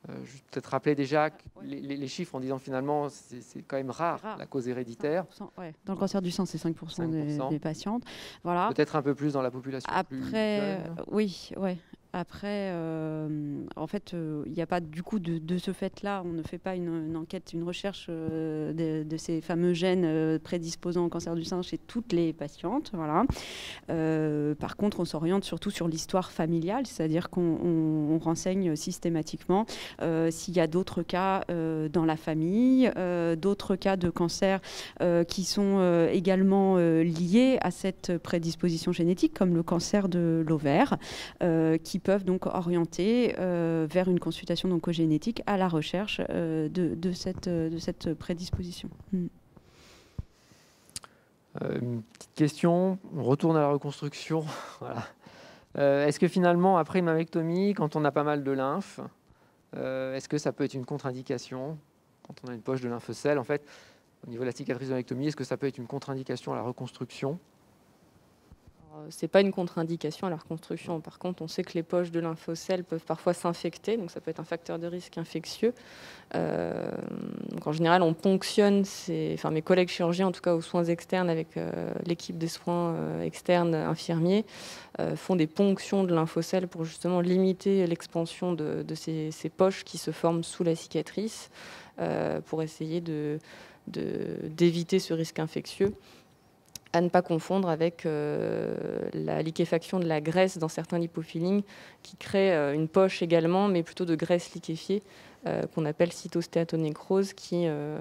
Je vais peut-être rappeler déjà les chiffres en disant finalement c'est quand même rare, la cause héréditaire. Ouais. Dans le cancer du sein, c'est 5%, des patientes. Voilà. Peut-être un peu plus dans la population plus jeune. Oui, ouais. Après, en fait, il n'y a pas du coup de ce fait-là, on ne fait pas une enquête, une recherche de ces fameux gènes prédisposant au cancer du sein chez toutes les patientes. Voilà. Par contre, on s'oriente surtout sur l'histoire familiale, c'est-à-dire qu'on renseigne systématiquement s'il y a d'autres cas dans la famille, d'autres cas de cancer qui sont également liés à cette prédisposition génétique, comme le cancer de l'ovaire, qui peuvent donc orienter vers une consultation oncogénétique à la recherche de cette prédisposition. Une petite question, on retourne à la reconstruction. Voilà. Est-ce que finalement, après une mammectomie, quand on a pas mal de lymphe, est-ce que ça peut être une contre-indication quand on a une poche de lymphocèles? En fait, au niveau de la cicatrice de mammectomie, est-ce que ça peut être une contre-indication à la reconstruction? Ce n'est pas une contre-indication à la reconstruction. Par contre, on sait que les poches de lymphocèles peuvent parfois s'infecter, donc ça peut être un facteur de risque infectieux. Donc en général, on ponctionne, mes collègues chirurgiens, en tout cas aux soins externes avec l'équipe des soins externes infirmiers, font des ponctions de lymphocèles pour justement limiter l'expansion de ces poches qui se forment sous la cicatrice, pour essayer d'éviter ce risque infectieux. À ne pas confondre avec la liquéfaction de la graisse dans certains lipofilings qui crée une poche également, mais plutôt de graisse liquéfiée qu'on appelle cytostéatonécrose, quelque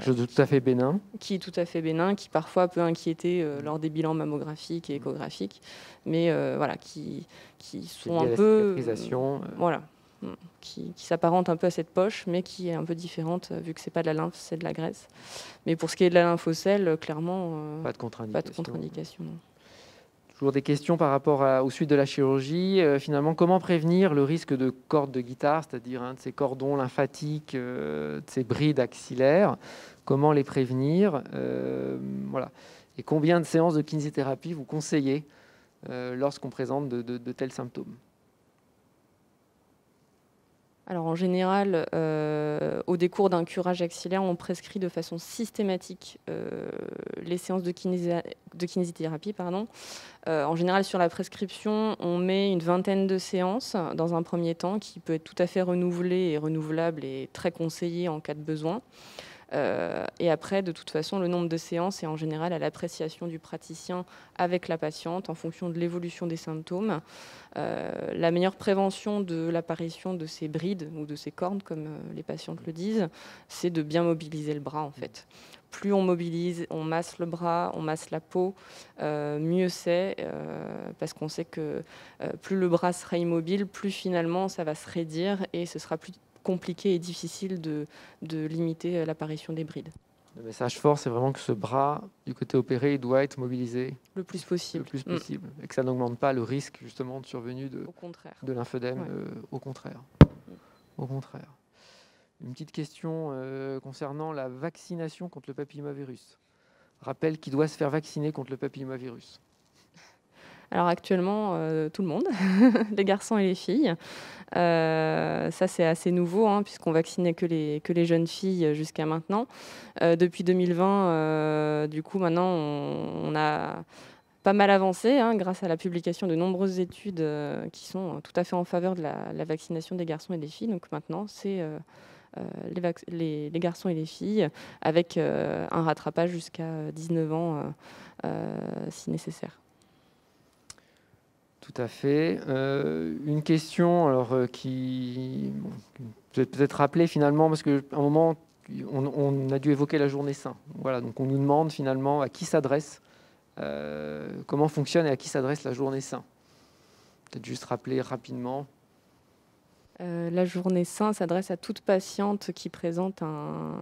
chose de tout à fait bénin. Qui est tout à fait bénin, qui parfois peut inquiéter lors des bilans mammographiques et échographiques, mais qui sont un peu... Voilà. Qui s'apparente un peu à cette poche, mais qui est un peu différente, vu que ce n'est pas de la lymphe, c'est de la graisse. Mais pour ce qui est de la lymphocèle, clairement, pas de contre-indication. Toujours des questions par rapport aux suites de la chirurgie. Finalement, comment prévenir le risque de corde de guitare, c'est-à-dire de ces cordons lymphatiques, de ces brides axillaires? Comment les prévenir? Voilà. Et combien de séances de kinésithérapie vous conseillez lorsqu'on présente de tels symptômes? Alors en général, au décours d'un curage axillaire, on prescrit de façon systématique les séances de kinésithérapie. En général, sur la prescription, on met une vingtaine de séances dans un premier temps, qui peut être tout à fait renouvelée et renouvelable et très conseillée en cas de besoin. Et après, de toute façon, le nombre de séances est en général à l'appréciation du praticien avec la patiente en fonction de l'évolution des symptômes. La meilleure prévention de l'apparition de ces brides ou de ces cornes, comme les patientes le disent, c'est de bien mobiliser le bras en fait. Plus on mobilise, on masse le bras, on masse la peau, mieux c'est, parce qu'on sait que plus le bras sera immobile, plus finalement ça va se raidir et ce sera plus compliqué et difficile de limiter l'apparition des brides. Le message fort, c'est vraiment que ce bras, du côté opéré, il doit être mobilisé le plus possible. Et que ça n'augmente pas le risque justement de survenue de lymphœdème. Au contraire. Au contraire. Une petite question concernant la vaccination contre le papillomavirus. Rappelle qui doit se faire vacciner contre le papillomavirus. Alors actuellement, tout le monde, les garçons et les filles. Ça, c'est assez nouveau, puisqu'on vaccinait que les jeunes filles jusqu'à maintenant. Depuis 2020, du coup, maintenant, on a pas mal avancé grâce à la publication de nombreuses études qui sont tout à fait en faveur de la vaccination des garçons et des filles. Donc maintenant, c'est les garçons et les filles avec un rattrapage jusqu'à 19 ans si nécessaire. Tout à fait. Une question qui peut-être rappeler finalement, parce qu'à un moment, on a dû évoquer la journée Saint. Voilà, donc on nous demande finalement à qui s'adresse, comment fonctionne et à qui s'adresse la journée Saint. Peut-être juste rappeler rapidement. La journée Saint s'adresse à toute patiente qui présente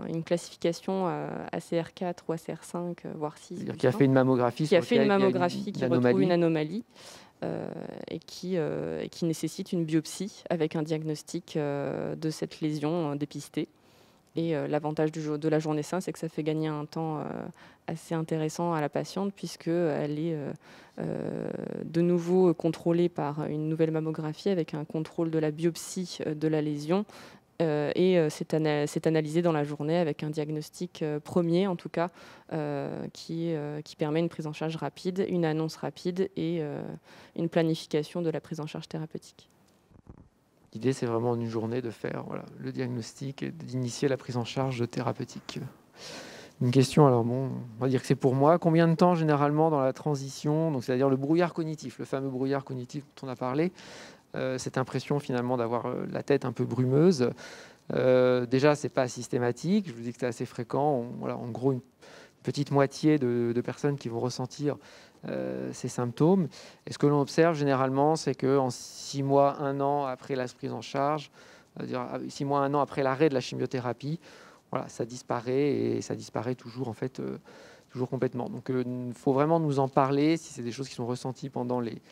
une classification ACR4 ou ACR5, voire 6. C'est-à-dire qui a fait une mammographie. Qui a fait une mammographie, qui retrouve une anomalie. Et qui nécessite une biopsie avec un diagnostic de cette lésion dépistée. Et l'avantage de la journée 5, c'est que ça fait gagner un temps assez intéressant à la patiente, puisqu'elle est de nouveau contrôlée par une nouvelle mammographie avec un contrôle de la biopsie de la lésion. C'est analysé dans la journée avec un diagnostic premier, en tout cas, qui permet une prise en charge rapide, une annonce rapide et une planification de la prise en charge thérapeutique. L'idée, c'est vraiment en une journée de faire le diagnostic et d'initier la prise en charge thérapeutique. Une question, alors bon, on va dire que c'est pour moi. Combien de temps généralement dans la transition, donc c'est-à-dire le brouillard cognitif, le fameux brouillard cognitif dont on a parlé, cette impression finalement d'avoir la tête un peu brumeuse. Déjà, c'est pas systématique. Je vous dis que c'est assez fréquent. En gros, une petite moitié de personnes qui vont ressentir ces symptômes. Et ce que l'on observe généralement, c'est qu'en 6 mois, 1 an après la prise en charge, 6 mois, 1 an après l'arrêt de la chimiothérapie, ça disparaît et ça disparaît toujours en fait, toujours complètement. Donc, il faut vraiment nous en parler si c'est des choses qui sont ressenties pendant les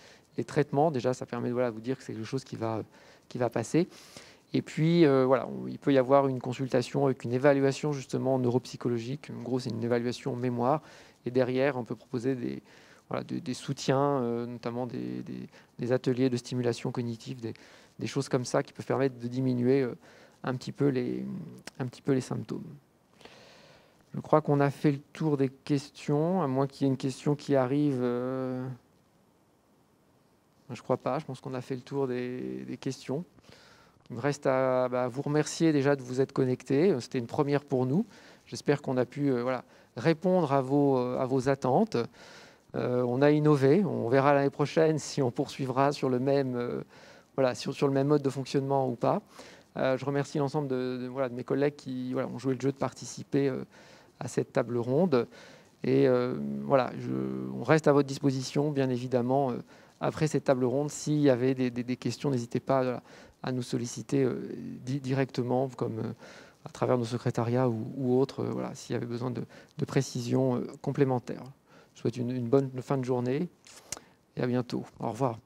traitements. Déjà, ça permet de vous dire que c'est quelque chose qui va passer. Et puis, il peut y avoir une consultation avec une évaluation justement neuropsychologique. En gros, c'est une évaluation mémoire. Et derrière, on peut proposer des soutiens, notamment des ateliers de stimulation cognitive, des choses comme ça qui peuvent permettre de diminuer un petit peu les symptômes. Je crois qu'on a fait le tour des questions, à moins qu'il y ait une question qui arrive. Je ne crois pas, je pense qu'on a fait le tour des questions. Il me reste à vous remercier déjà de vous être connectés. C'était une première pour nous. J'espère qu'on a pu répondre à vos attentes. On a innové. On verra l'année prochaine si on poursuivra sur le même, sur le même mode de fonctionnement ou pas. Je remercie l'ensemble de mes collègues qui ont joué le jeu de participer à cette table ronde. Et on reste à votre disposition, bien évidemment, après cette table ronde. S'il y avait des questions, n'hésitez pas à nous solliciter directement, comme à travers nos secrétariats ou autres, s'il y avait besoin de précisions complémentaires. Je vous souhaite une bonne fin de journée et à bientôt. Au revoir.